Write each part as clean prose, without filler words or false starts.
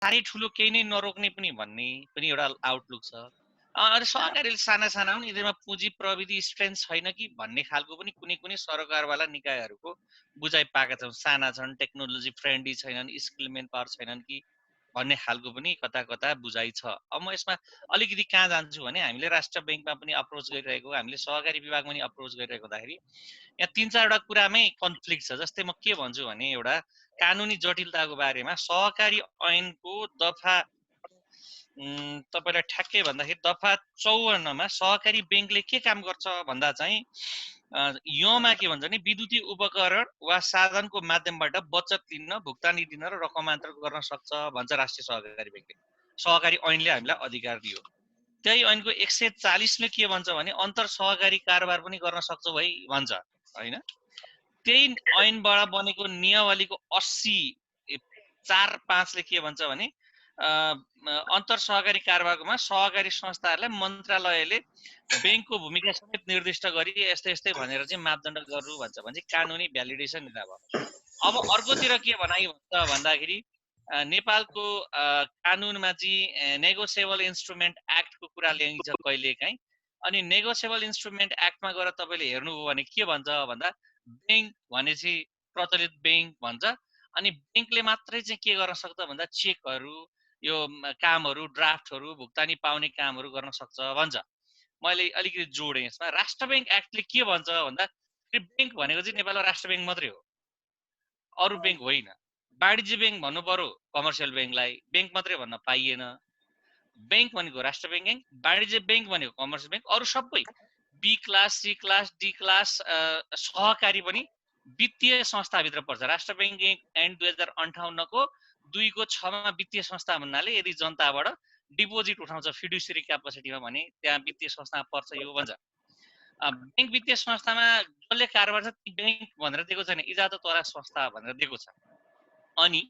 साह्रै ठुलो केही नै नरोक्ने पनि भन्ने पनि एउटा आउटलुक छ। अनि सहकारीले साना साना हुन्, यिनीहरूमा पुँजी प्रविधि स्ट्रेन्थ छैन कि भन्ने खालको पनि कुनै कुनै सरकारवाला निकायहरूको बुझाइ पाएका छौँ। साना छन्, टेक्नोलोजी फ्रेन्डली छैनन्, स्किल मेन पावर छैनन् कि भन्ने खालको पनि कता कता बुझाइ छ। अब म यसमा अलिकति कहाँ जान्छु भने हामीले राष्ट्र ब्याङ्कमा पनि अप्रोच गरिरहेको, हामीले सहकारी विभागमा पनि अप्रोच गरिरहेको हुँदाखेरि यहाँ 3-4 वटा कुरामै कन्फ्लिक्ट छ। जस्तै म के भन्छु भने एउटा कानुनी जटिलताको बारेमा सहकारी ऐनको दफा तपाईलाई ठ्याक्कै भन्दाखेरि दफा 54 मा सहकारी ब्याङ्कले के काम गर्छ भन्दा चाहिँ योमा के भन्छ भने विद्युतीय उपकरण वा साधनको माध्यमबाट बचत लिन, भुक्तानी दिन र रकमान्तरण गर्न सक्छ भन्छ राष्ट्रिय सहकारी ब्याङ्कले। सहकारी ऐनले हामीलाई अधिकार दियो। त्यही ऐनको 140 ले के भन्छ भने अन्तर सहकारी कारोबार पनि गर्न सक्छौ है भन्छ, हैन? त्यही ऐनबाट बनेको नियमावलीको 80(4)(5) ले के भन्छ भने अन्तर सहकारी कारोबारमा सहकारी संस्थाहरूलाई मन्त्रालयले ब्याङ्कको भूमिका समेत निर्दिष्ट गरी यस्तै यस्तै भनेर चाहिँ मापदण्ड गर्नु भन्छ। भने कानुनी भ्यालिडेसन हुँदा भयो। अब अर्कोतिर के भनाइ भन्छ भन्दाखेरि नेपालको कानुनमा चाहिँ नेगोसिएबल इन्स्ट्रुमेन्ट एक्टको कुरा ल्याइन्छ कहिलेकाहीँ। अनि नेगोसिएबल इन्स्ट्रुमेन्ट एक्टमा गएर तपाईँले हेर्नुभयो भने के भन्छ भन्दा ब्याङ्क भनेपछि प्रचलित ब्याङ्क भन्छ। अनि ब्याङ्कले मात्रै चाहिँ के गर्न सक्छ भन्दा चेकहरू, यो कामहरू, ड्राफ्टहरू, भुक्तानी पाउने कामहरू गर्न सक्छ भन्छ। मैले अलिकति जोडेँ यसमा। राष्ट्र ब्याङ्क एक्टले के भन्छ भन्दा ब्याङ्क भनेको चाहिँ नेपालमा राष्ट्र ब्याङ्क मात्रै हो, अरू ब्याङ्क होइन। वाणिज्य ब्याङ्क भन्नु पर्यो कमर्सियल ब्याङ्कलाई, ब्याङ्क मात्रै भन्न पाइएन। ब्याङ्क भनेको राष्ट्र ब्याङ्क, वाणिज्य ब्याङ्क भनेको कमर्सियल ब्याङ्क, अरू सबै B class, C class, D class सहकारी पनि वित्तीय संस्थाभित्र पर्छ। राष्ट्र ब्याङ्क ऐन 2058 को 2 को 6 मा वित्तीय संस्था भन्नाले यदि जनताबाट डिपोजिट उठाउँछ फिड्युसरी क्यापेसिटीमा भने त्यहाँ वित्तीय संस्था पर्छ यो भन्छ। ब्याङ्क वित्तीय संस्थामा जसले कारोबार छ ती ब्याङ्क भनेर दिएको छैन, इजाजतवाला संस्था भनेर दिएको छ। अनि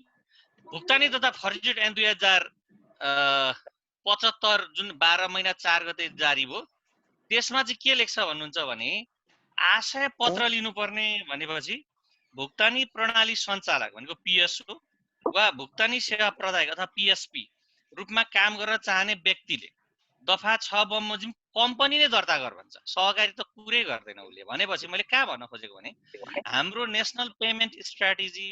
भुक्तानी तथा फर्जिट ऐन 2075 जुन 12 महिना 4 गते जारी भयो, त्यसमा चाहिँ के लेख्छ भन्नुहुन्छ भने आशय पत्र लिनुपर्ने भनेपछि भुक्तानी प्रणाली सञ्चालक भनेको पिएसओ वा भुक्तानी सेवा प्रदायक अथवा पिएसपी रूपमा काम गर्न चाहने व्यक्तिले दफा 6 बमोजिम कम्पनीले दर्ता गर भन्छ। सहकारी त कुरै गर्दैन उसले। भनेपछि मैले कहाँ भन्न खोजेको भने हाम्रो नेसनल पेमेन्ट स्ट्र्याटेजी,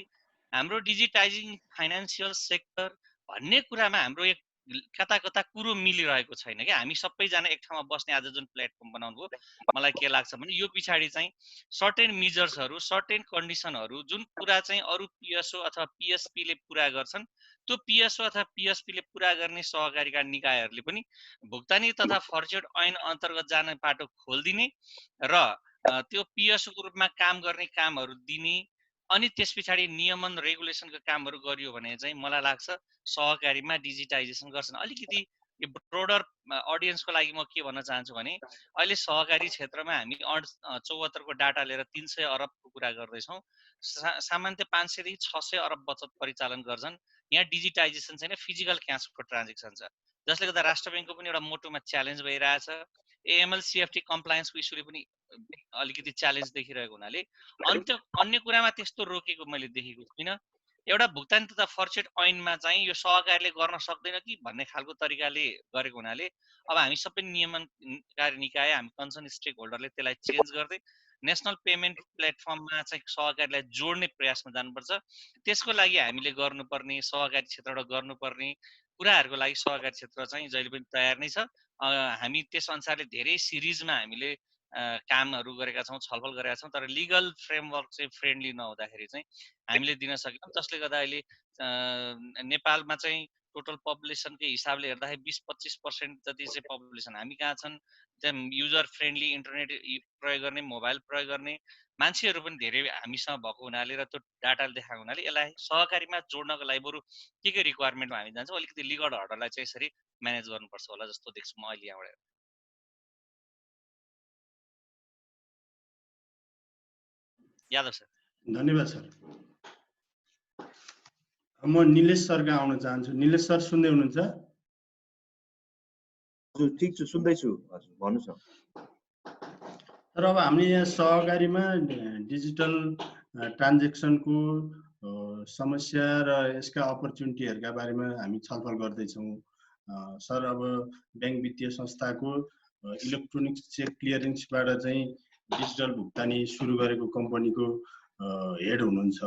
हाम्रो डिजिटाइजिङ फाइनान्सियल सेक्टर भन्ने कुरामा हाम्रो एक कता कता कुरो मिलिरहेको छैन क्या। हामी सबैजना एक ठाउँमा बस्ने आज जुन प्लेटफर्म बनाउनु भयो, मलाई के लाग्छ भने यो पछाडि चाहिँ सर्टेन मेजर्सहरू, सर्टेन कन्डिसनहरू जुन कुरा चाहिँ अरू पिएसओ अथवा पिएसपीले पुरा गर्छन्, त्यो पिएसओ अथवा पिएसपीले पुरा गर्ने सहकारीका निकायहरूले पनि भुक्तानी तथा फर्जिट ऐन अन्तर्गत जाने बाटो खोलिदिने र त्यो पिएसओको रूपमा काम गर्ने कामहरू दिने, अनि त्यस पछाडि नियमन रेगुलेसनको कामहरू गरियो भने चाहिँ मलाई लाग्छ सहकारीमा डिजिटाइजेसन गर्छन्। अलिकति यो ब्रोडर अडियन्सको लागि म के भन्न चाहन्छु भने अहिले सहकारी क्षेत्रमा हामी 74 को डाटा लिएर 300 अरबको कुरा गर्दैछौँ। सामान्यतः 500 देखि 600 अरब बचत परिचालन गर्छन्। यहाँ डिजिटाइजेसन छैन, फिजिकल क्यासको ट्रान्जेक्सन छ, जसले गर्दा राष्ट्र ब्याङ्कको पनि एउटा मोटोमा च्यालेन्ज भइरहेछ। एएमएल सीएफटी कम्प्लायन्सको इस्युले पनि अलिकति च्यालेन्ज देखिरहेको हुनाले अन्य कुरामा त्यस्तो रोकेको मैले देखेको छुइनँ। एउटा भुक्तानी तथा फर्जिट ऐनमा चाहिँ यो सहकारीले गर्न सक्दैन कि भन्ने खालको तरिकाले गरेको हुनाले अब हामी सबै नियमनकारी निकाय, हामी कन्सर्न स्टेक होल्डरले त्यसलाई चेन्ज गर्दै नेसनल पेमेन्ट प्लेटफर्ममा चाहिँ सहकारीलाई जोड्ने प्रयासमा जानुपर्छ। त्यसको लागि हामीले गर्नुपर्ने, सहकारी क्षेत्रबाट गर्नुपर्ने कुराहरूको लागि सहकारी क्षेत्र चाहिँ जहिले पनि तयार नै छ। हामी त्यस अनुसारले धेरै सिरिजमा हामीले कामहरू गरेका छौँ, छलफल गरेका छौँ, तर लिगल फ्रेमवर्क चाहिँ फ्रेन्डली नहुँदाखेरि चाहिँ हामीले दिन सकेनौँ। जसले गर्दा अहिले नेपालमा चाहिँ टोटल पपुलेसनकै हिसाबले हेर्दाखेरि 20-25% जति चाहिँ पपुलेसन हामी कहाँ छन्। त्यहाँ युजर फ्रेन्डली इन्टरनेट प्रयोग गर्ने, मोबाइल प्रयोग गर्ने मान्छेहरू पनि धेरै हामीसँग भएको हुनाले र त्यो डाटाले देखाएको हुनाले यसलाई सहकारीमा जोड्नको लागि बरु के रिक्वायरमेन्टमा हामी जान्छौँ, अलिकति लिगल हर्डरलाई चाहिँ यसरी म्यानेज गर्नुपर्छ होला जस्तो देख्छु म अहिले यहाँबाट। यादव सर। धन्यवाद सर। म निलेश सरका आउन चाहन्छु। निलेश सर सुन्दै हुनुहुन्छ? हजुर ठीक छ, सुन्दैछु हजुर, भन्नुस् न। तर अब हामीले यहाँ सहकारीमा डिजिटल ट्रान्जेक्सनको समस्या र यसका अपर्च्युनिटीहरूका बारेमा हामी छलफल गर्दैछौँ। सर, अब ब्याङ्क वित्तीय संस्थाको इलेक्ट्रोनिक चेक क्लियरेन्सबाट चाहिँ डिजिटल भुक्तानी सुरु गरेको कम्पनीको हेड हुनुहुन्छ।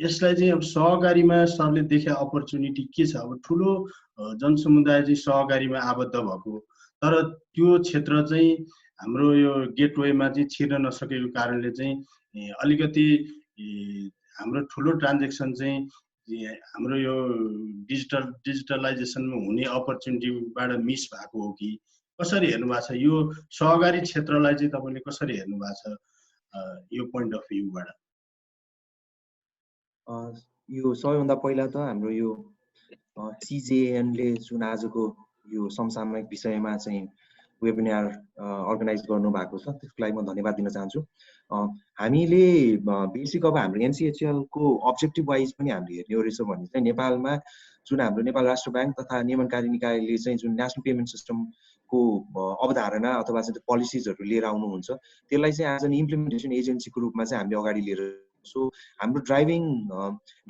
यसलाई चाहिँ अब सहकारीमा सरले देखे अपर्च्युनिटी के छ? अब ठुलो जनसमुदाय चाहिँ सहकारीमा आबद्ध भएको, तर त्यो क्षेत्र चाहिँ हाम्रो यो गेटवेमा चाहिँ छिर्न नसकेको कारणले चाहिँ अलिकति हाम्रो ठुलो ट्रान्जेक्सन चाहिँ हाम्रो यो डिजिटलाइजेसनमा हुने अपर्च्युनिटीबाट मिस भएको हो कि कसरी हेर्नु भएको छ? यो सहकारी क्षेत्रलाई चाहिँ तपाईँले कसरी हेर्नु भएको छ यो पोइन्ट अफ भ्यूबाट? यो सबैभन्दा पहिला त हाम्रो यो CJN ले जुन आजको यो समसामयिक विषयमा चाहिँ वेबिनार अर्गनाइज गर्नु भएको छ, त्यसको लागि म धन्यवाद दिन चाहन्छु। हामीले बेसिक अब हाम्रो NCHL को अब्जेक्टिभ वाइज पनि हामीले हेर्ने हो रहेछ भने चाहिँ नेपालमा जुन हाम्रो नेपाल राष्ट्र ब्याङ्क तथा नियमनकारी निकायले चाहिँ जुन नेसनल पेमेन्ट सिस्टमको अवधारणा अथवा चाहिँ पोलिसिजहरू लिएर आउनुहुन्छ, त्यसलाई चाहिँ एज एन इम्प्लिमेन्टेसन एजेन्सीको रूपमा चाहिँ हामीले अगाडि लिएर, सो हाम्रो ड्राइभिङ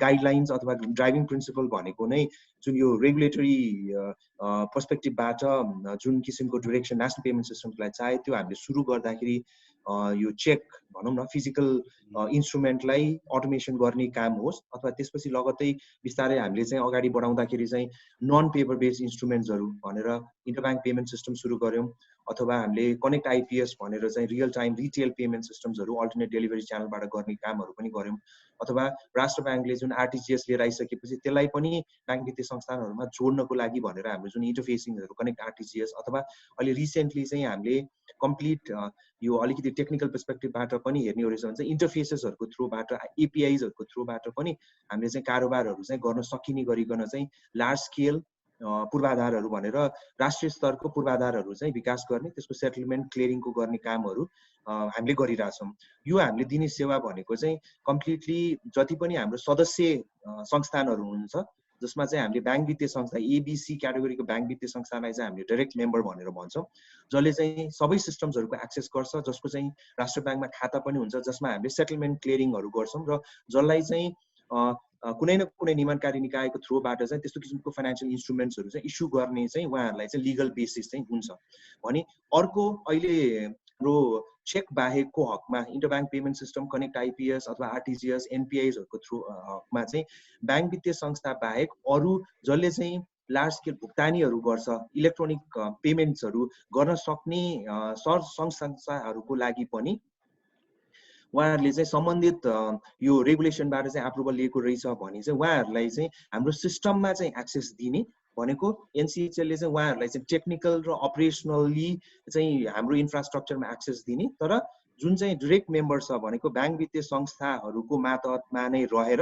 गाइडलाइन्स अथवा ड्राइभिङ प्रिन्सिपल भनेको नै जुन यो रेगुलेटरी पर्सपेक्टिभबाट जुन किसिमको डिरेक्सन नेसनल पेमेन्ट सिस्टमलाई चाहे त्यो हामीले सुरु गर्दाखेरि यो चेक भनौँ न फिजिकल इन्स्ट्रुमेन्टलाई अटोमेसन गर्ने काम होस्, अथवा त्यसपछि लगत्तै बिस्तारै हामीले चाहिँ अगाडि बढाउँदाखेरि चाहिँ नन पेपर बेस्ड इन्स्ट्रुमेन्ट्सहरू भनेर इन्टरब्याङ्क पेमेन्ट सिस्टम सुरु गऱ्यौँ, अथवा हामीले कनेक्ट आइपिएस भनेर चाहिँ रियल टाइम रिटेल पेमेन्ट सिस्टम्सहरू अल्टरनेट डेलिभरी च्यानलबाट गर्ने कामहरू पनि गऱ्यौँ, अथवा राष्ट्र ब्याङ्कले जुन आरटिजिएस लिएर आइसकेपछि त्यसलाई पनि ब्याङ्क वित्तीय संस्थानहरूमा जोड्नको लागि भनेर हाम्रो जुन इन्टरफेसिङहरू कनेक्ट आरटिजिएस, अथवा अहिले रिसेन्टली चाहिँ हामीले कम्प्लिट यो अलिकति टेक्निकल पर्सपेक्टिभबाट पनि हेर्ने हो रहेछ भने चाहिँ इन्टरफेसेसहरूको थ्रुबाट एपिआइजहरूको थ्रुबाट पनि हामीले चाहिँ कारोबारहरू चाहिँ गर्न सकिने गरिकन चाहिँ लार्ज स्केल पूर्वाधारहरू भनेर राष्ट्रिय स्तरको पूर्वाधारहरू चाहिँ विकास गर्ने, त्यसको सेटलमेन्ट क्लियरिङको गर्ने कामहरू हामीले गरिरहेछौँ। यो हामीले दिने सेवा भनेको चाहिँ कम्प्लिटली जति पनि हाम्रो सदस्य संस्थानहरू हुनुहुन्छ, जसमा चाहिँ हामीले ब्याङ्क वित्तीय संस्था ABC क्याटेगोरीको ब्याङ्क वित्तीय संस्थालाई चाहिँ हामीले डाइरेक्ट मेम्बर भनेर भन्छौँ, जसले चाहिँ सबै सिस्टम्सहरूको एक्सेस गर्छ, जसको चाहिँ राष्ट्र ब्याङ्कमा खाता पनि हुन्छ, जसमा हामीले सेटलमेन्ट क्लियरिङहरू गर्छौँ, र जसलाई चाहिँ कुनै न कुनै नियमनकारी निकायको थ्रुबाट चाहिँ त्यस्तो किसिमको फाइनेन्सियल इन्स्ट्रुमेन्ट्सहरू चाहिँ इस्यु गर्ने चाहिँ उहाँहरूलाई चाहिँ लिगल बेसिस चाहिँ हुन्छ भने। अर्को अहिले हाम्रो चेक बाहेकको हकमा इन्टरब्याङ्क पेमेन्ट सिस्टम, कनेक्ट आइपिएस अथवा आरटिजिएस, एनपिआइजहरूको थ्रु हकमा चाहिँ ब्याङ्क वित्तीय संस्था बाहेक अरू जसले चाहिँ लार्ज स्केल भुक्तानीहरू गर्छ, इलेक्ट्रोनिक पेमेन्ट्सहरू गर्न सक्ने सङ्घ संस्थाहरूको लागि पनि उहाँहरूले चाहिँ सम्बन्धित यो रेगुलेसनबाट चाहिँ अप्रुभल लिएको रहेछ भने चाहिँ उहाँहरूलाई चाहिँ हाम्रो सिस्टममा चाहिँ एक्सेस दिने भनेको NCHL ले चाहिँ उहाँहरूलाई चाहिँ टेक्निकल र अपरेसनली चाहिँ हाम्रो इन्फ्रास्ट्रक्चरमा एक्सेस दिने, तर जुन चाहिँ डाइरेक्ट मेम्बर छ भनेको ब्याङ्क वित्तीय संस्थाहरूको मातहतमा नै रहेर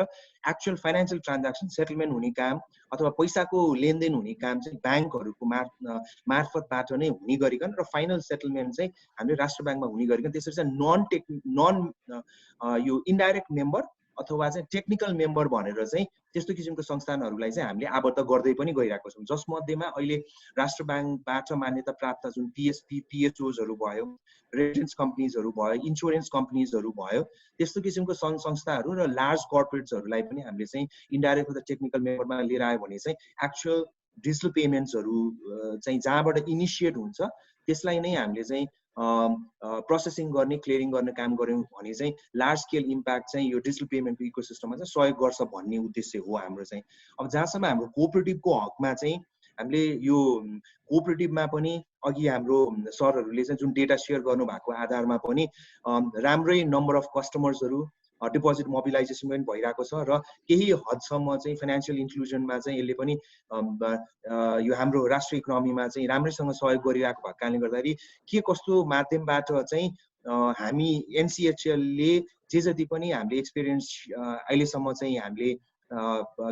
एक्चुअल फाइनेन्सियल ट्रान्ज्याक्सन सेटलमेन्ट हुने काम अथवा पैसाको लेनदेन हुने काम चाहिँ ब्याङ्कहरूको मार्फतबाट नै हुने गरिकन र फाइनल सेटलमेन्ट चाहिँ हामीले राष्ट्र ब्याङ्कमा हुने गरिकन त्यसरी चाहिँ नन यो इन्डाइरेक्ट मेम्बर अथवा चाहिँ टेक्निकल मेम्बर भनेर चाहिँ त्यस्तो किसिमको संस्थानहरूलाई चाहिँ हामीले आबद्ध गर्दै पनि गइरहेको छौँ, जसमध्येमा अहिले राष्ट्र ब्याङ्कबाट मान्यता प्राप्त जुन PSP PHOsहरू भयो, रेसिडेन्स कम्पनीजहरू भयो, इन्सुरेन्स कम्पनीजहरू भयो, त्यस्तो किसिमको सङ्घ संस्थाहरू र लार्ज कर्पोरेट्सहरूलाई पनि हामीले चाहिँ इन्डाइरेक्ट अथवा टेक्निकल मेम्बरमा लिएर आयो भने चाहिँ एक्चुअल डिजिटल पेमेन्ट्सहरू चाहिँ जहाँबाट इनिसिएट हुन्छ त्यसलाई नै हामीले चाहिँ प्रोसेसिङ गर्ने, क्लियरिङ गर्ने काम गऱ्यौँ भने चाहिँ लार्ज स्केल इम्प्याक्ट चाहिँ यो डिजिटल पेमेन्टको इकोसिस्टममा चाहिँ सहयोग गर्छ भन्ने उद्देश्य हो हाम्रो चाहिँ। अब जहाँसम्म हाम्रो कोअपरेटिभको हकमा चाहिँ हामीले यो कोअपरेटिभमा पनि अघि हाम्रो सरहरूले चाहिँ जुन डेटा सेयर गर्नुभएको आधारमा पनि राम्रै नम्बर अफ कस्टमर्सहरू डिपोजिट मोबिलाइजेसन पनि भइरहेको छ र केही हदसम्म चाहिँ फाइनेन्सियल इन्क्लुजनमा चाहिँ यसले पनि यो हाम्रो राष्ट्रिय इकोनोमीमा चाहिँ राम्रैसँग सहयोग गरिरहेको भएको कारणले गर्दाखेरि के कस्तो माध्यमबाट चाहिँ हामी NCHL ले जे जति पनि हामीले एक्सपिरियन्स अहिलेसम्म चाहिँ हामीले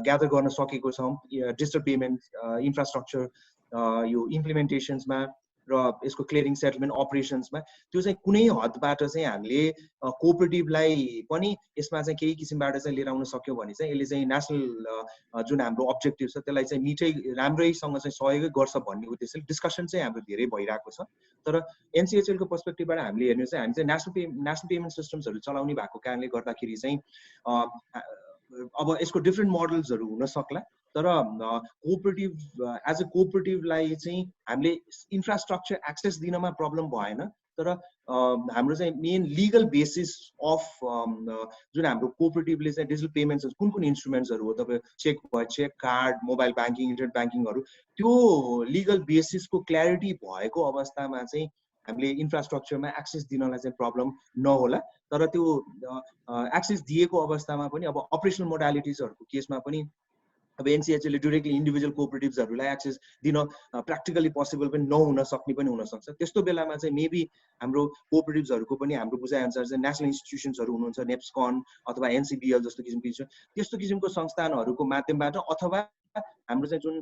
ग्यादर गर्न सकेको छौँ डिजिटल पेमेन्ट इन्फ्रास्ट्रक्चर यो इम्प्लिमेन्टेसन्समा र यसको क्लियरिङ सेटलमेन्ट अपरेसन्समा, त्यो चाहिँ कुनै हदबाट चाहिँ हामीले कोअपरेटिभलाई पनि यसमा चाहिँ केही किसिमबाट चाहिँ लिएर आउन सक्यो भने चाहिँ यसले चाहिँ नेसनल जुन हाम्रो अब्जेक्टिभ छ त्यसलाई चाहिँ मिठै राम्रैसँग चाहिँ सहयोग गर्छ भन्ने उद्देश्यले डिस्कसन चाहिँ हाम्रो धेरै भइरहेको छ। तर NCHL को पर्सपेक्टिभबाट हामीले हेर्नु चाहिँ हामी चाहिँ नेसनल पेमेन्ट सिस्टम्सहरू चलाउने भएको कारणले गर्दाखेरि चाहिँ अब यसको डिफ्रेन्ट मोडल्सहरू हुन सक्ला, तर कोअपरेटिभ एज अ कोअपरेटिभलाई चाहिँ हामीले इन्फ्रास्ट्रक्चर एक्सेस दिनमा प्रब्लम भएन, तर हाम्रो चाहिँ मेन लिगल बेसिस अफ जुन हाम्रो कोअपरेटिभले चाहिँ डिजिटल पेमेन्ट्स कुन कुन इन्स्ट्रुमेन्ट्सहरू हो, तपाईँ चेक भयो, check, card, mobile banking, internet ब्याङ्किङहरू, त्यो लिगल बेसिसको क्ल्यारिटी भएको अवस्थामा चाहिँ हामीले इन्फ्रास्ट्रक्चरमा एक्सेस दिनलाई चाहिँ प्रब्लम नहोला। तर त्यो एक्सेस दिएको अवस्थामा पनि अब अपरेसनल मोडालिटिजहरूको केसमा पनि अब एनसिएचएले डिरेक्टली इन्डिभिजुअल कोअपरेटिभ्सहरूलाई एक्सेस दिन प्र्याक्टिकली पोसिबल पनि नहुन सक्ने पनि हुनसक्छ। त्यस्तो बेलामा चाहिँ मेबी हाम्रो कोअपरेटिभ्सहरूको पनि हाम्रो बुझाइअनुसार चाहिँ नेसनल इन्स्टिट्युसन्सहरू हुनुहुन्छ, नेप्सकन अथवा एनसिबिएल जस्तो किसिमको त्यस्तो किसिमको संस्थानहरूको माध्यमबाट, अथवा हाम्रो चाहिँ जुन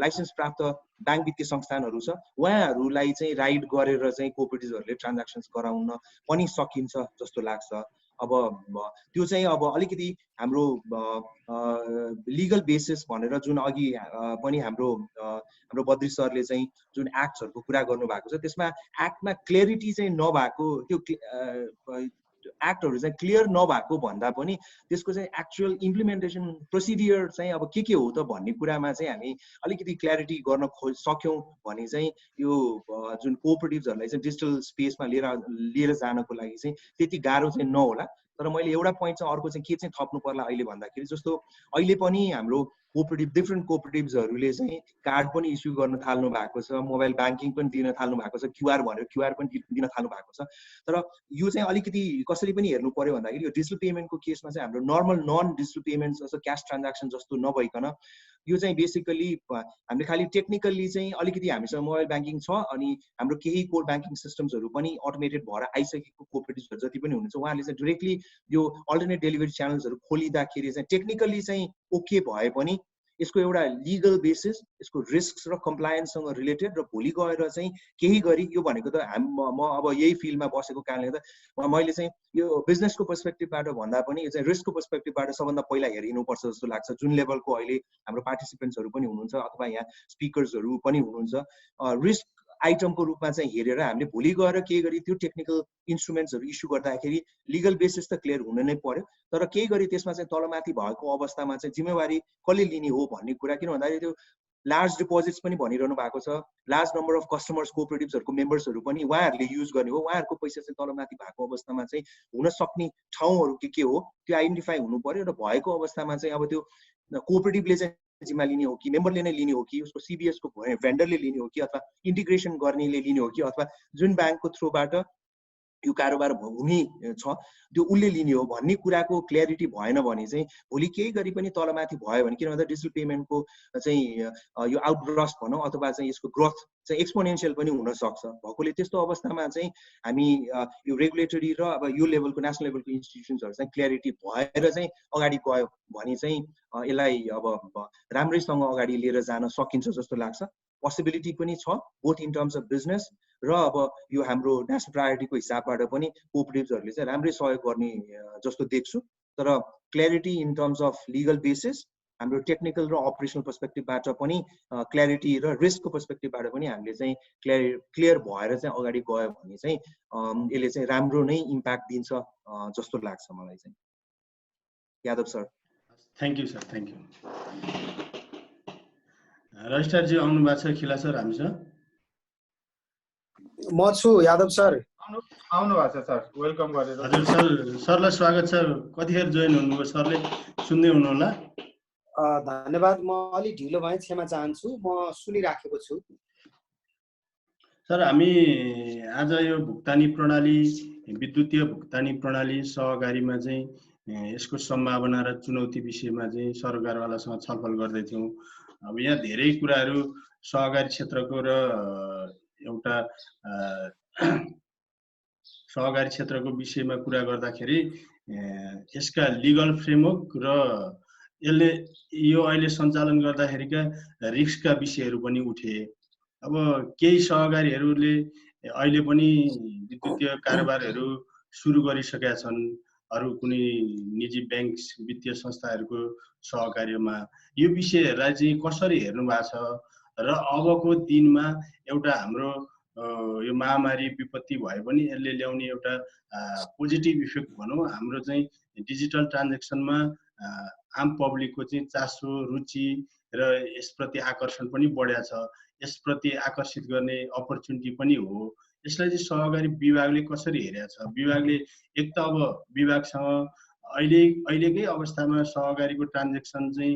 लाइसेन्स प्राप्त ब्याङ्क वित्तीय संस्थानहरू छ उहाँहरूलाई चाहिँ राइड गरेर चाहिँ कोअपरेटिभ्सहरूले ट्रान्ज्याक्सन्स गराउन पनि सकिन्छ जस्तो लाग्छ। अब त्यो चाहिँ अब अलिकति हाम्रो लिगल बेसिस भनेर जुन अघि पनि हाम्रो बद्री सरले चाहिँ जुन एक्ट्सहरूको कुरा गर्नुभएको छ, त्यसमा एक्टमा क्लियरिटी चाहिँ नभएको, त्यो एक्टहरू चाहिँ क्लियर नभएको भन्दा पनि त्यसको चाहिँ एक्चुअल इम्प्लिमेन्टेसन प्रोसिडियर चाहिँ अब के हो त भन्ने कुरामा चाहिँ हामी अलिकति क्ल्यारिटी गर्न सक्यौँ भने चाहिँ यो जुन कोअपरेटिभ्सहरूलाई चाहिँ डिजिटल स्पेसमा लिएर जानको लागि चाहिँ त्यति गाह्रो चाहिँ नहोला। तर मैले एउटा पोइन्ट चाहिँ अर्को चाहिँ के चाहिँ थप्नु पर्ला अहिले भन्दाखेरि, जस्तो अहिले पनि हाम्रो कोअपरेटिभ डिफ्रेन्ट कोअपरेटिभ्सहरूले चाहिँ कार्ड पनि इस्यु गर्न थाल्नु भएको छ, मोबाइल ब्याङ्किङ पनि दिन थाल्नु भएको छ, क्युआर भनेर क्युआर पनि दिन थाल्नु भएको छ। तर यो चाहिँ अलिकति कसरी पनि हेर्नु पर्यो भन्दाखेरि यो डिजिटल पेमेन्टको केसमा चाहिँ हाम्रो नर्मल नन डिजिटल पेमेन्ट जस्तो क्यास ट्रान्ज्याक्सन जस्तो नभइकन यो चाहिँ बेसिकली हामीले खालि टेक्निकल्ली चाहिँ अलिकति हामीसँग मोबाइल ब्याङ्किङ छ अनि हाम्रो केही कोर ब्याङ्किङ सिस्टम्सहरू पनि अटोमेटेड भएर आइसकेको कोअपरेटिभ्सहरू जति पनि हुनुहुन्छ उहाँहरूले चाहिँ डिरेक्टली यो अल्टरनेट डेलिभरी च्यानल्सहरू खोलिँदाखेरि चाहिँ टेक्निकली चाहिँ ओके भए पनि यसको एउटा लिगल बेसिस, यसको रिस्क र कम्प्लायन्ससँग रिलेटेड र भोलि गएर चाहिँ केही गरी यो भनेको त म अब यही फिल्डमा बसेको कारणले गर्दा मैले चाहिँ यो बिजनेसको पर्सपेक्टिभबाट भन्दा पनि यो चाहिँ रिस्कको पर्सपेक्टिभबाट सबभन्दा पहिला हेरिनुपर्छ जस्तो लाग्छ। जुन लेभलको अहिले हाम्रो पार्टिसिपेन्ट्सहरू पनि हुनुहुन्छ अथवा यहाँ स्पिकर्सहरू पनि हुनुहुन्छ, रिस्क आइटमको रूपमा चाहिँ हेरेर हामीले भोलि गएर केही गरी त्यो टेक्निकल इन्स्ट्रुमेन्ट्सहरू इस्यु गर्दाखेरि लिगल बेसिस त क्लियर हुन नै पर्यो। तर केही गरी त्यसमा चाहिँ तलमाथि भएको अवस्थामा चाहिँ जिम्मेवारी कसले लिने हो भन्ने कुरा, किन भन्दाखेरि त्यो लार्ज डिपोजिट्स पनि भनिरहनु भएको छ, लार्ज नम्बर अफ कस्टमर्स कोअपरेटिभ्सहरूको मेम्बर्सहरू पनि उहाँहरूले युज गर्ने हो, उहाँहरूको पैसा चाहिँ तलमाथि भएको अवस्थामा चाहिँ हुन सक्ने ठाउँहरू के हो त्यो आइडेन्टिफाई हुनु पर्यो। र भएको अवस्थामा चाहिँ अब त्यो कोअपरेटिभले चाहिँ जिम्मा लिने हो कि मेम्बरले नै लिने हो कि उसको सिबिएसको भेन्डरले लिने हो कि अथवा इन्टिग्रेसन गर्नेले लिने हो कि अथवा जुन ब्याङ्कको थ्रुबाट यो कारोबार हुने छ त्यो उसले लिने हो भन्ने कुराको क्ल्यारिटी भएन भने चाहिँ भोलि केही गरी पनि तलमाथि भयो भने, किन भन्दा डिजिटल पेमेन्टको चाहिँ यो आउटब्रस्ट भनौँ अथवा चाहिँ यसको ग्रोथ चाहिँ एक्सपोनेन्सियल पनि हुन सक्छ। भएकोले त्यस्तो अवस्थामा चाहिँ हामी यो रेगुलेटरी र अब यो लेभलको नेसनल लेभलको इन्स्टिट्युसन्सहरू चाहिँ क्ल्यारिटी भएर चाहिँ अगाडि गयो भने चाहिँ यसलाई अब राम्रैसँग अगाडि लिएर जान सकिन्छ जस्तो लाग्छ। पोसिबिलिटी पनि छ both in terms of business र अब यो हाम्रो नेसनल प्रायोरिटीको हिसाबबाट पनि कोअपरेटिभ्सहरूले चाहिँ राम्रै सहयोग गर्ने जस्तो देख्छु। तर clarity in terms of legal basis, हाम्रो टेक्निकल र अपरेसनल पर्सपेक्टिभबाट पनि क्ल्यारिटी र रिस्कको पर्सपेक्टिभबाट पनि हामीले चाहिँ क्लियर भएर चाहिँ अगाडि गयो भने चाहिँ यसले चाहिँ राम्रो नै इम्प्याक्ट दिन्छ जस्तो लाग्छ मलाई चाहिँ। Yadav sir. Thank you sir, thank you. रजिस्ट्रारजी आउनु भएको छ खिला सर हामीसँग? म छु यादव सर। आउनु भएको छ सर, वेलकम गरेर। हजुर सर, सरलाई स्वागत छ। कतिखेर जोइन हुनुभयो सरले? सुन्दै हुनुहोला। धन्यवाद। म अलि ढिलो भएँ, क्षमा चाहन्छु। म सुनिराखेको छु। सर हामी आज यो भुक्तानी प्रणाली, विद्युतीय भुक्तानी प्रणाली सहकारीमा चाहिँ यसको सम्भावना र चुनौती विषयमा चाहिँ सरकारवालासँग छलफल गर्दैथ्यौँ। अब यहाँ धेरै कुराहरू सहकारी क्षेत्रको र एउटा सहकारी क्षेत्रको विषयमा कुरा गर्दाखेरि यसका लिगल फ्रेमवर्क र यसले यो अहिले सञ्चालन गर्दाखेरिका रिस्कका विषयहरू पनि उठे। अब केही सहकारीहरूले अहिले पनि विद्युतीय कारोबारहरू सुरु गरिसकेका छन्, अरू कुनै निजी ब्याङ्क वित्तीय संस्थाहरूको सहकार्यमा। यो विषयहरूलाई चाहिँ कसरी हेर्नु भएको छ र अबको दिनमा एउटा हाम्रो यो महामारी विपत्ति भए पनि यसले ल्याउने एउटा पोजिटिभ इफेक्ट भनौँ हाम्रो चाहिँ डिजिटल ट्रान्जेक्सनमा आम पब्लिकको चाहिँ चासो रुचि र यसप्रति आकर्षण पनि बढ्या छ, यसप्रति आकर्षित गर्ने अपर्च्युनिटी पनि हो। यसलाई चाहिँ सहकारी विभागले कसरी हेरेको छ? विभागले एक त अब विभागसँग अहिलेकै अवस्थामा सहकारीको ट्रान्जेक्सनलाई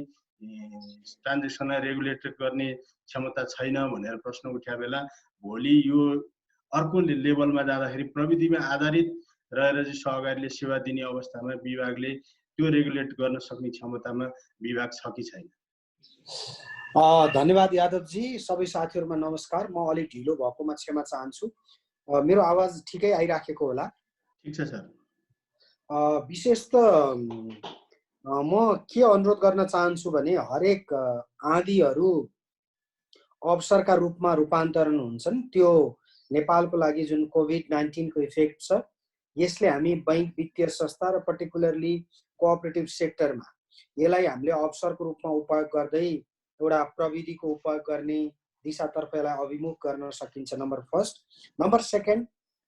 रेगुलेटेड गर्ने क्षमता छैन भनेर प्रश्न उठ्या बेला भोलि यो अर्को लेभलमा जाँदाखेरि प्रविधिमा आधारित रहेर चाहिँ सहकारीले सेवा दिने अवस्थामा विभागले त्यो रेगुलेट गर्न सक्ने क्षमतामा विभाग छ कि छैन? धन्यवाद यादवजी। सबै साथीहरुमा नमस्कार। म अलि ढिलो भएकोमा क्षमा चाहन्छु। मेरो आवाज ठिकै आइराखेको होला? ठीक छ सर। विशेष त म के अनुरोध गर्न चाहन्छु भने हरेक आँधीहरू अवसरका रूपमा रूपान्तरण हुन्छन्। त्यो नेपालको लागि जुन कोभिड-19 को इफेक्ट छ, यसले हामी बैंक, वित्तीय संस्था र पर्टिकुलरली कोअपरेटिभ सेक्टरमा यसलाई हामीले अवसरको रूपमा उपयोग गर्दै एउटा प्रविधिको उपयोग गर्ने दिशातर्फ यसलाई अभिमुख गर्न सकिन्छ। Number first. नम्बर सेकेन्ड,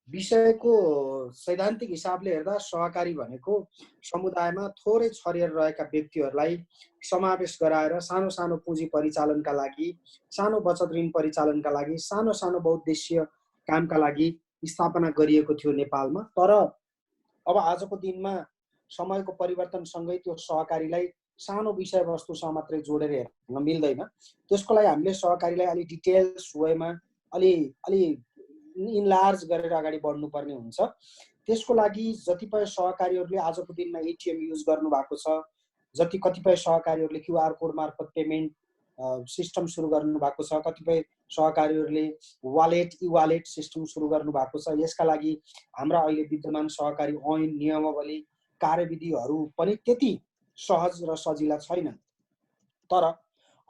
विषयको सैद्धान्तिक हिसाबले हेर्दा सहकारी भनेको समुदायमा थोरै छरिएर रहेका व्यक्तिहरूलाई समावेश गराएर सानो सानो पुँजी परिचालनका लागि, सानो बचत ऋण परिचालनका लागि, सानो सानो बहुद्देश्य कामका लागि स्थापना गरिएको थियो नेपालमा। तर अब आजको दिनमा समयको परिवर्तनसँगै त्यो सहकारीलाई सानो विषयवस्तुसँग मात्रै जोडेर हेर्न मिल्दैन। त्यसको लागि हामीले सहकारीलाई अलि डिटेल्स वेमा अलि इनलार्ज गरेर अगाडि बढ्नुपर्ने हुन्छ। त्यसको लागि जतिपय सहकारीहरूले आजको दिनमा एटिएम युज गर्नु भएको छ, कतिपय सहकारीहरूले क्युआर कोड मार्फत पेमेन्ट सिस्टम सुरु गर्नु भएको छ, कतिपय सहकारीहरूले वालेट ई-वालेट सिस्टम सुरु गर्नु भएको छ। यसका लागि हाम्रा अहिले विद्यमान सहकारी ऐन, नियमावली, कार्यविधिहरू पनि त्यति सहज र सजिला छैनन्। तर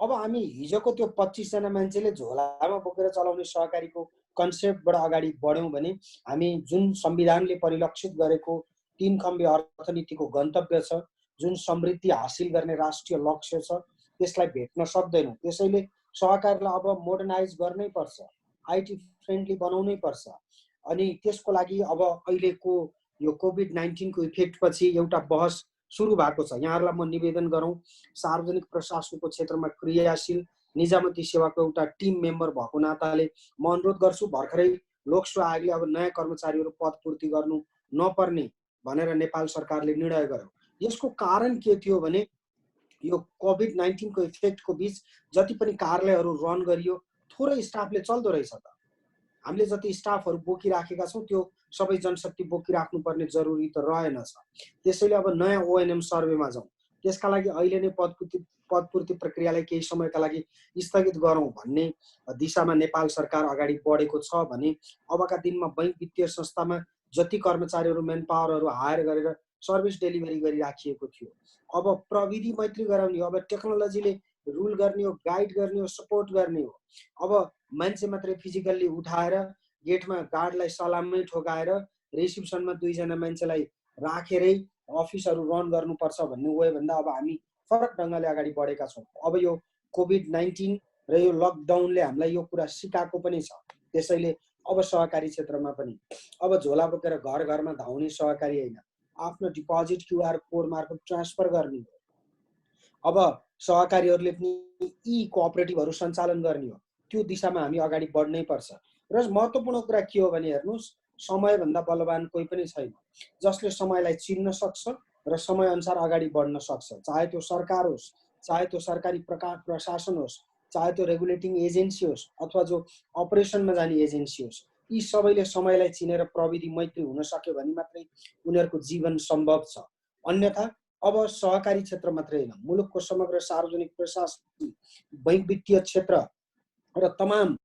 अब हामी हिजोको त्यो 25 जना मान्छेले झोलामा बोकेर चलाउने सहकारीको कन्सेप्टबाट अगाडि बढ्यौं भने हामी जुन संविधानले परिलक्षित गरेको 3 खम्बे अर्थनीतिको गन्तव्य छ, जुन समृद्धि हासिल गर्ने राष्ट्रिय लक्ष्य छ, त्यसलाई भेट्न सक्दैनौँ। त्यसैले सहकारीलाई अब मोडर्नाइज गर्नै पर्छ, आईटी फ्रेन्डली बनाउनै पर्छ। अनि त्यसको लागि अब अहिलेको यो कोभिड-19 को इफेक्ट पछि एउटा बहस सुरु भएको छ। यहाँहरूलाई म निवेदन गरौँ, सार्वजनिक प्रशासनको क्षेत्रमा क्रियाशील निजामती सेवाको एउटा टिम मेम्बर भएको नाताले म अनुरोध गर्छु, भर्खरै लोकसेवा आयोगले अब नयाँ कर्मचारीहरू पदपूर्ति गर्नु नपर्ने भनेर नेपाल सरकारले निर्णय गर्यो। यसको कारण के थियो भने यो कोभिड-19 को इफेक्टको बीच जति पनि कार्यालयहरू रन गरियो, थोरै स्टाफले चल्दो रहेछ त। हामीले जति स्टाफहरू बोकिराखेका छौँ त्यो सबै जनशक्ति बोकिराख्नुपर्ने जरुरी त रहेनछ। त्यसैले अब नयाँ ओएनएम सर्वेमा जाउँ। त्यसका लागि अहिले नै पदपूर्ति प्रक्रियालाई केही समयका लागि स्थगित गरौँ भन्ने दिशामा नेपाल सरकार अगाडि बढेको छ भने अबका दिनमा बैंक, वित्तीय संस्थामा जति कर्मचारीहरू, मेन पावरहरू हायर गरेर सर्भिस डेलिभरी गरिराखिएको थियो, अब प्रविधि मैत्री गराउने हो, अब टेक्नोलोजीले रुल गर्ने हो, गाइड गर्ने हो, सपोर्ट गर्ने हो। अब मान्छे मात्रै फिजिकल्ली उठाएर गेटमा गार्डलाई सलाममै ठोकाएर रिसेप्सनमा 2 जना मान्छेलाई राखेरै अफिसहरू रन गर्नुपर्छ भन्ने वे भन्दा अब हामी फरक ढङ्गले अगाडि बढेका छौँ। अब यो कोभिड-19 र यो लकडाउनले हामीलाई यो कुरा सिकाएको पनि छ। त्यसैले अब सहकारी क्षेत्रमा पनि अब झोला बोकेर घर घरमा धाउने सहकारी होइन, आफ्नो डिपोजिट क्युआर कोड मार्फत ट्रान्सफर गर्ने हो। अब सहकारीहरूले पनि ई कोअपरेटिभहरू सञ्चालन गर्ने हो। त्यो दिशामा हामी अगाडि बढ्नै पर्छ। र महत्त्वपूर्ण कुरा के हो भने हेर्नुहोस्, समयभन्दा बलवान कोही पनि छैन जसले समयलाई चिन्न सक्छ र समयअनुसार अगाडि बढ्न सक्छ। चाहे त्यो सरकार होस्, चाहे त्यो सरकारी प्रशासन होस्, चाहे त्यो रेगुलेटिङ एजेन्सी होस्, अथवा जो अपरेसनमा जाने एजेन्सी होस्, यी सबैले समयलाई चिनेर प्रविधि मैत्री हुन सक्यो भने मात्रै उनीहरूको जीवन सम्भव छ। अन्यथा अब सहकारी क्षेत्र मात्रै होइन, मुलुकको समग्र सार्वजनिक प्रशासन, बैंक, वित्तीय क्षेत्र र तमाम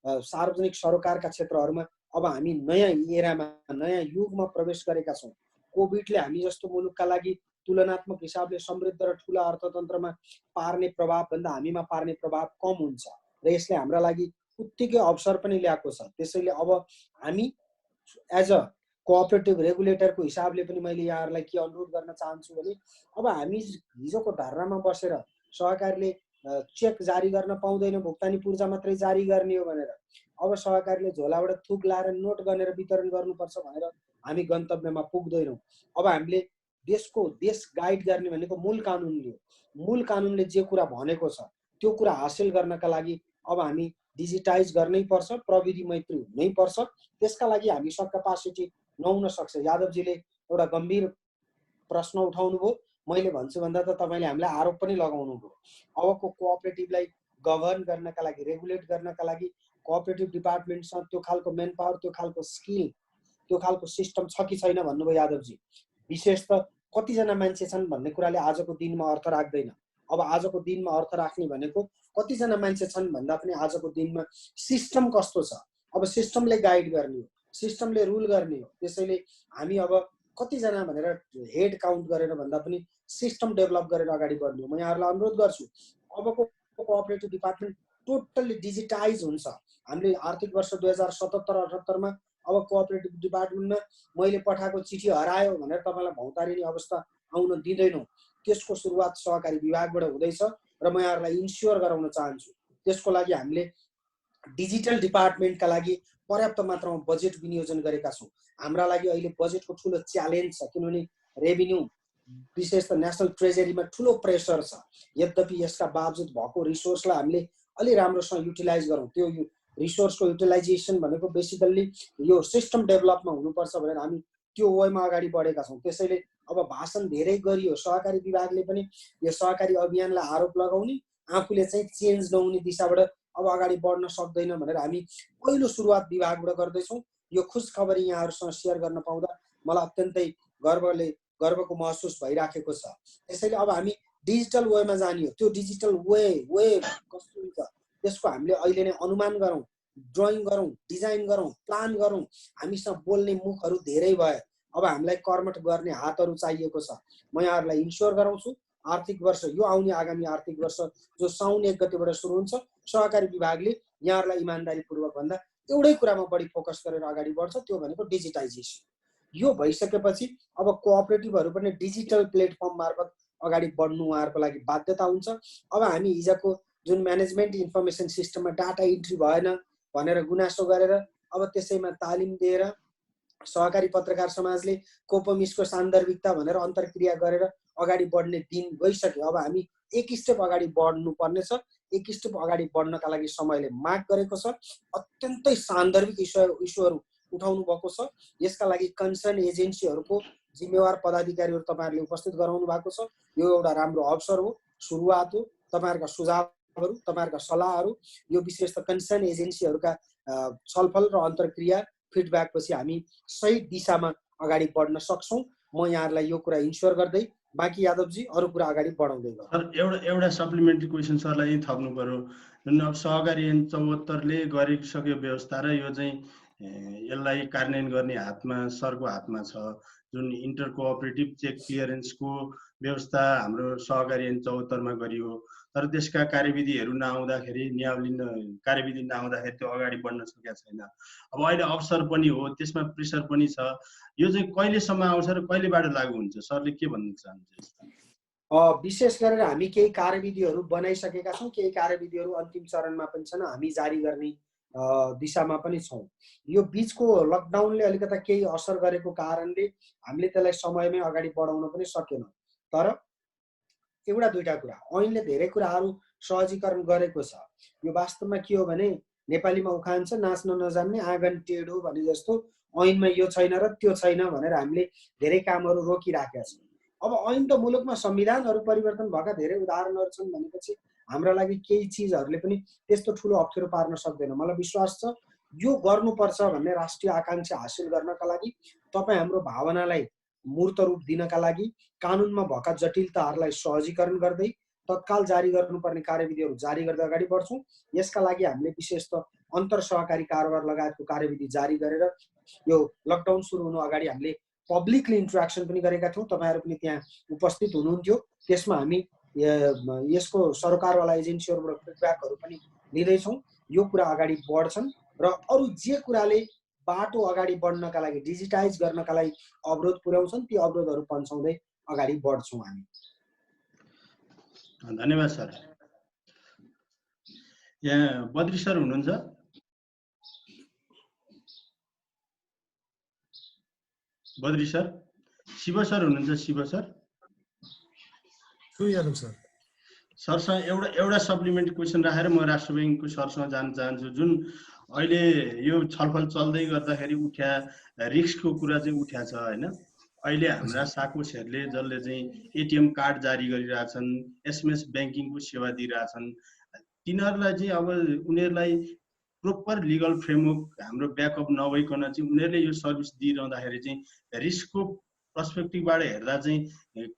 सार्वजनिक सरोकारका क्षेत्रहरूमा अब हामी नयाँ एरामा, नयाँ युगमा प्रवेश गरेका छौँ। कोभिडले हामी जस्तो मुलुकका लागि तुलनात्मक हिसाबले समृद्ध र ठुला अर्थतन्त्रमा पार्ने प्रभाव भन्दा हामीमा पार्ने प्रभाव कम हुन्छ र यसले हाम्रा लागि उत्तिकै अवसर पनि ल्याएको छ। त्यसैले अब हामी एज अ कोअपरेटिभ रेगुलेटरको हिसाबले पनि मैले यहाँहरूलाई के अनुरोध गर्न चाहन्छु भने अब हामी हिजोको धरनामा बसेर सहकारीले चेक जारी गर्न पाउँदैन, भुक्तानी पूर्जा मात्रै जारी गर्ने हो भनेर, अब सहकारीले झोलाबाट थुक लाएर नोट गनेर वितरण गर्नुपर्छ भनेर हामी गन्तव्यमा पुग्दैनौँ। अब हामीले देश गाइड गर्ने भनेको मूल कानुनले हो। मूल कानुनले जे कुरा भनेको छ त्यो कुरा हासिल गर्नका लागि अब हामी डिजिटाइज गर्नै पर्छ, प्रविधि मैत्री हुनै पर्छ। त्यसका लागि हामीसँग क्यापासिटी नहुन सक्छ। यादवजीले एउटा गम्भीर प्रश्न उठाउनु भयो। मैले भन्छु भन्दा त तपाईले हामीलाई आरोप पनि लगाउनु भयो। अबको कोअपरेटिभलाई गभर्न गर्नका लागि, रेगुलेट गर्नका लागि कोअपरेटिभ डिपार्टमेन्टसँग त्यो खालको मेन पावर, त्यो खालको स्किल, त्यो खालको सिस्टम छ कि छैन भन्नुभयो यादवजी। विशेष त कतिजना मान्छे छन् भन्ने कुराले आजको दिनमा अर्थ राख्दैन। अब आजको दिनमा अर्थ राख्ने भनेको कतिजना मान्छे छन् भन्दा पनि आजको दिनमा सिस्टम कस्तो छ, अब सिस्टमले गाइड गर्ने हो, सिस्टमले रुल गर्ने हो। त्यसैले हामी अब कतिजना भनेर हेड काउन्ट गरेर भन्दा पनि सिस्टम डेभलप गरेर अगाडि बढ्ने हो। म यहाँहरूलाई अनुरोध गर्छु, अबको कोअपरेटिभ डिपार्टमेन्ट टोटल्ली डिजिटाइज हुन्छ। हामीले आर्थिक वर्ष 2077-78 मा अब कोअपरेटिभ डिपार्टमेन्टमा मैले पठाएको चिठी हरायो भनेर तपाईँलाई भौतारिने अवस्था आउन दिँदैनौँ। त्यसको सुरुवात सहकारी विभागबाट हुँदैछ र म यहाँहरूलाई इन्स्योर गराउन चाहन्छु। त्यसको लागि हामीले डिजिटल डिपार्टमेन्टका लागि पर्याप्त मात्रामा बजेट विनियोजन गरेका छौँ। हाम्रा लागि अहिले बजेटको ठुलो च्यालेन्ज छ, किनभने रेभिन्यू विशेष त नेसनल ट्रेजरीमा ठुलो प्रेसर छ। यद्यपि यसका बावजुद भएको रिसोर्सलाई हामीले अलि राम्रोसँग युटिलाइज गरौँ। त्यो रिसोर्सको युटिलाइजेसन भनेको बेसिकल्ली यो सिस्टम डेभलपमा हुनुपर्छ भनेर हामी त्यो वेमा अगाडि बढेका छौँ। त्यसैले अब भाषण धेरै गरियो, सहकारी विभागले पनि यो सहकारी अभियानलाई आरोप लगाउने, आफूले चाहिँ चेन्ज नहुने दिशाबाट अब अगाडि बढ्न सक्दैन भनेर हामी पहिलो सुरुवात विभागबाट गर्दैछौँ। यो खुस खबर यहाँहरूसँग सेयर गर्न पाउँदा मलाई अत्यन्तै गर्वको महसुस भइराखेको छ। त्यसैले अब हामी डिजिटल वेमा जाने हो। त्यो डिजिटल वे कस्तो हुन्छ त्यसको हामीले अहिले नै अनुमान गरौँ, ड्रइङ गरौँ, डिजाइन गरौँ, प्लान गरौँ। हामीसँग बोल्ने मुखहरू धेरै भए, अब हामीलाई कर्मठ गर्ने हातहरू चाहिएको छ। म यहाँहरूलाई इन्स्योर गराउँछु, आर्थिक वर्ष यो आउने आगामी आर्थिक वर्ष जो साउन 1 गतेबाट सुरु हुन्छ, सहकारी विभागले यहाँहरूलाई इमान्दारीपूर्वक भन्दा एउटै कुरामा बढी फोकस गरेर अगाडि बढ्छ, त्यो भनेको डिजिटाइजेसन। यो भइसकेपछि अब कोअपरेटिभहरू पनि डिजिटल प्लेटफर्म मार्फत अगाडि बढ्नु उहाँहरूको लागि बाध्यता हुन्छ। अब हामी हिजोको जुन म्यानेजमेन्ट इन्फर्मेसन सिस्टममा डाटा इन्ट्री भएन भनेर गुनासो गरेर अब त्यसैमा तालिम दिएर सहकारी पत्रकार समाजले कोपमिसको सान्दर्भिकता भनेर अन्तर्क्रिया गरेर अगाडि बढ्ने दिन गइसक्यो। अब हामी एक स्टेप अगाडि बढ्नु पर्नेछ। एक स्टेप अगाडि बढ्नका लागि समयले माग गरेको छ। अत्यन्तै सान्दर्भिक इस्युहरू उठाउनु भएको छ। यसका लागि कन्सर्न एजेन्सीहरूको जिम्मेवार पदाधिकारीहरू तपाईँहरूले उपस्थित गराउनु भएको छ। यो एउटा राम्रो अवसर हो, सुरुवात हो। तपाईँहरूका सुझावहरू, तपाईँहरूका सल्लाहहरू, यो विशेष त कन्सर्न एजेन्सीहरूका छलफल र अन्तर्क्रिया फिडब्याक पछि हामी सही दिशामा अगाडि बढ्न सक्छौँ। म यहाँहरूलाई यो कुरा इन्स्योर गर्दै बाँकी यादवजी अरू कुरा अगाडि बढाउँदै गयो। सर एउटा सप्लिमेन्ट्री क्वेसन सरलाई थप्नु पर्यो। जुन अब सहकारी ऐन 74ले गरिसक्यो व्यवस्था र यो चाहिँ यसलाई कार्यान्वयन गर्ने हातमा सरको हातमा छ। जुन इन्टर कोअपरेटिभ चेक क्लियरेन्सको व्यवस्था हाम्रो सहकारी ऐन 74 मा गरियो, तर त्यसका कार्यविधिहरू नआउँदाखेरि, नियावली कार्यविधि नआउँदाखेरि त्यो अगाडि बढ्न सकेका छैन। अब अहिले अवसर पनि हो, त्यसमा प्रेसर पनि छ। यो चाहिँ कहिलेसम्म आउँछ र कहिलेबाट लागू हुन्छ, सरले के भन्न चाहनुहुन्छ? विशेष गरेर हामी केही कार्यविधिहरू बनाइसकेका छौँ, केही कार्यविधिहरू अन्तिम चरणमा पनि छन्, हामी जारी गर्ने दिशामा पनि छौँ। यो बिचको लकडाउनले अलिकता केही असर गरेको कारणले हामीले त्यसलाई समयमै अगाडि बढाउन पनि सकेनौँ। तर एउटा दुईटा कुरा ऐनले धेरै कुराहरू सहजीकरण गरेको छ। यो वास्तवमा के हो भने नेपालीमा उखान छ, नाच्न नजान्ने आँगन टेढो भने जस्तो ऐनमा यो छैन र त्यो छैन भनेर हामीले धेरै कामहरू रोकिराखेका छौँ। अब ऐन त मुलुकमा संविधानहरू परिवर्तन भएका धेरै उदाहरणहरू छन् भनेपछि हाम्रा लागि केही चिजहरूले पनि त्यस्तो ठुलो अप्ठ्यारो पार्न सक्दैन। मलाई विश्वास छ यो गर्नुपर्छ भन्ने राष्ट्रिय आकांक्षा हासिल गर्नका लागि, तपाईँ हाम्रो भावनालाई मूर्त रूप दिनका लागि कानुनमा भएका जटिलताहरूलाई सहजीकरण गर्दै तत्काल जारी गर्नुपर्ने कार्यविधिहरू जारी गर्दै अगाडि बढ्छौँ। यसका लागि हामीले विशेष त अन्तर सहकारी कारोबार लगायतको कार्यविधि जारी गरेर यो लकडाउन सुरु हुनु अगाडि हामीले पब्लिकली इन्ट्रेक्सन पनि गरेका थियौँ। तपाईँहरू पनि त्यहाँ उपस्थित हुनुहुन्थ्यो। त्यसमा हामी यसको सरकारवाला एजेन्सीहरूबाट फिडब्याकहरू पनि लिँदैछौँ। यो कुरा अगाडि बढ्छन् र अरू जे कुराले बाटो अगाडि बढ्नका लागि, डिजिटाइज गर्नका लागि अवरोध पुर्याउँछन्, ती अवरोधहरू पन्छाउँदै अगाडि बढ्छौँ हामी। धन्यवाद सर। यहाँ बद्री सर हुनुहुन्छ? बद्री सर, शिव सर हुनुहुन्छ? शिव सर यादव सर सरसँग एउटा सप्लिमेन्ट क्वेसन राखेर म राष्ट्र ब्याङ्कको सरसँग जान चाहन्छु। जुन अहिले यो छलफल चल्दै गर्दाखेरि उठ्या रिस्कको कुरा चाहिँ उठ्या छ हैन। अहिले हाम्रा साकोसहरूले जसले चाहिँ एटिएम कार्ड जारी गरिरहेछन्, एसएमएस ब्याङ्किङको सेवा दिइरहेछन्, तिनीहरूलाई चाहिँ अब उनीहरूलाई प्रोपर लिगल फ्रेमवर्क हाम्रो ब्याकअप नभइकन चाहिँ उनीहरूले यो सर्भिस दिइरहँदाखेरि चाहिँ रिस्कको पर्सपेक्टिभबाट हेर्दा चाहिँ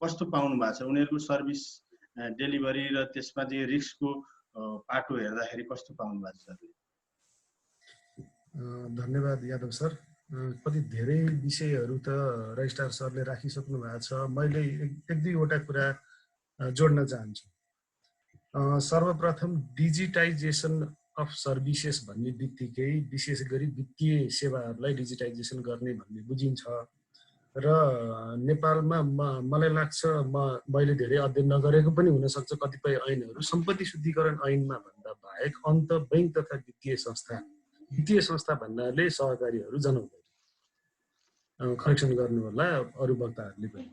कस्तो पाउनु भएको छ? उनीहरूको सर्भिस डेलिभरी र त्यसमा चाहिँ रिस्कको पाटो हेर्दाखेरि कस्तो पाउनु भएको छ? धन्यवाद यादव सर। कति धेरै विषयहरू त रजिस्ट्रार सरले राखिसक्नु भएको छ। मैले एक दुईवटा कुरा जोड्न चाहन्छु। सर्वप्रथम डिजिटाइजेसन अफ सर्भिसेस भन्ने बित्तिकै विशेष गरी वित्तीय सेवाहरूलाई डिजिटाइजेसन गर्ने भन्ने बुझिन्छ र नेपालमा मलाई लाग्छ मैले धेरै अध्ययन नगरेको पनि हुनसक्छ कतिपय ऐनहरू सम्पत्ति शुद्धिकरण ऐनमा भन्दा बाहेक अन्त बैंक तथा वित्तीय संस्था भन्नाले सहकारीहरू जनाउँदैन। करेक्सन गर्नु होला अरू वक्ताहरूले पनि।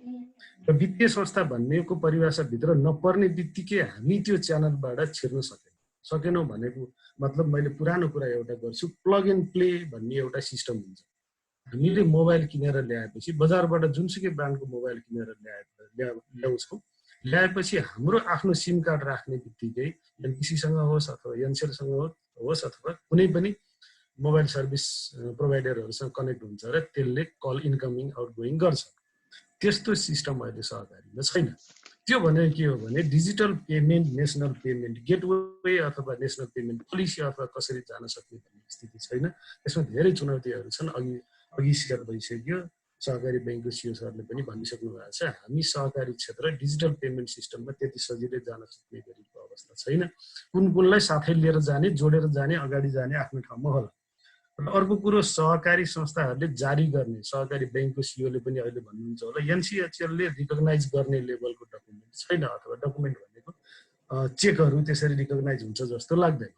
र वित्तीय संस्था भन्नेको परिभाषाभित्र नपर्ने बित्तिकै हामी त्यो च्यानलबाट छिर्न सकेनौँ भनेको मतलब मैले पुरानो कुरा एउटा गर्छु, प्लग एन्ड प्ले भन्ने एउटा सिस्टम हुन्छ। हामीले मोबाइल किनेर ल्याएपछि बजारबाट जुनसुकै ब्रान्डको मोबाइल किनेर ल्याउँछौँ, ल्याएपछि हाम्रो आफ्नो सिम कार्ड राख्ने बित्तिकै एनपिसीसँग होस् अथवा एनसेलसँग होस् अथवा कुनै पनि मोबाइल सर्भिस प्रोभाइडरहरूसँग कनेक्ट हुन्छ र त्यसले कल इन्कमिङ आउटगोइङ गर्छ। त्यस्तो सिस्टम अहिले सहकारीमा छैन। त्यो भनेको के हो भने digital payment, national payment gateway अथवा नेसनल पेमेन्ट पोलिसी अथवा कसरी जान सक्ने भन्ने स्थिति छैन। यसमा धेरै चुनौतीहरू छन्। अघि सेयर भइसक्यो, सहकारी ब्याङ्कको सिओ सरले पनि भनिसक्नु भएको छ। हामी सहकारी क्षेत्र डिजिटल पेमेन्ट सिस्टममा त्यति सजिलै जान सक्ने गरेको अवस्था छैन। कुनलाई साथै लिएर जाने, जोडेर जाने, अगाडि जाने आफ्नो ठाउँमा होला। र अर्को कुरो सहकारी संस्थाहरूले जारी गर्ने, सहकारी ब्याङ्कको सिओले पनि अहिले भन्नुहुन्छ होला, एनसिएचएलले रिकगनाइज गर्ने लेभलको डकुमेन्ट छैन अथवा डकुमेन्ट भनेको चेकहरू त्यसरी रिकगनाइज हुन्छ जस्तो लाग्दैन।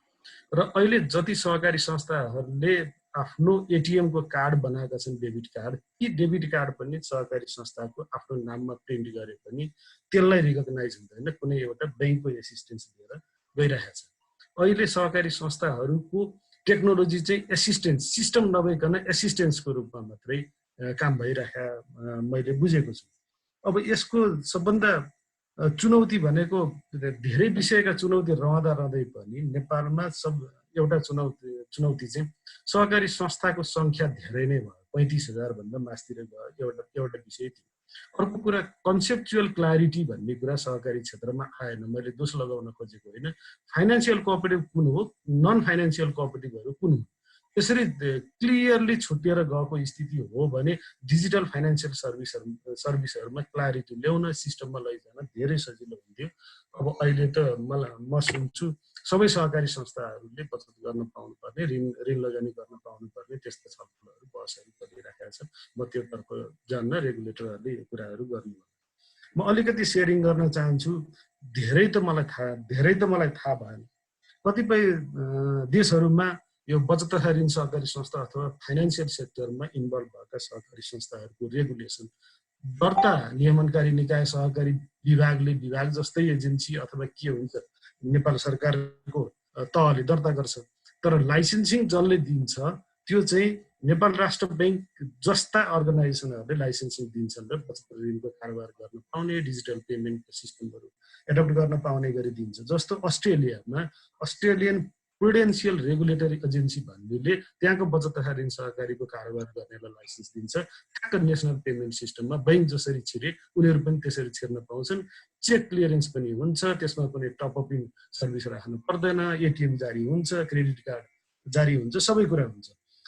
र अहिले जति सहकारी संस्थाहरूले आफ्नो एटिएमको कार्ड बनाएका छन्, डेबिट कार्ड, ती डेबिट कार्ड पनि सहकारी संस्थाको आफ्नो नाममा प्रिन्ट गरे पनि त्यसलाई रिकगनाइज हुँदैन, कुनै एउटा ब्याङ्कको एसिस्टेन्स लिएर गइरहेको छ। अहिले सहकारी संस्थाहरूको टेक्नोलोजी चाहिँ एसिस्टेन्स, सिस्टम नभइकन एसिस्टेन्सको रूपमा मात्रै काम भइरहेको मैले बुझेको छु। अब यसको सबभन्दा चुनौती भनेको धेरै विषयका चुनौती रहँदै पनि नेपालमा एउटा चुनौती चाहिँ सहकारी संस्थाको सङ्ख्या धेरै नै भयो, 35,000 भन्दा मास्तिर गयो। एउटा विषय थियो। अर्को कुरा कन्सेप्चुअल क्ल्यारिटी भन्ने कुरा सहकारी क्षेत्रमा आएन। मैले दोष लगाउन खोजेको होइन। फाइनेन्सियल कोअपरेटिभ कुन हो, नन फाइनेन्सियल कोअपरेटिभहरू कुन हो, त्यसरी क्लियरली छुट्टिएर गएको स्थिति हो भने डिजिटल फाइनेन्सियल सर्भिसहरूमा क्ल्यारिटी ल्याउन, सिस्टममा लैजान धेरै सजिलो हुन्थ्यो। अब अहिले त म सुन्छु सबै सहकारी संस्थाहरूले बचत गर्न पाउनुपर्ने, ऋण लगानी गर्न पाउनुपर्ने त्यस्ता छलफलहरू बहसहरू गरिरहेका छन्। म त्योतर्फ जान्न, रेगुलेटरहरूले यो कुराहरू गर्नु। म अलिकति सेयरिङ गर्न चाहन्छु। धेरै त मलाई थाहा भएन। कतिपय देशहरूमा यो बचत तथा ऋण सहकारी संस्था अथवा फाइनेन्सियल सेक्टरमा इन्भल्भ भएका सहकारी संस्थाहरूको रेगुलेसन दर्ता नियमनकारी निकाय सहकारी विभाग जस्तै एजेन्सी अथवा के हुन्छ नेपाल सरकारको तहले दर्ता गर्छ। तर लाइसेन्सिङ जसले दिन्छ त्यो चाहिँ नेपाल राष्ट्र ब्याङ्क जस्ता अर्गनाइजेसनहरूले लाइसेन्सिङ दिन्छन् र बचत ऋणको कारोबार गर्न पाउने, डिजिटल पेमेन्ट सिस्टमहरू एडप्ट गर्न पाउने गरी दिन्छ। जस्तो अस्ट्रेलियामा अस्ट्रेलियन प्रुडेन्सियल रेगुलेटरी एजेन्सी भन्नेले त्यहाँको बचत तथा ऋण सहकारीको कारोबार गर्नेलाई लाइसेन्स दिन्छ। ठ्याक्क नेसनल पेमेन्ट सिस्टममा बैंक जसरी छिरे उनीहरू पनि त्यसरी छिर्न पाउँछन्। चेक क्लियरेन्स पनि हुन्छ, त्यसमा कुनै टपअप इन सर्भिस राख्नु पर्दैन, एटिएम जारी हुन्छ, क्रेडिट कार्ड जारी हुन्छ, सबै कुरा हुन्छ।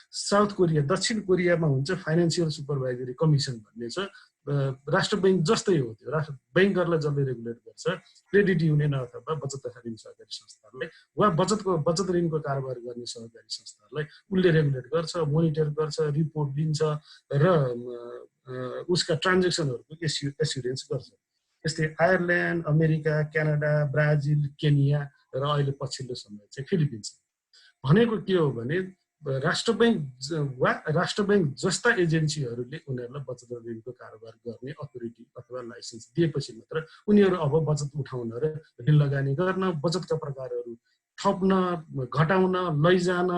साउथ कोरिया, दक्षिण कोरियामा हुन्छ फाइनेन्सियल सुपरभाइजरी कमिसन भन्ने छ। राष्ट्र ब्याङ्क जस्तै हो त्यो। राष्ट्र ब्याङ्करलाई जसले रेगुलेट गर्छ क्रेडिट युनियन अथवा बचत तथा ऋण सहकारी संस्थाहरूलाई वा बचत ऋणको कारोबार गर्ने सहकारी संस्थाहरूलाई उसले रेगुलेट गर्छ, मोनिटर गर्छ, रिपोर्ट दिन्छ र उसका ट्रान्जेक्सनहरूको एस्युरेन्स गर्छ। यस्तै Ireland, America, Canada, Brazil, Kenya र अहिले पछिल्लो समय चाहिँ फिलिपिन्स। भनेको के हो भने राष्ट्र ब्याङ्क जस्ता एजेन्सीहरूले उनीहरूलाई बचत ऋणको कारोबार गर्ने अथोरिटी अथवा लाइसेन्स दिएपछि मात्र उनीहरू अब बचत उठाउन र ऋण लगानी गर्न, बचतका प्रकारहरू थप्न, घटाउन, लैजान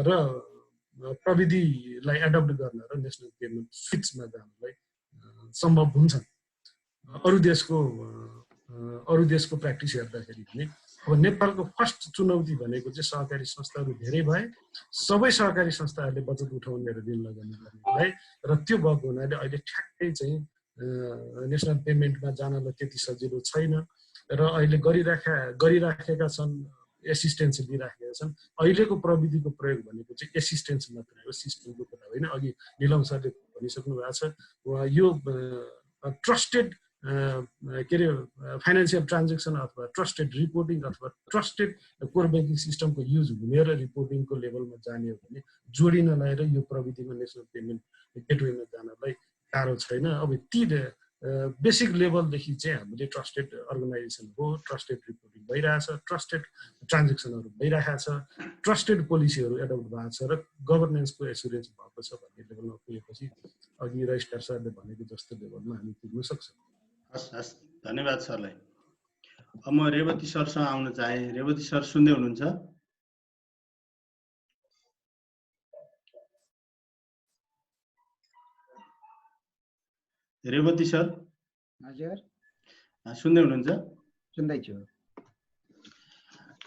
र प्रविधिलाई एडप्ट गर्न र नेसनल पेमेन्ट स्विचमा जानलाई सम्भव हुन्छ। अरू देशको प्र्याक्टिस हेर्दाखेरि पनि अब नेपालको फर्स्ट चुनौती भनेको चाहिँ सहकारी संस्थाहरू धेरै भए, सबै सहकारी संस्थाहरूले बचत उठाउने र ऋण लगानी गर्ने भए र त्यो भएको हुनाले अहिले ठ्याक्कै चाहिँ नेसनल पेमेन्टमा जानलाई त्यति सजिलो छैन र अहिले गरिराखेका छन्, एसिस्टेन्स लिइराखेका छन्। अहिलेको प्रविधिको प्रयोग भनेको चाहिँ एसिस्टेन्स मात्रै हो, सिस्टमको कुरा होइन। अघि निलम सरले भनिसक्नु भएको छ, यो ट्रस्टेड के अरे फाइनेन्सियल ट्रान्जेक्सन अथवा ट्रस्टेड रिपोर्टिङ अथवा ट्रस्टेड कोर ब्याङ्किङ सिस्टमको युज हुने र रिपोर्टिङको लेभलमा जाने हो भने जोडिनलाई र यो प्रविधिमा नेसनल पेमेन्ट गेटवेमा जानलाई गाह्रो छैन। अब ती बेसिक लेभलदेखि चाहिँ हामीले ट्रस्टेड अर्गनाइजेसन हो, ट्रस्टेड रिपोर्टिङ भइरहेछ, ट्रस्टेड ट्रान्जेक्सनहरू भइरहेको छ, ट्रस्टेड पोलिसीहरू एडप्ट भएको छ र गभर्नेन्सको एसुरेन्स भएको छ भन्ने लेभलमा पुगेपछि अघि रजिस्ट्रार सरले भनेको जस्तो लेभलमा हामी पुग्न सक्छौँ। हस्, धन्यवाद सरलाई। अब म रेवती सरसँग आउन चाहे। रेवती सर सुन्दै हुनुहुन्छ? रेवती सर? हजुर, सुन्दै हुनुहुन्छ? सुन्दैछु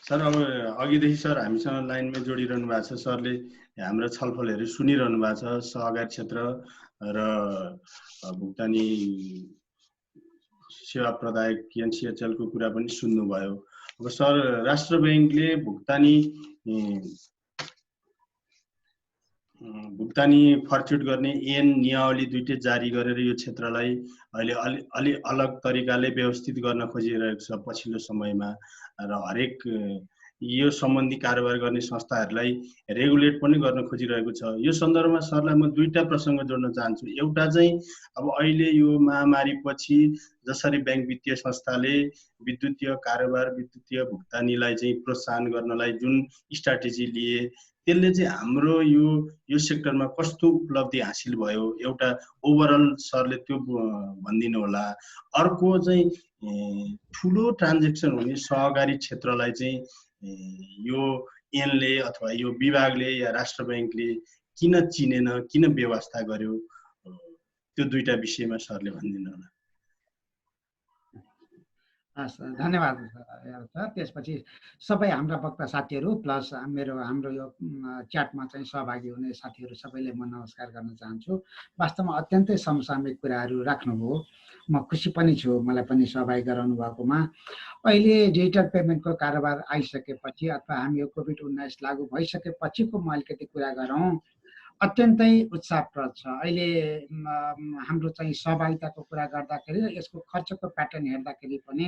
सर। अब अघिदेखि सर हामीसँग लाइनमै जोडिरहनु भएको छ। सरले हाम्रो छलफलहरू सुनिरहनु भएको छ। सहकारी क्षेत्र र भुक्तानी सेवा प्रदायक एनसिएचएलको कुरा पनि सुन्नुभयो। अब सर, राष्ट्र ब्याङ्कले भुक्तानी फर्च्युट गर्ने ऐन नियावली दुईटै जारी गरेर यो क्षेत्रलाई अहिले अलि अलग तरिकाले व्यवस्थित गर्न खोजिरहेको छ पछिल्लो समयमा र हरेक यो सम्बन्धी कारोबार गर्ने संस्थाहरूलाई रेगुलेट पनि गर्न खोजिरहेको छ। यो सन्दर्भमा सरलाई म दुईटा प्रसङ्ग जोड्न चाहन्छु। एउटा चाहिँ अब अहिले यो महामारी पछि जसरी ब्याङ्क वित्तीय संस्थाले विद्युतीय कारोबार, विद्युतीय भुक्तानीलाई चाहिँ प्रोत्साहन गर्नलाई जुन स्ट्राटेजी लिए, त्यसले चाहिँ हाम्रो यो सेक्टरमा कस्तो उपलब्धि हासिल भयो, एउटा ओभरअल सरले त्यो भनिदिनु होला। अर्को चाहिँ ठुलो ट्रान्जेक्सन हुने सहकारी क्षेत्रलाई चाहिँ यो ऐनले अथवा यो विभागले या राष्ट्र ब्याङ्कले किन चिनेन, किन व्यवस्था गर्यो, त्यो दुईटा विषयमा सरले भनिदिनु होला। हस्, धन्यवाद सर। त्यसपछि सबै हाम्रा वक्ता साथीहरू प्लस हाम्रो यो च्याटमा चाहिँ सहभागी हुने साथीहरू सबैले म नमस्कार गर्न चाहन्छु। वास्तवमा अत्यन्तै समसामयिक कुराहरू राख्नुभयो, म खुसी पनि छु मलाई पनि सहभागी गराउनु भएकोमा। अहिले डिजिटल पेमेन्टको कारोबार आइसकेपछि अथवा हामी यो कोभिड-19 लागू भइसकेपछिको म अलिकति कुरा गरौँ, अत्यन्तै उत्साहप्रद छ। अहिले हाम्रो चाहिँ सहभागिताको कुरा गर्दाखेरि र यसको खर्चको प्याटर्न हेर्दाखेरि पनि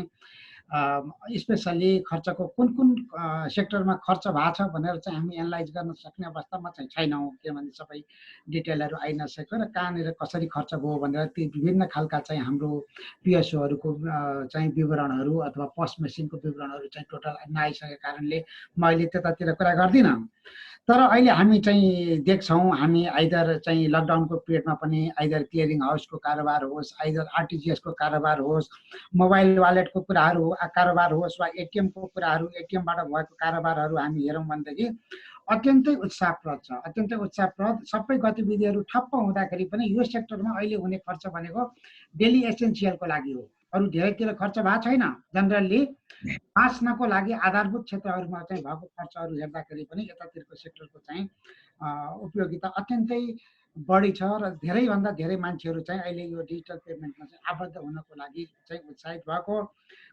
स्पेसल्ली खर्चको कुन सेक्टरमा खर्च भएको छ भनेर चाहिँ हामी एनालाइज गर्न सक्ने अवस्थामा चाहिँ छैनौँ, किनभने सबै डिटेलहरू आइ नसक्यो र कहाँनिर कसरी खर्च भयो भनेर ती विभिन्न खालका चाहिँ हाम्रो पिएसओहरूको चाहिँ विवरणहरू अथवा पस मेसिनको विवरणहरू चाहिँ टोटल नआइसकेको कारणले म अहिले त्यतातिर कुरा गर्दिनँ। तर अहिले हामी चाहिँ देख्छौँ, हामी आइदर चाहिँ लकडाउनको पिरियडमा पनि आइदर क्लियरिङ हाउसको कारोबार होस्, आइदर आरटिजिएसको कारोबार होस्, मोबाइल वालेटको कारोबार होस् वा एटिएमको कुराहरू, एटिएमबाट भएको कारोबारहरू हामी हेरौँ भनेदेखि अत्यन्तै उत्साहप्रद छ। अत्यन्तै उत्साहप्रद सबै गतिविधिहरू ठप्प हुँदाखेरि पनि यो सेक्टरमा अहिले हुने खर्च भनेको डेली एसेन्सियलको लागि हो। अरू धेरैतिर खर्च भएको छैन। जनरली बाँच्नको लागि आधारभूत क्षेत्रहरूमा चाहिँ भएको खर्चहरू हेर्दाखेरि पनि यतातिरको सेक्टरको चाहिँ उपयोगिता अत्यन्तै बढी छ र धेरैभन्दा धेरै मान्छेहरू चाहिँ अहिले यो डिजिटल पेमेन्टमा चाहिँ आबद्ध हुनको लागि चाहिँ उत्साहित भएको।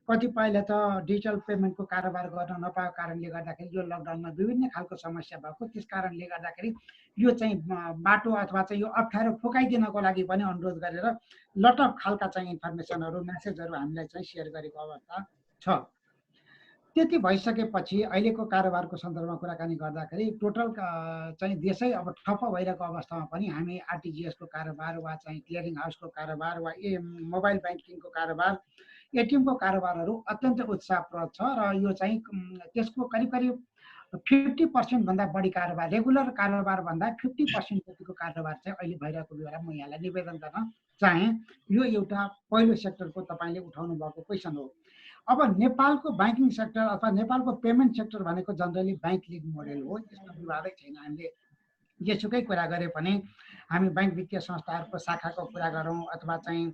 कतिपयले त डिजिटल पेमेन्टको कारोबार गर्न नपाएको कारणले गर्दाखेरि यो लकडाउनमा विभिन्न खालको समस्या भएको, त्यस कारणले गर्दाखेरि यो चाहिँ बाटो अथवा चाहिँ यो अप्ठ्यारो फुकाइदिनको लागि पनि अनुरोध गरेर लटअप खालका चाहिँ इन्फर्मेसनहरू, मेसेजहरू हामीलाई चाहिँ सेयर गरेको अवस्था छ। त्यति भइसकेपछि अहिलेको कारोबारको सन्दर्भमा कुराकानी गर्दाखेरि टोटल चाहिँ देशै अब ठप्प भइरहेको अवस्थामा पनि हामी आरटिजिएसको कारोबार वा चाहिँ क्लियरिङ हाउसको कारोबार वा मोबाइल ब्याङ्किङको कारोबार, एटिएमको कारोबारहरू अत्यन्तै उत्साहप्रद छ र यो चाहिँ त्यसको करिब 50% भन्दा बढी कारोबार रेगुलर कारोबार भन्दा 50% जतिको कारोबार चाहिँ अहिले भइरहेको बेला म यहाँलाई निवेदन गर्न चाहे। यो एउटा पहिलो सेक्टरको तपाईँले उठाउनु भएको क्वेसन हो। अब नेपालको ब्याङ्किङ सेक्टर अथवा नेपालको पेमेन्ट सेक्टर भनेको जनरली ब्याङ्क लिड मोडेल हो, यसमा विवादै छैन। हामीले जेसुकै कुरा गरे पनि हामी ब्याङ्क वित्तीय संस्थाहरूको शाखाको कुरा गरौँ अथवा चाहिँ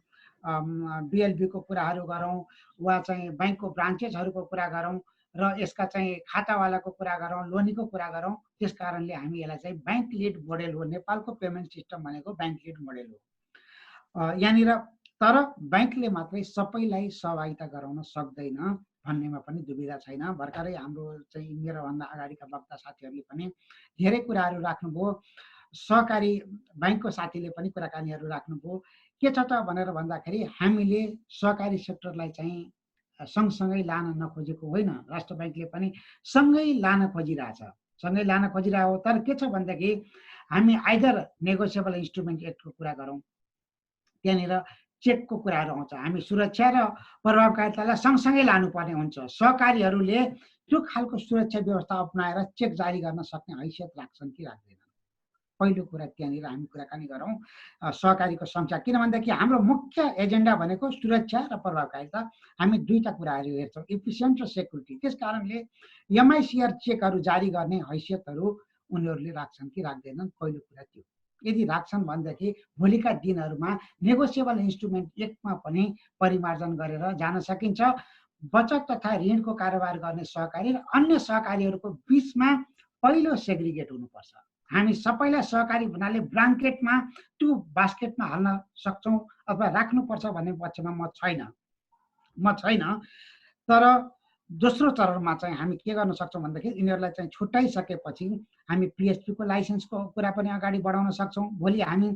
बिएलबीको कुराहरू गरौँ वा चाहिँ ब्याङ्कको ब्रान्चेसहरूको कुरा गरौँ र यसका चाहिँ खातावालाको कुरा गरौँ, लोनीको कुरा गरौँ, त्यस कारणले हामी यसलाई चाहिँ ब्याङ्क लिड मोडेल हो। नेपालको पेमेन्ट सिस्टम भनेको ब्याङ्क लिड मोडेल हो यहाँनिर। तर ब्याङ्कले मात्रै सबैलाई सहभागिता गराउन सक्दैन भन्नेमा पनि दुविधा छैन। भर्खरै हाम्रो चाहिँ मेरोभन्दा अगाडिका वक्ता साथीहरूले पनि धेरै कुराहरू राख्नुभयो, सहकारी ब्याङ्कको साथीले पनि कुराकानीहरू राख्नुभयो। के छ त भनेर भन्दाखेरि हामीले सहकारी सेक्टरलाई चाहिँ सँगसँगै लान नखोजेको होइन, राष्ट्र ब्याङ्कले पनि सँगै लान खोजिरहेछ, सँगै लान खोजिरहेको हो। तर के छ भनेदेखि हामी आइदर नेगोसिएबल इन्स्ट्रुमेन्ट एक्टको कुरा गरौँ, त्यहाँनिर चेकको कुराहरू आउँछ। हामी सुरक्षा र प्रभावकारितालाई सँगसँगै लानुपर्ने हुन्छ। सहकारीहरूले त्यो खालको सुरक्षा व्यवस्था अप्नाएर चेक जारी गर्न सक्ने हैसियत राख्छन् कि राख्दैनन्, पहिलो कुरा त्यहाँनिर हामी कुराकानी गरौँ सहकारीको सङ्ख्या। किनभनेदेखि हाम्रो मुख्य एजेन्डा भनेको सुरक्षा र प्रभावकारिता, हामी दुईटा कुराहरू हेर्छौँ, इफिसियन्ट र सेक्युरिटी। त्यस कारणले एमआइसिआर चेकहरू जारी गर्ने हैसियतहरू उनीहरूले राख्छन् कि राख्दैनन्, पहिलो कुरा त्यो। यदि राख्छन् भनेदेखि भोलिका दिनहरूमा नेगोसिएबल इन्स्ट्रुमेन्ट एक्टमा पनि परिमार्जन गरेर जान सकिन्छ। बचत तथा ऋणको कारोबार गर्ने सहकारी र अन्य सहकारीहरूको बिचमा पहिलो सेग्रिगेट हुनुपर्छ। हामी सबैलाई सहकारी भन्नाले ब्ल्याङ्केटमा त्यो बास्केटमा हाल्न सक्छौँ अथवा राख्नुपर्छ भन्ने पक्षमा म छैन। तर दोस्रो चरणमा चाहिँ हामी के गर्न सक्छौँ भनेदेखि यिनीहरूलाई चाहिँ छुट्याइसकेपछि हामी पिएचपीको लाइसेन्सको कुरा पनि अगाडि बढाउन सक्छौँ। भोलि हामी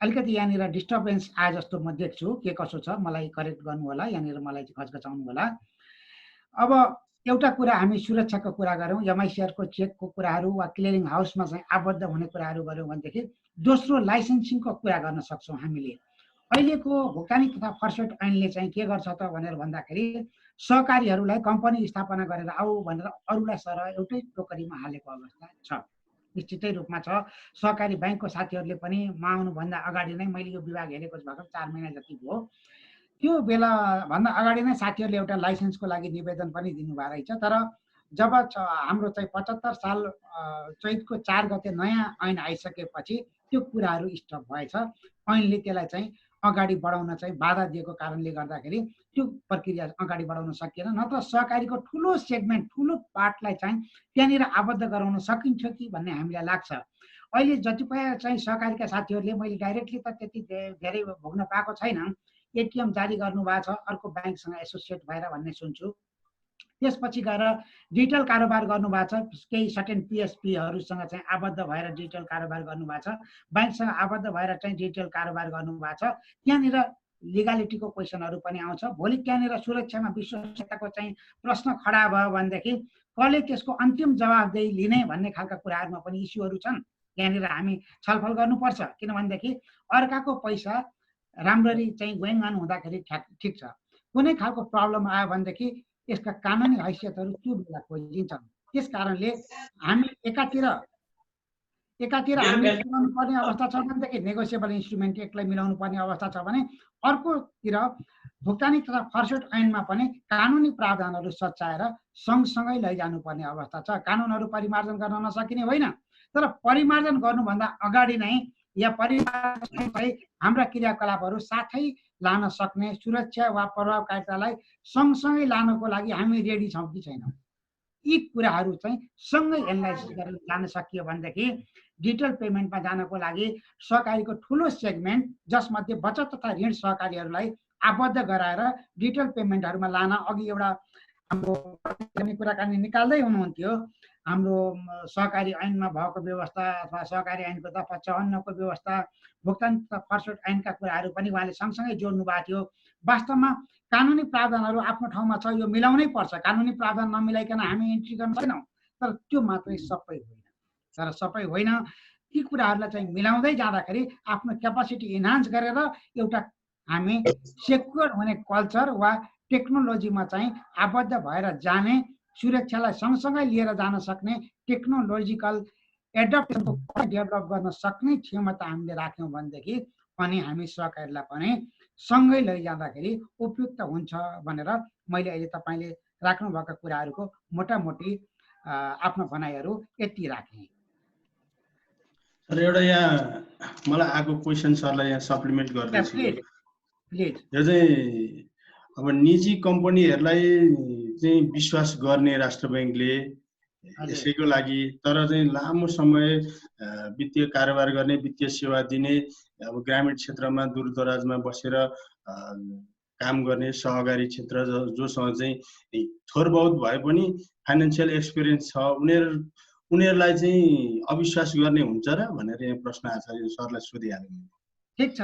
अलिकति यहाँनिर डिस्टर्बेन्स आए जस्तो म देख्छु, के कसो छ मलाई करेक्ट गर्नु होला, यहाँनिर मलाई घचघचाउनु होला। अब एउटा कुरा हामी सुरक्षाको कुरा गरौँ, एमआइसिआरको चेकको कुराहरू वा क्लियरिङ हाउसमा चाहिँ आबद्ध हुने कुराहरू गऱ्यौँ भनेदेखि दोस्रो लाइसेन्सिङको कुरा गर्न सक्छौँ हामीले। अहिलेको भुक्तानी तथा फर्सट ऐनले चाहिँ के गर्छ त भनेर भन्दाखेरि सहकारीहरूलाई कम्पनी स्थापना गरेर आऊ भनेर अरूलाई सर एउटै टोकरीमा हालेको अवस्था छ, निश्चितै रूपमा छ। सहकारी ब्याङ्कको साथीहरूले पनि म आउनुभन्दा अगाडि नै मैले यो विभाग हेरेको भर्खर 4 महिना जति भयो, त्यो बेला भन्दा अगाडि नै साथीहरूले एउटा लाइसेन्सको लागि निवेदन पनि दिनुभएको रहेछ। तर जब हाम्रो चाहिँ 75 साल चैतको 4 गते नयाँ ऐन आइसकेपछि त्यो कुराहरू स्टप भएछ। ऐनले त्यसलाई चाहिँ अगाडि बढाउन चाहिँ बाधा दिएको कारणले गर्दाखेरि त्यो प्रक्रिया अगाडि बढाउन सकिएन। नत्र सहकारीको ठुलो सेगमेन्ट ठुलो पार्टलाई चाहिँ त्यहाँनिर आबद्ध गराउन सकिन्छ कि भन्ने हामीलाई लाग्छ। अहिले जतिपय चाहिँ सहकारीका साथीहरूले मैले डाइरेक्टली त त्यति धेरै भोग्न पाएको छैन, एटिएम जारी गर्नुभएको छ अर्को ब्याङ्कसँग एसोसिएट भएर भन्ने सुन्छु। त्यसपछि गएर डिजिटल कारोबार गर्नुभएको छ, केही सर्टेन पिएसपीहरूसँग चाहिँ आबद्ध भएर डिजिटल कारोबार गर्नुभएको छ, ब्याङ्कसँग आबद्ध भएर चाहिँ डिजिटल कारोबार गर्नुभएको छ। त्यहाँनिर लिगालिटीको क्वेसनहरू पनि आउँछ। भोलि त्यहाँनिर सुरक्षामा विश्वसनीयताको चाहिँ प्रश्न खडा भयो भनेदेखि कसले त्यसको अन्तिम जवाबदेही लिने भन्ने खालका कुराहरूमा पनि इस्युहरू छन्। यहाँनिर हामी छलफल गर्नुपर्छ, किनभनेदेखि अर्काको पैसा राम्ररी चाहिँ गोइङ अन हुँदाखेरि ठिक छ, कुनै खालको प्रब्लम आयो भनेदेखि यसका कानुनी हैसियतहरू त्यो बेला खोजिन्छन्। त्यस कारणले हामी एकातिर हामी मिलाउनु पर्ने अवस्था छ भनेदेखि नेगोसिएबल इन्स्ट्रुमेन्ट एक्टलाई मिलाउनु पर्ने अवस्था छ भने अर्कोतिर भुक्तानी तथा फर्सट ऐनमा पनि कानुनी प्रावधानहरू सच्याएर सँगसँगै लैजानुपर्ने अवस्था छ। कानुनहरू परिमार्जन गर्न नसकिने होइन, तर परिमार्जन गर्नुभन्दा अगाडि नै या परिमार्जन हाम्रा क्रियाकलापहरू साथै लान सक्ने सुरक्षा वा प्रभावकारितालाई सँगसँगै लानको लागि हामी रेडी छौँ कि छैनौँ, यी कुराहरू चाहिँ सँगै एनालाइसिस गरेर जान सकियो भनेदेखि डिजिटल पेमेन्टमा जानको लागि सहकारीको ठुलो सेगमेन्ट जसमध्ये बचत तथा ऋण सहकारीहरूलाई आबद्ध गराएर डिजिटल पेमेन्टहरूमा लान अघि एउटा हाम्रो कुराकानी निकाल्दै हुनुहुन्थ्यो। हाम्रो सहकारी ऐनमा भएको व्यवस्था अथवा सहकारी ऐनको दफा 54 को व्यवस्था, भुक्तानी तथा फर्सट ऐनका कुराहरू पनि उहाँले सँगसँगै जोड्नु भएको थियो। वास्तवमा कानुनी प्रावधानहरू आफ्नो ठाउँमा छ, यो मिलाउनै पर्छ। कानुनी प्रावधान नमिलाइकन हामी एन्ट्री गर्न सक्दैनौँ, तर त्यो मात्रै सबै होइन। ती कुराहरूलाई चाहिँ मिलाउँदै जाँदाखेरि आफ्नो क्यापासिटी इन्हान्स गरेर एउटा हामी सेक्युर हुने कल्चर वा टेक्नोलोजीमा चाहिँ आबद्ध भएर जाने सुरक्षालाई सँगसँगै लिएर जान सक्ने टेक्नोलोजिकल एडप्टेसनको डेभलप गर्न सक्ने क्षमता हामीले राख्यौँ भनेदेखि अनि हामी सहकारीलाई पनि सँगै लैजाँदाखेरि उपयुक्त हुन्छ भनेर मैले अहिले तपाईँले राख्नुभएका कुराहरूको मोटामोटी आफ्नो भनाइहरू यति राखेँ। सर एउटा यहाँ मलाई आएको क्वेसन सरलाई यहाँ सप्लिमेन्ट गर्दैछु। प्लिज। यो चाहिँ अब निजी कम्पनीहरूलाई चाहिँ विश्वास गर्ने राष्ट्र ब्याङ्कले यसैको लागि, तर चाहिँ लामो समय वित्तीय कारोबार गर्ने, वित्तीय सेवा दिने, अब ग्रामीण क्षेत्रमा दूरदराजमा बसेर काम गर्ने सहकारी क्षेत्र जोसँग चाहिँ थोर बहुत भए पनि फाइनेन्सियल एक्सपिरियन्स छ, उनीहरूलाई चाहिँ अविश्वास गर्ने हुन्छ र भनेर यहाँ प्रश्न आएको छ, सरलाई सोधिहाल्नु। ठिक छ,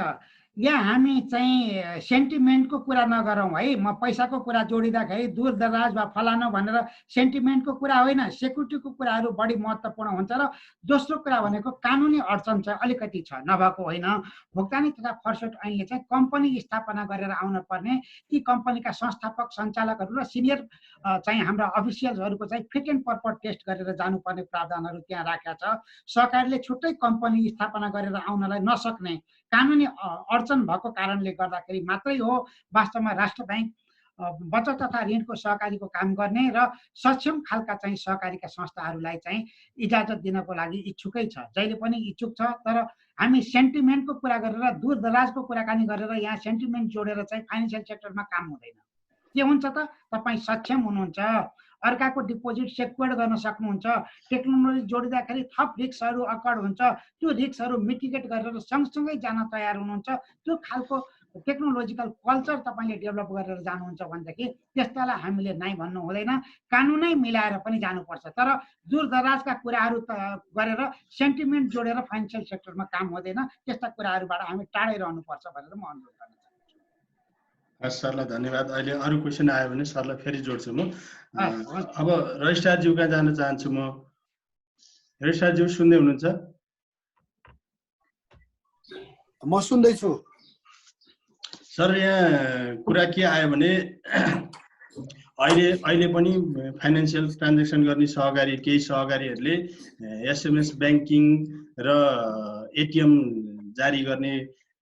यहाँ हामी चाहिँ सेन्टिमेन्टको कुरा नगरौँ है। म पैसाको कुरा जोडिँदाखेरि दूर दराज वा फलानु भनेर सेन्टिमेन्टको कुरा होइन, सेक्युरिटीको कुराहरू बढी महत्त्वपूर्ण हुन्छ। र दोस्रो कुरा भनेको कानुनी अडचन चाहिँ अलिकति छ, नभएको होइन। भुक्तानी तथा फर्सट ऐनले चाहिँ कम्पनी स्थापना गरेर आउन पर्ने ती कम्पनीका संस्थापक सञ्चालकहरू र सिनियर चाहिँ हाम्रा अफिसियल्सहरूको चाहिँ फिट एन्ड प्रपर टेस्ट गरेर जानुपर्ने प्रावधानहरू त्यहाँ राखेका छ। सरकारले छुट्टै कम्पनी स्थापना गरेर आउनलाई नसक्ने कानुनी अडचन भएको कारणले गर्दाखेरि मात्रै हो वास्तवमा राष्ट्र ब्याङ्क बचत तथा ऋणको सहकारीको काम गर्ने र सक्षम खालका चाहिँ सहकारीका संस्थाहरूलाई चाहिँ इजाजत दिनको लागि इच्छुकै छ, जहिले पनि इच्छुक छ। तर हामी सेन्टिमेन्टको कुरा गरेर दूर दराजको कुराकानी गरेर यहाँ सेन्टिमेन्ट जोडेर चाहिँ फाइनेन्सियल सेक्टरमा काम हुँदैन। के हुन्छ त, तपाईँ सक्षम हुनुहुन्छ, अर्काको डिपोजिट सेक्योर्ड गर्न सक्नुहुन्छ, टेक्नोलोजी जोडिँदाखेरि थप रिस्कहरू अकर्ड हुन्छ, त्यो रिस्कहरू मिटिगेट गरेर सँगसँगै जान तयार हुनुहुन्छ, त्यो खालको टेक्नोलोजिकल कल्चर तपाईँले डेभलप गरेर जानुहुन्छ भनेदेखि त्यस्तालाई हामीले नै भन्नु हुँदैन, कानुनै मिलाएर पनि जानुपर्छ। तर दूरदराजका कुराहरू गरेर सेन्टिमेन्ट जोडेर फाइनेन्सियल सेक्टरमा काम हुँदैन, त्यस्ता कुराहरूबाट हामी टाढै रहनुपर्छ भनेर म अनुरोध गर्न चाहन्छु। सरलाई धन्यवाद। अहिले अरू क्वेसन आयो भने सरलाई फेरि जोड्छु म। अब रजिस्ट्रारज्यू कहाँ जान चाहन्छु म। रजिस्ट्रारज्यू सुन्दै हुनुहुन्छ? म सुन्दैछु सर। यहाँ कुरा के आयो भने अहिले पनि फाइनेन्सियल ट्रान्जेक्सन गर्ने सहकारी, केही सहकारीहरूले एसएमएस ब्याङ्किङ र एटिएम जारी गर्ने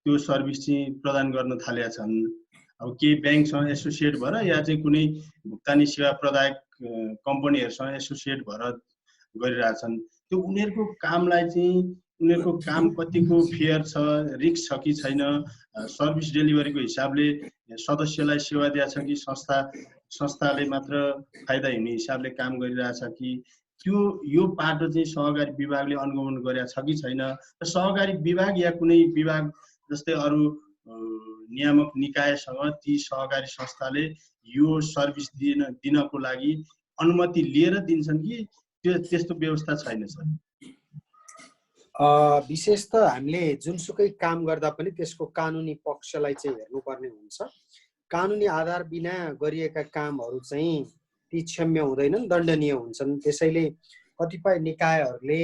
त्यो सर्भिस चाहिँ प्रदान गर्न थालेका छन्। अब केही ब्याङ्कसँग एसोसिएट भएर या चाहिँ कुनै भुक्तानी सेवा प्रदायक कम्पनीहरूसँग एसोसिएट भएर गरिरहेछन्। त्यो उनीहरूको कामलाई चाहिँ उनीहरूको काम कतिको फेयर छ, रिस्क छ कि छैन, सर्भिस डेलिभरीको हिसाबले सदस्यलाई सेवा दिएछ कि संस्थाले मात्र फाइदा हुने हिसाबले काम गरिरहेछ कि, त्यो यो पाटो चाहिँ सहकारी विभागले अनुगमन गरेका छ कि छैन। र सहकारी विभाग या कुनै विभाग जस्तै अरू नियामक निकायसँग ती सहकारी संस्थाले यो सर्भिस दिनको लागि अनुमति लिएर दिन्छन् कि त्यस्तो व्यवस्था छैन सर? विशेष त हामीले जुनसुकै काम गर्दा पनि त्यसको कानुनी पक्षलाई चाहिँ हेर्नुपर्ने हुन्छ। कानुनी आधार बिना गरिएका कामहरू चाहिँ ती क्षम्य हुँदैनन्, दण्डनीय हुन्छन्। त्यसैले कतिपय निकायहरूले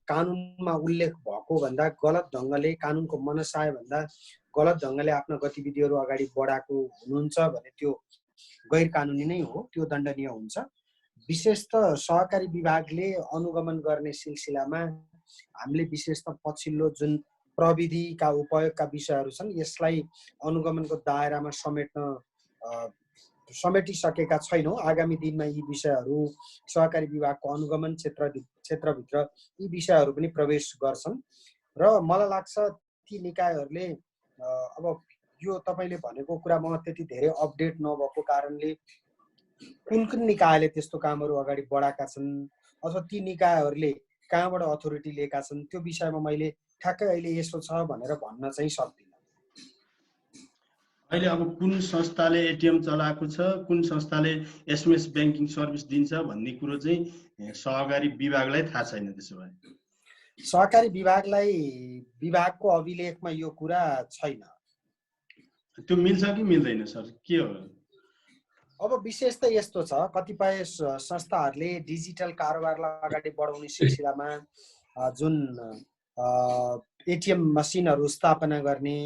कानुनमा उल्लेख भएको भन्दा गलत ढङ्गले, कानुनको मनसाय भन्दा गलत ढङ्गले आफ्ना गतिविधिहरू अगाडि बढाएको हुनुहुन्छ भने त्यो गैर कानुनी नै हो, त्यो दण्डनीय हुन्छ। विशेष त सहकारी विभागले अनुगमन गर्ने सिलसिलामा हामीले विशेष त पछिल्लो जुन प्रविधिका उपयोगका विषयहरू छन् यसलाई अनुगमनको दायरामा समेटिसकेका छैनौँ। आगामी दिनमा यी विषयहरू सहकारी विभागको अनुगमन क्षेत्रभित्र यी विषयहरू पनि प्रवेश गर्छन् र मलाई लाग्छ ती निकायहरूले अब यो तपाईँले भनेको कुरामा त्यति धेरै अपडेट नभएको कारणले कुन निकायले त्यस्तो कामहरू अगाडि बढाएका छन् अथवा ती निकायहरूले कहाँबाट अथोरिटी लिएका छन् त्यो विषयमा मैले ठ्याक्कै अहिले यसो छ भनेर भन्न चाहिँ सक्दिनँ। अहिले अब कुन संस्थाले एटिएम चलाएको छ, कुन संस्थाले एसएमएस ब्याङ्किङ सर्भिस दिन्छ भन्ने कुरो चाहिँ सहकारी विभागलाई थाहा छैन। त्यसो भए सहकारी विभागको अभिलेखमा यो कुरा छैन। त्यो मिल्छ कि मिल्दैन सर, के हो? अब विशेष त यस्तो छ, कतिपय संस्थाहरूले डिजिटल कारोबारलाई अगाडि बढाउने सिलसिलामा जुन एटिएम मसिनहरू स्थापना गर्ने,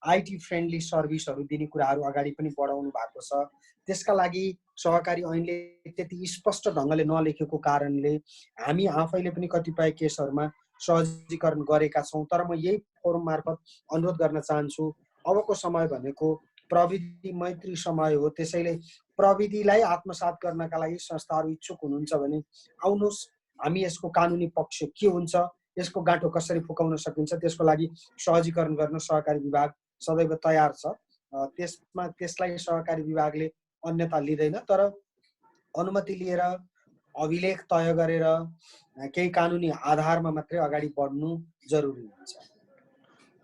आइटी फ्रेन्डली सर्भिसहरू दिने कुराहरू अगाडि पनि बढाउनु भएको छ। त्यसका लागि सहकारी ऐनले त्यति स्पष्ट ढङ्गले नलेखेको कारणले हामी आफैले पनि कतिपय केसहरूमा सहजीकरण गरेका छौँ। तर म यही फोरम मार्फत अनुरोध गर्न चाहन्छु, अबको समय भनेको प्रविधि मैत्री समय हो। त्यसैले प्रविधिलाई आत्मसात गर्नका लागि संस्थाहरू इच्छुक हुनुहुन्छ भने आउनुहोस्, हामी यसको कानुनी पक्ष के हुन्छ, यसको गाँठो कसरी फुकाउन सकिन्छ, त्यसको लागि सहजीकरण गर्न सहकारी विभाग सदैव तयार छ। त्यसलाई सहकारी विभागले अन्यथा लिँदैन, तर अनुमति लिएर अभिलेख तय गरेर केही कानुनी आधारमा मात्रै अगाडि बढ्नु जरुरी हुन्छ।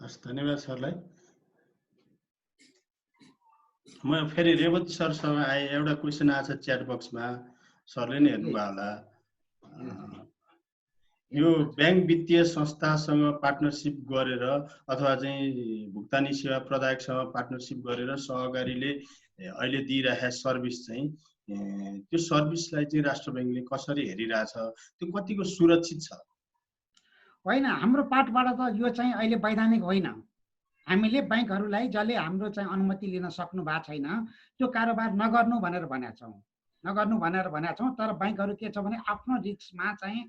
हस्, धन्यवाद सरलाई। म फेरि रेवती सरसँग आएँ। एउटा क्वेसन आएको छ च्याट बक्समा, सरले नै हेर्नुभयो होला। यो ब्याङ्क वित्तीय संस्थासँग पार्टनरसिप गरेर अथवा चाहिँ भुक्तानी सेवा प्रदायकसँग पार्टनरसिप गरेर सहकारीले अहिले दिइरहेको सर्भिस चाहिँ त्यो सर्भिसलाई चाहिँ राष्ट्र ब्याङ्कले कसरी हेरिरहेछ, त्यो कतिको सुरक्षित छ? होइन, हाम्रो पार्टबाट त यो चाहिँ अहिले वैधानिक होइन। हामीले ब्याङ्कहरूलाई जसले हाम्रो चाहिँ अनुमति लिन सक्नु भएको छैन त्यो कारोबार नगर्नु भनेर भनेका छौँ। तर ब्याङ्कहरू के छ भने आफ्नो रिस्कमा चाहिँ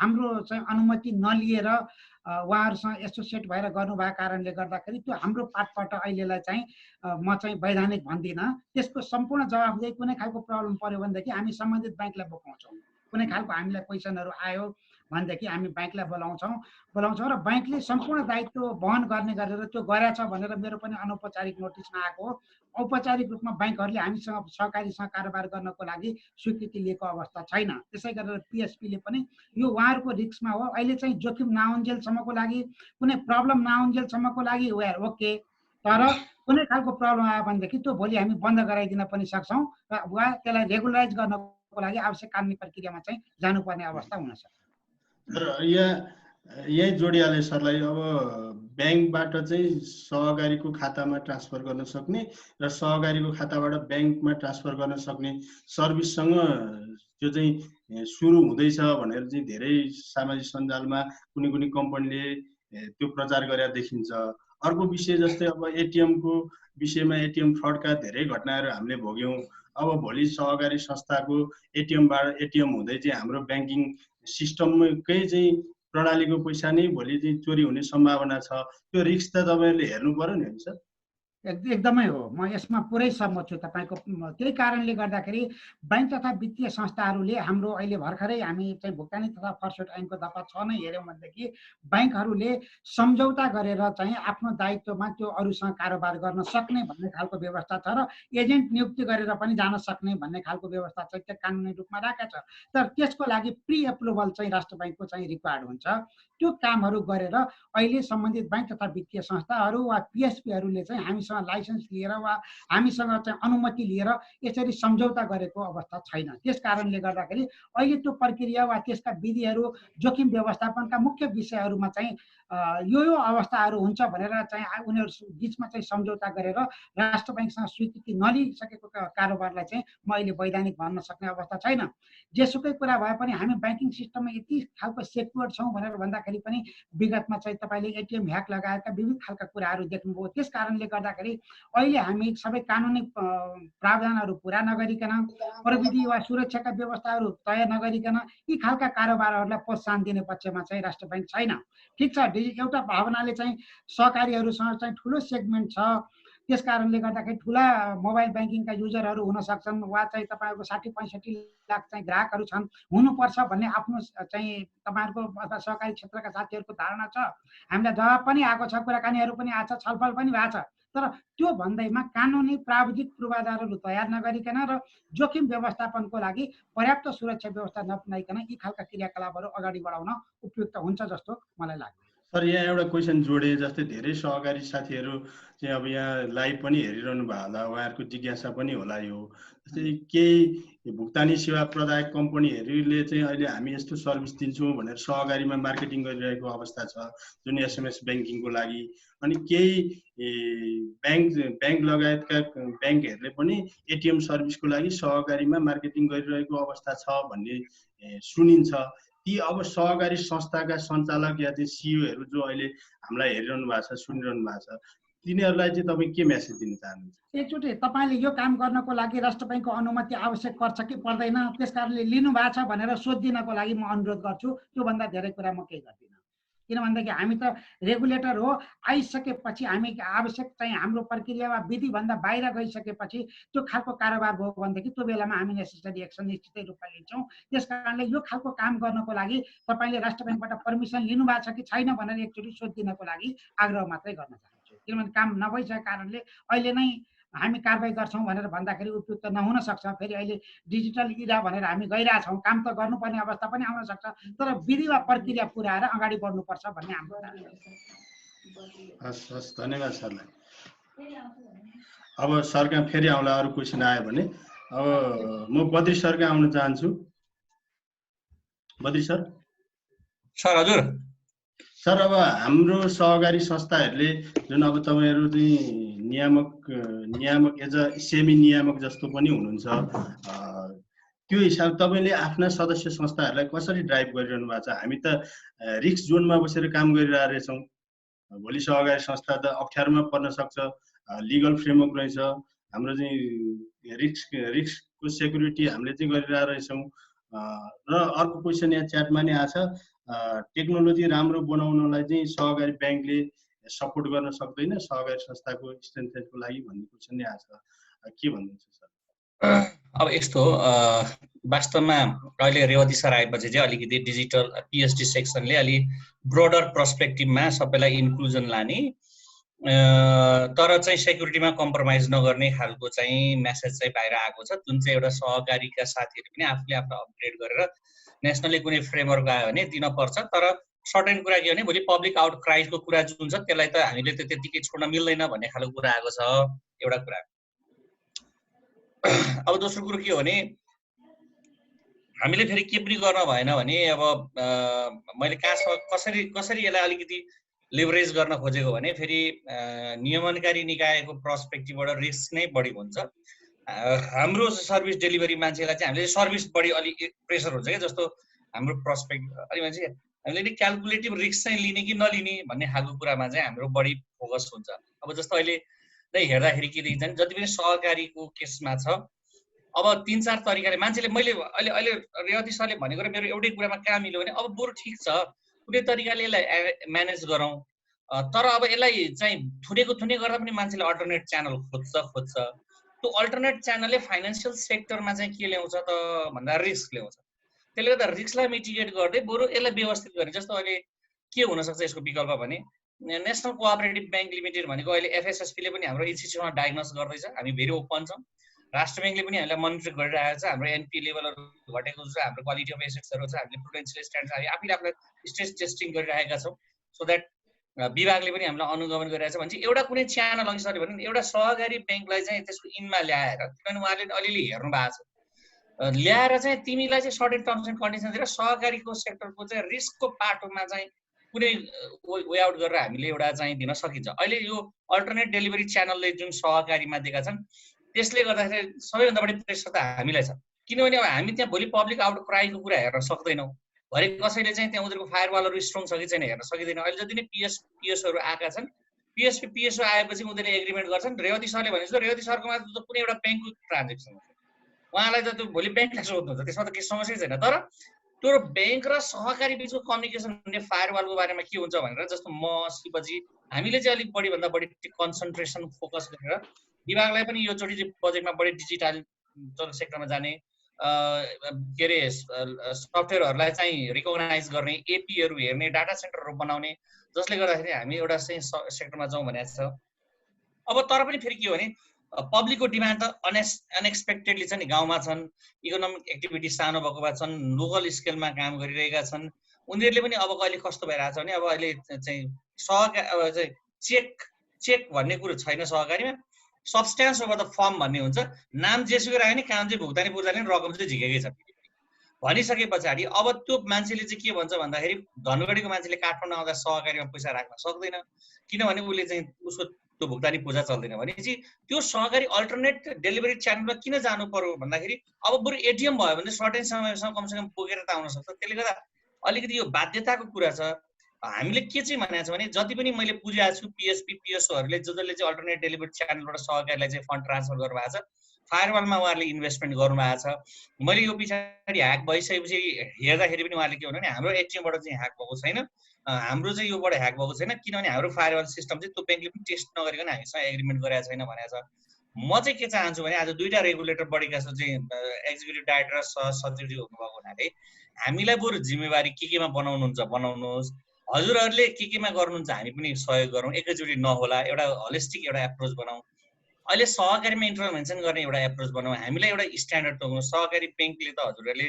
हाम्रो चाहिँ अनुमति नलिएर उहाँहरूसँग एसोसिएट भएर गर्नुभएको कारणले गर्दाखेरि त्यो हाम्रो पार्टबाट अहिलेलाई चाहिँ म चाहिँ वैधानिक भन्दिनँ। त्यसको सम्पूर्ण जवाफदेही कुनै खालको प्रब्लम पर्यो भनेदेखि हामी सम्बन्धित ब्याङ्कलाई बोलाउँछौँ। कुनै खालको हामीलाई क्वेसनहरू आयो भनेदेखि हामी ब्याङ्कलाई बोलाउँछौँ र ब्याङ्कले सम्पूर्ण दायित्व वहन गर्ने गरेर त्यो गरेछ भनेर मेरो पनि अनौपचारिक नोटिसमा आएको हो। औपचारिक रूपमा ब्याङ्कहरूले हामीसँग सहकारीसँग कारोबार गर्नको लागि स्वीकृति लिएको अवस्था छैन। त्यसै गरेर पिएसपीले पनि यो उहाँहरूको रिस्कमा हो। अहिले चाहिँ जोखिम नआउन्जेलसम्मको लागि, कुनै प्रब्लम नआउन्जेलसम्मको लागि वे आर ओके। तर कुनै खालको प्रब्लम आयो भनेदेखि त्यो भोलि हामी बन्द गराइदिन पनि सक्छौँ र वा त्यसलाई रेगुलराइज गर्नको लागि आवश्यक कानुनी प्रक्रियामा चाहिँ जानुपर्ने अवस्था हुनसक्छ। र यही जोडिहाले सरलाई, अब ब्याङ्कबाट चाहिँ सहकारीको खातामा ट्रान्सफर गर्न सक्ने र सहकारीको खाताबाट ब्याङ्कमा ट्रान्सफर गर्न सक्ने सर्भिससँग त्यो चाहिँ सुरु हुँदैछ भनेर चाहिँ धेरै सामाजिक सञ्जालमा कुनै कम्पनीले त्यो प्रचार गरेर देखिन्छ। अर्को विषय जस्तै अब एटिएमको विषयमा एटिएम फ्रडका धेरै घटनाहरू हामीले भोग्यौँ। अब भोलि सहकारी संस्थाको एटिएम हुँदै चाहिँ हाम्रो ब्याङ्किङ सिस्टमकै चाहिँ प्रणालीको पैसा नै भोलि चाहिँ चोरी हुने सम्भावना छ। त्यो रिस्क त तपाईँहरूले हेर्नु पर्यो नि सर। एकदमै हो, म यसमा पुरै सहमत छु तपाईँको। त्यही कारणले गर्दाखेरि ब्याङ्क तथा वित्तीय संस्थाहरूले हाम्रो अहिले भर्खरै हामी चाहिँ भुक्तानी तथा फर्स्ट ऐनको दफा 6 नै हेऱ्यौँ भनेदेखि ब्याङ्कहरूले सम्झौता गरेर चाहिँ आफ्नो दायित्वमा त्यो अरूसँग कारोबार गर्न सक्ने भन्ने खालको व्यवस्था छ र एजेन्ट नियुक्ति गरेर पनि जान सक्ने भन्ने खालको व्यवस्था चाहिँ त्यो कानुनी रूपमा राखेको छ। तर त्यसको लागि प्री एप्रुभल चाहिँ राष्ट्र ब्याङ्कको चाहिँ रिक्वायर्ड हुन्छ। त्यो कामहरू गरेर अहिले सम्बन्धित ब्याङ्क तथा वित्तीय संस्थाहरू वा पिएसपीहरूले चाहिँ हामीसँग लाइसेन्स लिएर वा हामीसँग चाहिँ अनुमति लिएर यसरी सम्झौता गरेको अवस्था छैन। त्यस कारणले गर्दाखेरि अहिले त्यो प्रक्रिया वा त्यसका विधिहरू, जोखिम व्यवस्थापनका मुख्य विषयहरूमा चाहिँ यो अवस्थाहरू हुन्छ भनेर चाहिँ उनीहरू बिचमा चाहिँ सम्झौता गरेर राष्ट्र ब्याङ्कसँग स्वीकृति नलिइसकेको कारोबारलाई चाहिँ म अहिले वैधानिक भन्न सक्ने अवस्था छैन। जेसुकै कुरा भए पनि हामी ब्याङ्किङ सिस्टममा यति खालको सेक्युर छौँ भनेर भन्दाखेरि पनि विगतमा चाहिँ तपाईँले एटिएम ह्याक लगायतका विविध खालका कुराहरू देख्नुभयो। त्यस कारणले गर्दाखेरि अहिले हामी सबै कानुनी प्रावधानहरू पुरा नगरिकन, प्रविधि वा सुरक्षाका व्यवस्थाहरू तय नगरिकन यी खालका कारोबारहरूलाई प्रोत्साहन दिने पक्षमा चाहिँ राष्ट्र ब्याङ्क छैन। ठिक छ, एउटा भावनाले चाहिँ सहकारीहरूसँग चाहिँ ठुलो सेगमेन्ट छ, त्यस कारणले गर्दाखेरि ठुला मोबाइल ब्याङ्किङका युजरहरू हुन सक्छन् वा चाहिँ तपाईँहरूको 60-65 लाख चाहिँ ग्राहकहरू छन्, हुनुपर्छ भन्ने आफ्नो चाहिँ तपाईँहरूको अथवा सहकारी क्षेत्रका साथीहरूको धारणा छ। हामीलाई जवाब पनि आएको छ, कुराकानीहरू पनि आएको छ, छलफल पनि भएको छ। तर त्यो भन्दैमा कानुनी प्राविधिक पूर्वाधारहरू तयार नगरिकन र जोखिम व्यवस्थापनको लागि पर्याप्त सुरक्षा व्यवस्था नअपनाइकन यी खालका क्रियाकलापहरू अगाडि बढाउन उपयुक्त हुन्छ जस्तो मलाई लाग्छ। सर, यहाँ एउटा क्वेसन जोडे, जस्तै धेरै सहकारी साथीहरू चाहिँ अब यहाँ लाइभ पनि हेरिरहनु भएको होला, उहाँहरूको जिज्ञासा पनि होला। यो जस्तै केही भुक्तानी सेवा प्रदायक कम्पनीहरूले चाहिँ अहिले हामी यस्तो सर्भिस दिन्छौँ भनेर सहकारीमा मार्केटिङ गरिरहेको अवस्था छ, जुन एसएमएस ब्याङ्किङको लागि। अनि केही ब्याङ्क लगायतका ब्याङ्कहरूले पनि एटिएम सर्भिसको लागि सहकारीमा मार्केटिङ गरिरहेको अवस्था छ भन्ने सुनिन्छ। ती अब सहकारी संस्थाका सञ्चालक या चाहिँ सिइओहरू जो अहिले हामीलाई हेरिरहनु भएको छ, सुनिरहनु भएको छ, तिनीहरूलाई चाहिँ तपाईँ के मेसेज दिन चाहनुहुन्छ? एकचोटि तपाईँले यो काम गर्नको लागि राष्ट्र बैङ्कको अनुमति आवश्यक पर्छ कि पर्दैन, त्यसकारणले लिनु भएको छ भनेर सोधिदिनको लागि म अनुरोध गर्छु। त्योभन्दा धेरै कुरा म केही गर्दिनँ। किनभनेदेखि हामी त रेगुलेटर हो, आइसकेपछि हामी आवश्यक चाहिँ हाम्रो प्रक्रिया वा विधिभन्दा बाहिर गइसकेपछि त्यो खालको कारोबार भयो भनेदेखि त्यो बेलामा हामी नेसेसरी एक्सन निश्चितै रूपमा लिन्छौँ। त्यस कारणले यो खालको काम गर्नको लागि तपाईँले राष्ट्र बैङ्कबाट पर्मिसन लिनुभएको छ कि छैन भनेर एकचोटि सोधिदिनको लागि आग्रह मात्रै गर्न चाहन्छु। किनभने काम नभइसकेको कारणले अहिले नै हामी कारबाही गर्छौँ भनेर भन्दाखेरि उपयुक्त नहुन सक्छ। फेरि अहिले डिजिटल इरा भनेर हामी गइरहेछौँ, काम त गर्नुपर्ने अवस्था पनि आउन सक्छ, तर विधि वा प्रक्रिया पुऱ्याएर अगाडि बढ्नुपर्छ भन्ने हाम्रो धारणा छ। हस् हस्, धन्यवाद सरलाई। अब सरका फेरि आउँला अरू क्वेसन आयो भने। अब म बद्री सरका आउन चाहन्छु। बद्री सर। सर हजुर। सर, अब हाम्रो सहकारी संस्थाहरूले जुन अब तपाईँहरू चाहिँ नियामक एज अ सेमी नियामक जस्तो पनि हुनुहुन्छ, त्यो हिसाब तपाईँले आफ्ना सदस्य संस्थाहरूलाई कसरी ड्राइभ गरिरहनु भएको छ? हामी त रिस्क जोनमा बसेर काम गरिरहेछौँ। भोलि सहकारी संस्था त अप्ठ्यारोमा पर्न सक्छ, लिगल फ्रेमवर्क रहेछ, हाम्रो चाहिँ रिस्कको सेक्युरिटी हामीले चाहिँ गरिरहेछौँ। र अर्को क्वेसन यहाँ च्याटमा नै आछ, टेक्नोलोजी राम्रो बनाउनलाई चाहिँ सहकारी ब्याङ्कले सपोर्ट गर्न सक्दैन सहकारी संस्थाको स्ट्रेन्थको लागि भन्ने क्वेसन नै आछ, के भन्नुहुन्छ सर? अब यस्तो हो, वास्तवमा अहिले रेवती सर आएपछि चाहिँ अलिकति डिजिटल पिएचडी सेक्सनले अलि ब्रोडर पर्सपेक्टिभमा सबैलाई इन्क्लुजन लाने, तर चाहिँ सेक्युरिटीमा कम्प्रोमाइज नगर्ने खालको चाहिँ मेसेज चाहिँ बाहिर आएको छ, जुन चाहिँ एउटा सहकारीका साथीहरू पनि आफूले आफ्नो अपग्रेड गरेर नेसनली कुनै फ्रेमवर्क आयो भने दिन पर्छ। तर सर्टेन कुरा के भने भोलि पब्लिक आउटक्राइजको कुरा जुन छ त्यसलाई त हामीले त त्यतिकै छोड्न मिल्दैन भन्ने खालको कुरा आएको छ, एउटा कुरा। अब दोस्रो कुरो के हो भने हामीले फेरि के पनि गर्न भएन भने अब मैले कसरी यसलाई अलिकति लेभरेज गर्न खोजेको भने फेरि नियमनकारी निकायको पर्सपेक्टिभबाट रिस्क नै बढी हुन्छ। हाम्रो सर्भिस डेलिभरी मान्छेलाई चाहिँ हामीले सर्भिस बढी अलिक प्रेसर हुन्छ क्या, जस्तो हाम्रो पर्सपेक्टिभ अलि मान्छे हामीले नि क्यालकुलेटिभ रिस्क चाहिँ लिने कि नलिने भन्ने खालको कुरामा चाहिँ हाम्रो बढी फोकस हुन्छ। अब जस्तो अहिले नै हेर्दाखेरि के देखिन्छ भने जति पनि सहकारीको केसमा छ, अब 3-4 तरिकाले मान्छेले मैले अहिले रेवती सरले भनेको र मेरो एउटै कुरामा कहाँ मिल्यो भने अब बरु ठिक छ कुनै तरिकाले यसलाई म्यानेज गरौँ, तर अब यसलाई चाहिँ थुने गर्दा पनि मान्छेले अल्टरनेट च्यानल खोज्छ। त्यो अल्टरनेट च्यानलले फाइनेन्सियल सेक्टरमा चाहिँ के ल्याउँछ त भन्दा रिस्क ल्याउँछ। त्यसले गर्दा रिस्कलाई मिटिगेट गर्दै बरु यसलाई व्यवस्थित गर्ने। जस्तो अहिले के हुनसक्छ यसको विकल्प भने नेसनल कोअपरेटिभ ब्याङ्क लिमिटेड भनेको अहिले एफएसएसपीले पनि हाम्रो इन्स्टिट्युटमा डायग्नोस गर्दैछ, हामी भेरी ओपन छौँ। राष्ट्र ब्याङ्कले पनि हामीलाई मोनिटर गरिरहेको छ, हाम्रो एनपी लेभलहरू घटेको छ, हाम्रो क्वालिटी अफ एसेट्सहरू छ, हामीले प्रुडेन्सियल स्ट्यान्डर्ड हामी आफैले आफूलाई स्ट्रेस टेस्टिङ गरिरहेका छौँ, सो द्याट विभागले पनि हामीलाई अनुगमन गरिरहेको छ भने चाहिँ एउटा कुनै च्यानल अघि सर भने एउटा सहकारी ब्याङ्कलाई चाहिँ त्यसको इनमा ल्याएर, किनभने उहाँले अलिअलि हेर्नु भएको छ, ल्याएर चाहिँ तिमीलाई चाहिँ सर्टेन टर्म्स एन्ड कन्डिसन दिएर सहकारीको सेक्टरको चाहिँ रिस्कको पाटोमा चाहिँ कुनै वे आउट गरेर हामीले एउटा चाहिँ दिन सकिन्छ। अहिले यो अल्टरनेट डेलिभरी च्यानलले जुन सहकारीमा दिएका छन् त्यसले गर्दाखेरि सबैभन्दा बढी प्रेसर त हामीलाई छ, किनभने अब हामी त्यहाँ भोलि पब्लिक आउट क्राईको कुरा हेर्न सक्दैनौँ, भरे कसैले चाहिँ त्यहाँ उनीहरूको फायरवालहरू स्ट्रङ छ कि छैन हेर्न सकिँदैन। अहिले जति नै पिएसओहरू आएका छन्, पिएसओ आएपछि उनीहरूले एग्रिमेन्ट गर्छन्। रेवती सरले भने जस्तो रेवती सरकोमा त कुनै एउटा ब्याङ्कको ट्रान्जेक्सन हुन्छ, उहाँलाई त त्यो भोलि ब्याङ्कलाई सोध्नुहुन्छ, त्यसमा त केही समस्या छैन। तर त्यो ब्याङ्क र सहकारी बिचको कम्युनिकेसन हुने फायरवालको बारेमा के हुन्छ भनेर जस्तो म सिपछि हामीले चाहिँ अलिक बढीभन्दा बढी कन्सन्ट्रेसन फोकस गरेर विभागलाई पनि यो चोटि चाहिँ बजेटमा बढी डिजिटल सेक्टरमा जाने, के अरे सफ्टवेयरहरूलाई चाहिँ रिकगनाइज गर्ने, एपीहरू हेर्ने, डाटा सेन्टरहरू बनाउने, जसले गर्दाखेरि हामी एउटा चाहिँ सेक्टरमा जाउँ भनेको छ। अब तर पनि फेरि के हो भने पब्लिकको डिमान्ड त अनएक्सपेक्टेडली छ नि, गाउँमा छन्, इकोनोमिक एक्टिभिटी सानो भएको भए छन्, लोकल स्केलमा काम गरिरहेका छन्, उनीहरूले पनि अब अहिले कस्तो भइरहेको छ भने अब अहिले चाहिँ चेक भन्ने कुरो छैन सहकारीमा, सब्सटेन्स ओभर द फर्म भन्ने हुन्छ, नाम जेसुकै राख्यो नि काम चाहिँ भुक्तानी पूर्जाले रकम चाहिँ झिकेकै छ भनिसके पछाडि अब त्यो मान्छेले चाहिँ के भन्छ भन्दाखेरि धनगढीको मान्छेले काठमाडौँ आउँदा सहकारीमा पैसा राख्न सक्दैन, किनभने उसले चाहिँ उसको त्यो भुक्तानी पूजा चल्दैन भनेपछि त्यो सहकारी अल्टरनेट डेलिभरी च्यानलमा किन जानु पर्यो भन्दाखेरि अब बरु एटिएम भयो भने सर्टेन समयसम्म कमसेकम पुगेर त आउन सक्छ। त्यसले गर्दा अलिकति यो बाध्यताको कुरा छ। हामीले के चाहिँ भनेको छ भने जति पनि मैले बुझाएको छु पिएसपी पिएसओहरूले जसले चाहिँ अल्टरनेट डेलिभरी च्यानलबाट सहकारीलाई चाहिँ फन्ड ट्रान्सफर गर्नुभएको छ, फायरवालमा उहाँहरूले इन्भेस्टमेन्ट गर्नुभएको छ। मैले यो पछाडि ह्याक भइसकेपछि हेर्दाखेरि पनि उहाँले के भन्नु भने हाम्रो एटिएमबाट चाहिँ ह्याक भएको छैन, हाम्रो चाहिँ योबाट ह्याक भएको छैन, किनभने हाम्रो फायरवाल सिस्टम चाहिँ त्यो ब्याङ्कले पनि टेस्ट नगरिकन हामीसँग एग्रिमेन्ट गरेको छैन भनेको छ। म चाहिँ के चाहन्छु भने आज दुईटा रेगुलेटर बढेका छ चाहिँ एक्जिक्युटिभ डाइरेक्टर र सचिवजी हुनुभएको हुनाले हामीलाई बरु जिम्मेवारी केमा बनाउनुहुन्छ बनाउनुहोस्, हजुरहरूले केमा गर्नुहुन्छ हामी पनि सहयोग गरौँ, एकैचोटि नहोला, एउटा होलिस्टिक एउटा एप्रोच बनाऊ। अहिले सहकारीमा इन्टरभेन्सन गर्ने एउटा एप्रोच बनाऊ, हामीलाई एउटा स्ट्यान्डर्ड तोक्नु। सहकारी ब्याङ्कले त हजुरहरूले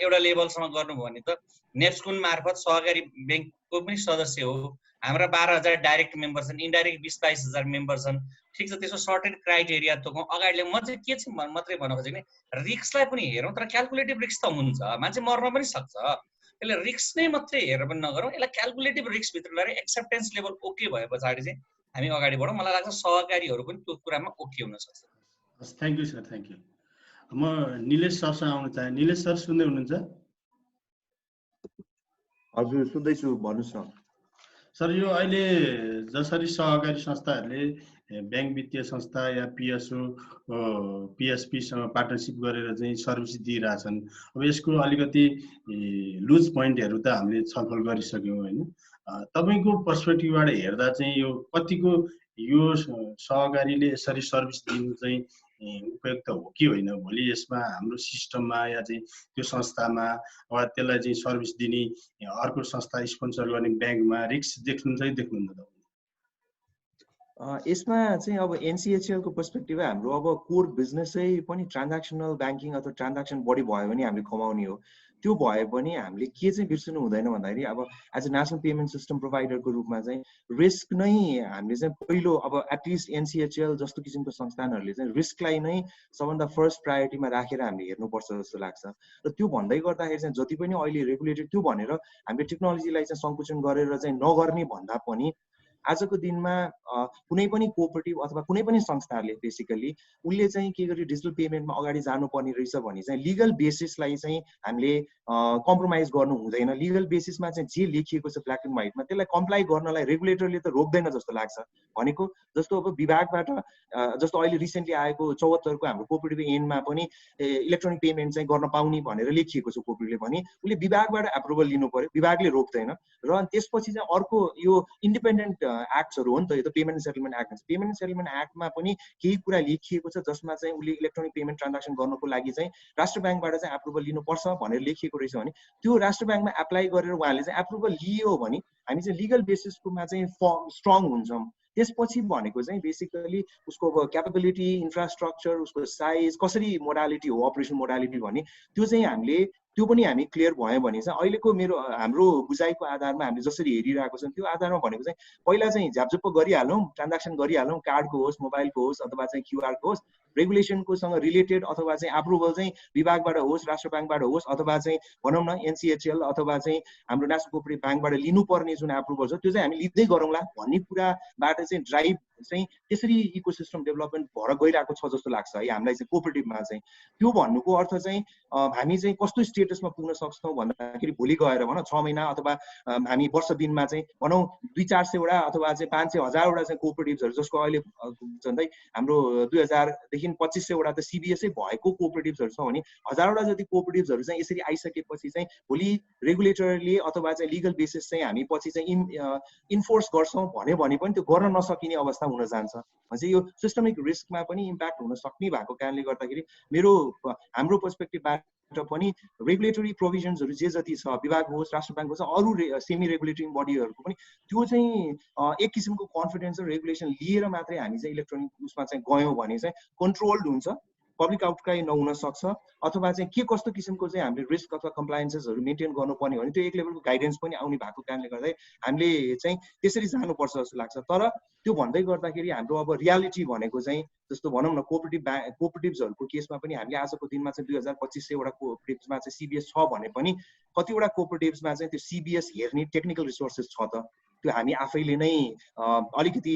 एउटा लेभलसम्म गर्नुभयो भने त नेप्सकुन मार्फत सहकारी ब्याङ्कको पनि सदस्य हो, हाम्रा 12,000 डाइरेक्ट मेम्बर छन्, इन्डाइरेक्ट 20-22,000 मेम्बर छन्, ठिक छ। त्यसको सर्टेड क्राइटेरिया तोकौँ अगाडि। म चाहिँ के चाहिँ मात्रै भन्न खोजेको नि रिस्कलाई पनि हेरौँ, तर क्यालकुलेटिभ रिस्क त हुन्छ, मान्छे मर्न पनि सक्छ। त्यसले रिस्क नै मात्रै हेरेर पनि नगरौँ, यसलाई क्यालकुलेटिभ रिस्कभित्र ल्याएर एक्सेप्टेन्स लेभल ओके भए पछाडि चाहिँ हामी अगाडि बढौँ। मलाई लाग्छ सहकारीहरू पनि त्यो कुरामा ओके हुन सक्छ। Thank you sir, thank you. म निलेश सरसँग आउन चाहे। निलेश सर सुन्दै हुनुहुन्छ? हजुर सुन्दैछु, भन्नुहोस् न। सर यो अहिले जसरी सहकारी संस्थाहरूले ब्याङ्क वित्तीय संस्था या पिएसओ पिएसपीसँग पार्टनरसिप गरेर चाहिँ सर्भिस दिइरहेछन्, अब यसको अलिकति लुज पोइन्टहरू त हामीले छलफल गरिसक्यौँ होइन। तपाईँको पर्सपेक्टिभबाट हेर्दा चाहिँ यो कतिको यो सहकारीले यसरी सर्भिस दिनु चाहिँ उपयुक्त हो कि होइन? भोलि यसमा हाम्रो सिस्टममा या चाहिँ त्यो संस्थामा वा त्यसलाई चाहिँ सर्भिस दिने अर्को संस्था स्पोन्सर गर्ने ब्याङ्कमा रिस्क देख्नुहुन्छ कि देख्नुहुन्न? यसमा चाहिँ अब एनसिएचएलको पर्सपेक्टिभमा हाम्रो अब कोर बिजनेसै पनि ट्रान्ज्याक्सनल ब्याङ्किङ अथवा ट्रान्ज्याक्सन बढी भयो भने हामीले कमाउने हो। त्यो भए पनि हामीले के चाहिँ बिर्सनु हुँदैन भन्दाखेरि अब as a national payment system प्रोभाइडरको रूपमा चाहिँ रिस्क नै हामीले चाहिँ पहिलो अब एटलिस्ट एनसिएचएल जस्तो किसिमको संस्थानहरूले चाहिँ रिस्कलाई नै सबभन्दा फर्स्ट प्रायोरिटीमा राखेर हामीले हेर्नुपर्छ जस्तो लाग्छ। र त्यो भन्दै गर्दाखेरि चाहिँ जति पनि अहिले रेगुलेटेड त्यो भनेर हामीले टेक्नोलोजीलाई चाहिँ सङ्कुचन गरेर चाहिँ नगर्ने भन्दा पनि आजको दिनमा कुनै पनि कोअपरेटिभ अथवा कुनै पनि संस्थाले बेसिकली उसले चाहिँ के गरी डिजिटल पेमेन्टमा अगाडि जानुपर्ने रहेछ भने चाहिँ लिगल बेसिसलाई चाहिँ हामीले कम्प्रोमाइज गर्नु हुँदैन। लिगल बेसिसमा चाहिँ जे लेखिएको छ ब्ल्याक एन्ड व्हाइटमा त्यसलाई कम्प्लाई गर्नलाई रेगुलेटरले त रोक्दैन जस्तो लाग्छ। भनेको जस्तो अब विभागबाट जस्तो अहिले रिसेन्टली आएको 74को हाम्रो कोअपरेटिभ एन्डमा पनि इलेक्ट्रोनिक पेमेन्ट चाहिँ गर्न पाउने भनेर लेखिएको छ कोअपरेटिभले भने उसले विभागबाट एप्रुभल लिनु पर्यो, विभागले रोक्दैन। र त्यसपछि चाहिँ अर्को यो इन्डिपेन्डेन्ट एक्ट्सहरू हो नि त, यो त पेमेन्ट एन्ड सेटलमेन्ट एक्ट भन्छ। पेमेन्ट एन्ड सेटलमेन्ट एक्टमा पनि केही कुरा लेखिएको छ जसमा चाहिँ उसले इलेक्ट्रोनिक पेमेन्ट ट्रान्ज्याक्सन गर्नको लागि चाहिँ राष्ट्र ब्याङ्कबाट चाहिँ एप्रुभल लिनुपर्छ भनेर लेखिएको रहेछ भने त्यो राष्ट्र ब्याङ्कमा एप्लाई गरेर उहाँले चाहिँ एप्रुभल लियो भने हामी चाहिँ लिगल बेसिसकोमा चाहिँ स्ट्रङ हुन्छौँ। त्यसपछि भनेको चाहिँ बेसिकली उसको अब क्यापेबिलिटी, इन्फ्रास्ट्रक्चर, उसको साइज, कसरी मोडालिटी हो अपरेसन मोडालिटी भन्ने त्यो चाहिँ हामीले त्यो पनि हामी क्लियर भयो भने चाहिँ अहिलेको हाम्रो बुझाइको आधारमा हामीले जसरी हेरिरहेको छौँ त्यो आधारमा भनेको चाहिँ पहिला चाहिँ झ्यापझुप्प गरिहालौँ, ट्रान्ज्याक्सन गरिहालौँ, कार्डको होस्, मोबाइलको होस् अथवा चाहिँ क्युआरको होस्, रेगुलेसनकोसँग रिलेटेड अथवा चाहिँ एप्रुभल चाहिँ विभागबाट होस्, राष्ट्र ब्याङ्कबाट होस् अथवा चाहिँ भनौँ न एनसिएचएल अथवा चाहिँ हाम्रो नेसनल कोअपरेटिभ ब्याङ्कबाट लिनुपर्ने जुन एप्रुभल छ त्यो चाहिँ हामी लिँदै गरौँला भन्ने कुराबाट चाहिँ ड्राइभ चाहिँ त्यसरी इकोसिस्टम डेभलपमेन्ट भएर गइरहेको छ जस्तो लाग्छ है हामीलाई चाहिँ कोअपरेटिभमा चाहिँ। त्यो भन्नुको अर्थ चाहिँ हामी चाहिँ कस्तो स्टेटसमा पुग्न सक्छौँ भन्दाखेरि भोलि गएर भनौँ 6 महिना अथवा हामी वर्ष दिनमा चाहिँ भनौँ 200-400वटा अथवा चाहिँ 500-1000वटा चाहिँ कोअपरेटिभ्सहरू जसको अहिले झन्डै हाम्रो 2000देखि 2500वटा त सिबिएसै भएको कोअपरेटिभ्सहरू छ भने 1000वटा जति कोअपरेटिभ्सहरू चाहिँ यसरी आइसकेपछि चाहिँ भोलि रेगुलेटरले अथवा चाहिँ लिगल बेसिस चाहिँ हामी पछि चाहिँ इन्फोर्स गर्छौँ भन्यो भने पनि त्यो गर्न नसकिने अवस्था हुन जान्छ। भनेपछि यो सिस्टमिक रिस्कमा पनि इम्प्याक्ट हुन सक्ने भएको कारणले गर्दाखेरि हाम्रो पर्सपेक्टिभबाट पनि रेगुलेटरी प्रोभिजन्सहरू जे जति छ विभाग होस्, राष्ट्र ब्याङ्क होस्, अरू सेमी रेगुलेटरी बडीहरूको पनि त्यो चाहिँ एक किसिमको कन्फिडेन्स र रेगुलेसन लिएर मात्रै हामी चाहिँ इलेक्ट्रोनिक उसमा चाहिँ गयौँ भने चाहिँ कन्ट्रोल्ड हुन्छ, पब्लिक आउटक्राई नहुन सक्छ अथवा चाहिँ के कस्तो किसिमको चाहिँ हामीले रिस्क अथवा कम्प्लायन्सेसहरू मेन्टेन गर्नुपर्ने भने त्यो एक लेभलको गाइडेन्स पनि आउने भएको कारणले गर्दा हामीले चाहिँ त्यसरी जानुपर्छ जस्तो लाग्छ। तर त्यो भन्दै गर्दाखेरि हाम्रो अब रियालिटी भनेको चाहिँ जस्तो भनौँ न कोअपरेटिभ्सहरूको केसमा पनि हामीले आजको दिनमा चाहिँ 2500वटा कोअपरेटिभ्समा चाहिँ सिबिएस छ भने पनि कतिवटा कोअपरेटिभ्समा चाहिँ त्यो सिबिएस हेर्ने टेक्निकल रिसोर्सेस छ त त्यो हामी आफैले नै अलिकति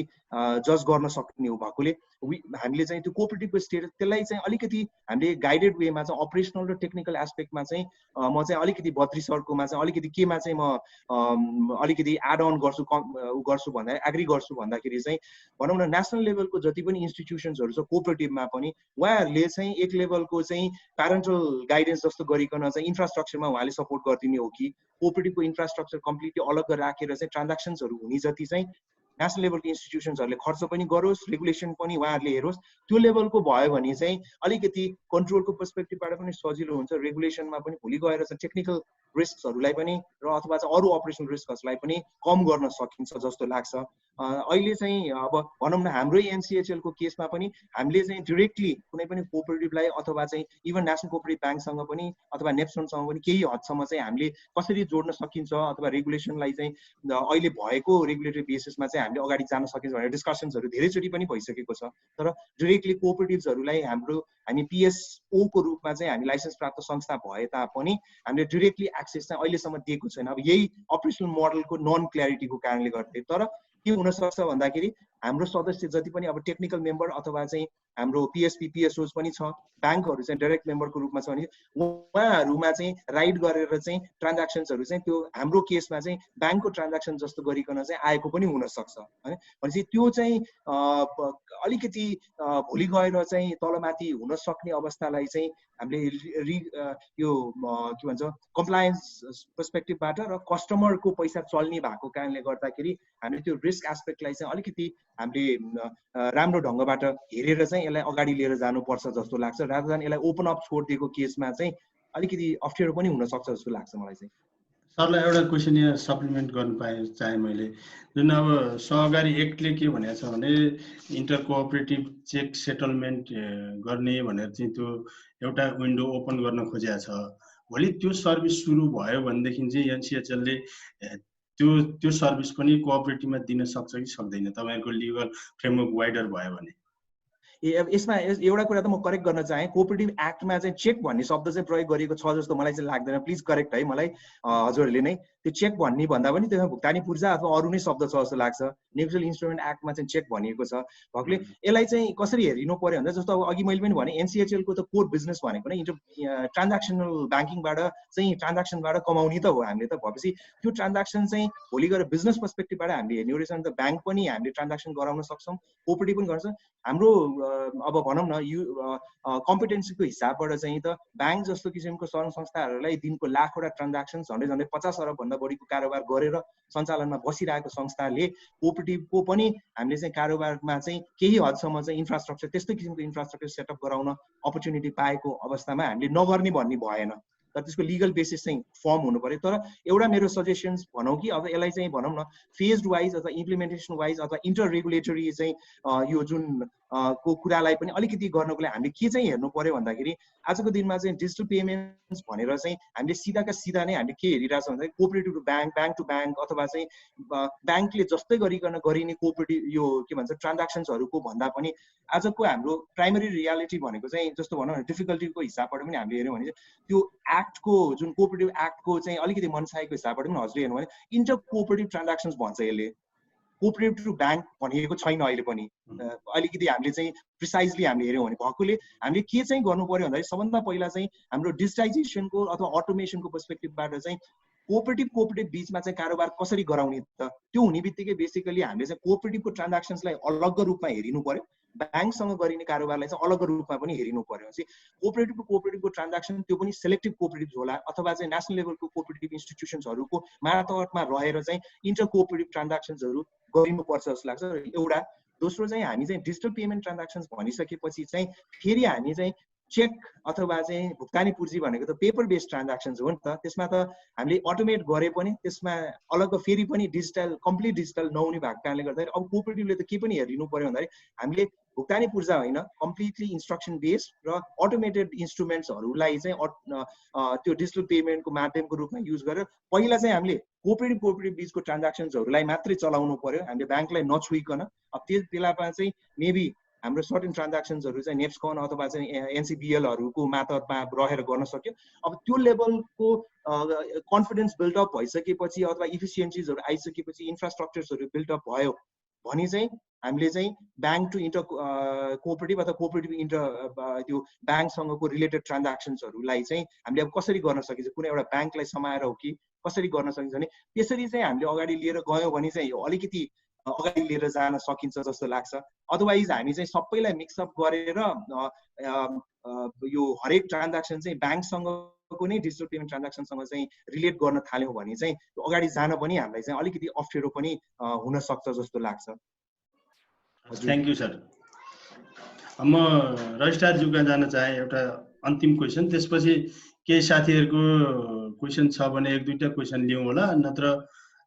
जज गर्न सक्ने हो भएकोले हामीले चाहिँ त्यो कोअपरेटिभको स्टेटस त्यसलाई चाहिँ अलिकति हामीले गाइडेड वेमा चाहिँ अपरेसनल र टेक्निकल एस्पेक्टमा चाहिँ म चाहिँ अलिकति बद्री सरकोमा चाहिँ अलिकति केमा चाहिँ म अलिकति एड अन गर्छु भन्दा एग्री गर्छु भन्दाखेरि चाहिँ भनौँ न नेसनल लेभलको जति पनि इन्स्टिट्युसन्सहरू छ कोअपरेटिभमा पनि उहाँहरूले चाहिँ एक लेभलको चाहिँ प्यारेन्टल गाइडेन्स जस्तो गरिकन चाहिँ इन्फ्रास्ट्रक्चरमा उहाँले सपोर्ट गरिदिने हो कि कोअपरेटिभको इन्फ्रास्ट्रक्चर कम्प्लिटली अलग राखेर चाहिँ ट्रान्ज्याक्सन्सहरू हुने जति चाहिँ नेसनल लेभलको इन्स्टिट्युसन्सहरूले खर्च पनि गरोस् रेगुलेसन पनि उहाँहरूले हेरोस् त्यो लेभलको भयो भने चाहिँ अलिकति कन्ट्रोलको पर्सपेक्टिभबाट पनि सजिलो हुन्छ रेगुलेसनमा पनि भोलि गएर चाहिँ टेक्निकल रिस्कहरूलाई पनि र अथवा चाहिँ अरू अपरेसनल रिस्कहरूलाई पनि कम गर्न सकिन्छ जस्तो लाग्छ अहिले चाहिँ अब भनौँ न हाम्रै एनसिएचएलको केसमा पनि हामीले चाहिँ डिरेक्टली कुनै पनि कोअपरेटिभलाई अथवा चाहिँ इभन नेसनल कोअपरेटिभ ब्याङ्कसँग पनि अथवा नेप्सनसँग पनि केही हदसम्म चाहिँ हामीले कसरी जोड्न सकिन्छ अथवा रेगुलेसनलाई चाहिँ अहिले भएको रेगुलेटरी बेसिसमा चाहिँ हामीले अगाडि जान सकिन्छ भनेर डिस्कसन्सहरू धेरैचोटि पनि भइसकेको छ तर डिरेक्टली कोअपरेटिभ्सहरूलाई हामी पिएसओको रूपमा चाहिँ हामी लाइसेन्स प्राप्त संस्था भए तापनि हामीले डिरेक्टली एक्सेस चाहिँ अहिलेसम्म दिएको छैन अब यही अपरेसनल मोडलको नन क्ल्यारिटीको कारणले गर्दै तर के हुनसक्छ भन्दाखेरि हाम्रो सदस्य जति पनि अब टेक्निकल मेम्बर अथवा चाहिँ हाम्रो पिएसपी पिएसओज पनि छ ब्याङ्कहरू चाहिँ डाइरेक्ट मेम्बरको रूपमा छ भने उहाँहरूमा चाहिँ राइड गरेर चाहिँ ट्रान्ज्याक्सन्सहरू चाहिँ त्यो हाम्रो केसमा चाहिँ ब्याङ्कको ट्रान्ज्याक्सन जस्तो गरिकन चाहिँ आएको पनि हुनसक्छ होइन भनेपछि त्यो चाहिँ अलिकति भोलि गएर चाहिँ तलमाथि हुन सक्ने अवस्थालाई चाहिँ हामीले यो के भन्छ कम्प्लायन्स पर्सपेक्टिभबाट र कस्टमरको पैसा चल्ने भएको कारणले गर्दाखेरि हामीले त्यो रिस्क एस्पेक्टलाई चाहिँ अलिकति हामीले राम्रो ढङ्गबाट हेरेर चाहिँ यसलाई अगाडि लिएर जानुपर्छ जस्तो लाग्छ रादर देन यसलाई ओपन अप छोडिदिएको केसमा चाहिँ अलिकति अप्ठ्यारो पनि हुनसक्छ जस्तो लाग्छ मलाई चाहिँ सरलाई एउटा क्वेसन यहाँ सप्लिमेन्ट गर्न चाहे मैले जुन अब सहकारी एक्टले के भनेको छ भने इन्टर कोअपरेटिभ चेक सेटलमेन्ट गर्ने भनेर चाहिँ त्यो एउटा विन्डो ओपन गर्न खोजेको छ भोलि त्यो सर्भिस सुरु भयो भनेदेखि चाहिँ एनसिएचएलले त्यो सर्भिस पनि कोअपरेटिभमा दिन सक्छ कि सक्दैन तपाईँको लिगल फ्रेमवर्क वाइडर भयो भने यसमा एउटा कुरा त म करेक्ट गर्न चाहे कोअपरेटिभ एक्टमा चाहिँ चेक भन्ने शब्द चाहिँ प्रयोग गरिएको छ जस्तो मलाई चाहिँ लाग्दैन प्लिज करेक्ट है मलाई हजुरहरूले नै त्यो चेक भन्ने भन्दा पनि त्यसमा भुक्तानी पूर्जा अथवा अरू नै शब्द छ जस्तो लाग्छ नेगोसिएबल इन्स्ट्रुमेन्ट एक्टमा चाहिँ चेक भनिएको छ भएकोले यसलाई चाहिँ कसरी हेरिनु पर्यो भन्दा जस्तो अब अघि मैले पनि भने एनसिएचएलको त कोर बिजनेस भनेको नै ट्रान्ज्याक्सनल ब्याङ्किङबाट चाहिँ ट्रान्ज्याक्सनबाट कमाउने त हो हामीले त भएपछि त्यो ट्रान्ज्याक्सन चाहिँ भोलि गएर बिजनेस पर्सपेक्टिभबाट हामीले हेर्ने रहेछ भने त ब्याङ्क पनि हामीले ट्रान्ज्याक्सन गराउन सक्छौँ कोअपरेटिभ पनि गर्छ हाम्रो अब भनौँ न कम्पिटेन्सीको हिसाबबाट चाहिँ त ब्याङ्क जस्तो किसिमको सङ्घ संस्थाहरूलाई दिनको लाखवटा ट्रान्ज्याक्सन्स झन्डै 50 अरबभन्दा बढीको कारोबार गरेर सञ्चालनमा बसिरहेको संस्थाले कोअपरेटिभको पनि हामीले चाहिँ कारोबारमा चाहिँ केही हदसम्म चाहिँ इन्फ्रास्ट्रक्चर त्यस्तै किसिमको इन्फ्रास्ट्रक्चर सेटअप गराउन अपर्च्युनिटी पाएको अवस्थामा हामीले नगर्ने भन्ने भएन तर त्यसको लिगल बेसिस चाहिँ फर्म हुनु पर्यो तर एउटा मेरो सजेसन्स भनौँ कि अब यसलाई चाहिँ भनौँ न फेज्ड वाइज अथवा इम्प्लिमेन्टेसन वाइज अथवा इन्टर रेगुलेटरी चाहिँ यो जुन को कुरालाई पनि अलिकति गर्नको लागि हामीले के चाहिँ हेर्नु पर्यो भन्दाखेरि आजको दिनमा चाहिँ डिजिटल पेमेन्ट्स भनेर चाहिँ हामीले सिधाका सिधा नै हामीले के हेरिरहेछौँ भन्दाखेरि cooperative to bank bank to bank अथवा चाहिँ ब्याङ्कले जस्तै गरिकन गरिने कोअपरेटिभ यो के भन्छ ट्रान्ज्याक्सन्सहरूको भन्दा पनि आजको हाम्रो प्राइमरी रियालिटी भनेको चाहिँ जस्तो भनौँ न डिफिकल्टीको हिसाबबाट पनि हामीले हेऱ्यौँ भने त्यो एक्टको जुन कोअपरेटिभ एक्टको चाहिँ अलिकति मनसायको हिसाबबाट पनि हजुरले हेर्नु भने इन्टर कोअपरेटिभ ट्रान्ज्याक्सन्स भन्छ यसले कोअपरेटिभ टु ब्याङ्क भनिएको छैन अहिले पनि अलिकति हामीले चाहिँ प्रिसाइजली हामीले हेऱ्यौँ भने भएकोले हामीले के चाहिँ गर्नु पर्यो भन्दाखेरि सबभन्दा पहिला चाहिँ हाम्रो डिजिटाइजेसनको अथवा अटोमेसनको पर्सपेक्टिभबाट चाहिँ कोअपरेटिभ बिचमा चाहिँ कारोबार कसरी गराउने त त्यो हुने बित्तिकै बेसिकली हामीले चाहिँ कोअपरेटिभको ट्रान्ज्याक्सन्सलाई अलग रूपमा हेरिनु पर्यो ब्याङ्कसँग गरिने कारोबारलाई चाहिँ अलग रूपमा पनि हेरिनु पर्यो चाहिँ कोअपरेटिभको ट्रान्ज्याक्सन त्यो पनि सेलेक्टिभ कोअपरेटिभ होला अथवा चाहिँ नेसनल लेभलको कोअपरेटिभ इन्स्टिट्युसन्सहरूको मातहतमा रहेर चाहिँ इन्टर कोअपरेटिभ ट्रान्ज्याक्सन्सहरू गरिनुपर्छ जस्तो लाग्छ एउटा दोस्रो चाहिँ हामी चाहिँ डिजिटल पेमेन्ट ट्रान्ज्याक्सन्स भनिसकेपछि चाहिँ फेरि हामी चाहिँ चेक अथवा चाहिँ भुक्तानी पूर्जी भनेको त पेपर बेस्ड ट्रान्ज्याक्सन्स हो नि त त्यसमा त हामीले अटोमेट गरे पनि त्यसमा अलग फेरि पनि डिजिटल कम्प्लिट डिजिटल नहुने भएको कारणले गर्दाखेरि अब कोअपरेटिभले त के पनि हेरिनु पर्यो भन्दाखेरि हामीले भुक्तानी पूर्जा होइन कम्प्लिटली इन्स्ट्रक्सन बेस्ड र अटोमेटेड इन्स्ट्रुमेन्ट्सहरूलाई चाहिँ त्यो डिजिटल पेमेन्टको माध्यमको रूपमा युज गरेर पहिला चाहिँ हामीले कोअपरेटिभ बिचको ट्रान्ज्याक्सन्सहरूलाई मात्रै चलाउनु पर्यो हामीले ब्याङ्कलाई नछुइकन अब त्यस बेलामा चाहिँ मेबी हाम्रो सर्टेन ट्रान्ज्याक्सन्सहरू चाहिँ नेप्सकन अथवा चाहिँ एनसिबिएलहरूको मातहतमा रहेर गर्न सक्यो अब त्यो लेभलको कन्फिडेन्स बिल्डअप भइसकेपछि अथवा इफिसियन्सिजहरू आइसकेपछि इन्फ्रास्ट्रक्चर्सहरू बिल्डअप भयो भने चाहिँ हामीले चाहिँ ब्याङ्क टु इन्टर कोअपरेटिभ अथवा कोअपरेटिभ इन्टर त्यो ब्याङ्कसँगको रिलेटेड ट्रान्ज्याक्सन्सहरूलाई चाहिँ हामीले अब कसरी गर्न सकिन्छ, कुनै एउटा ब्याङ्कलाई समाएर हो कि कसरी गर्न सकिन्छ भने त्यसरी चाहिँ हामीले अगाडि लिएर गयौँ भने चाहिँ यो अलिकति अगाडि लिएर जान सकिन्छ जस्तो लाग्छ। अदरवाइज हामी चाहिँ सबैलाई मिक्सअप गरेर यो हरेक ट्रान्ज्याक्सन चाहिँ ब्याङ्कसँगको नै डिजिटल पेमेन्ट ट्रान्ज्याक्सनसँग चाहिँ रिलेट गर्न थाल्यौँ भने चाहिँ अगाडि जान पनि हामीलाई चाहिँ अलिकति अप्ठ्यारो पनि हुन सक्छ जस्तो लाग्छ। Thank you sir. म रजिस्ट्रारज्यूका जान चाहे एउटा अन्तिम क्वेसन, त्यसपछि केही साथीहरूको क्वेसन छ भने एक दुईटा क्वेसन लिउँ होला, नत्र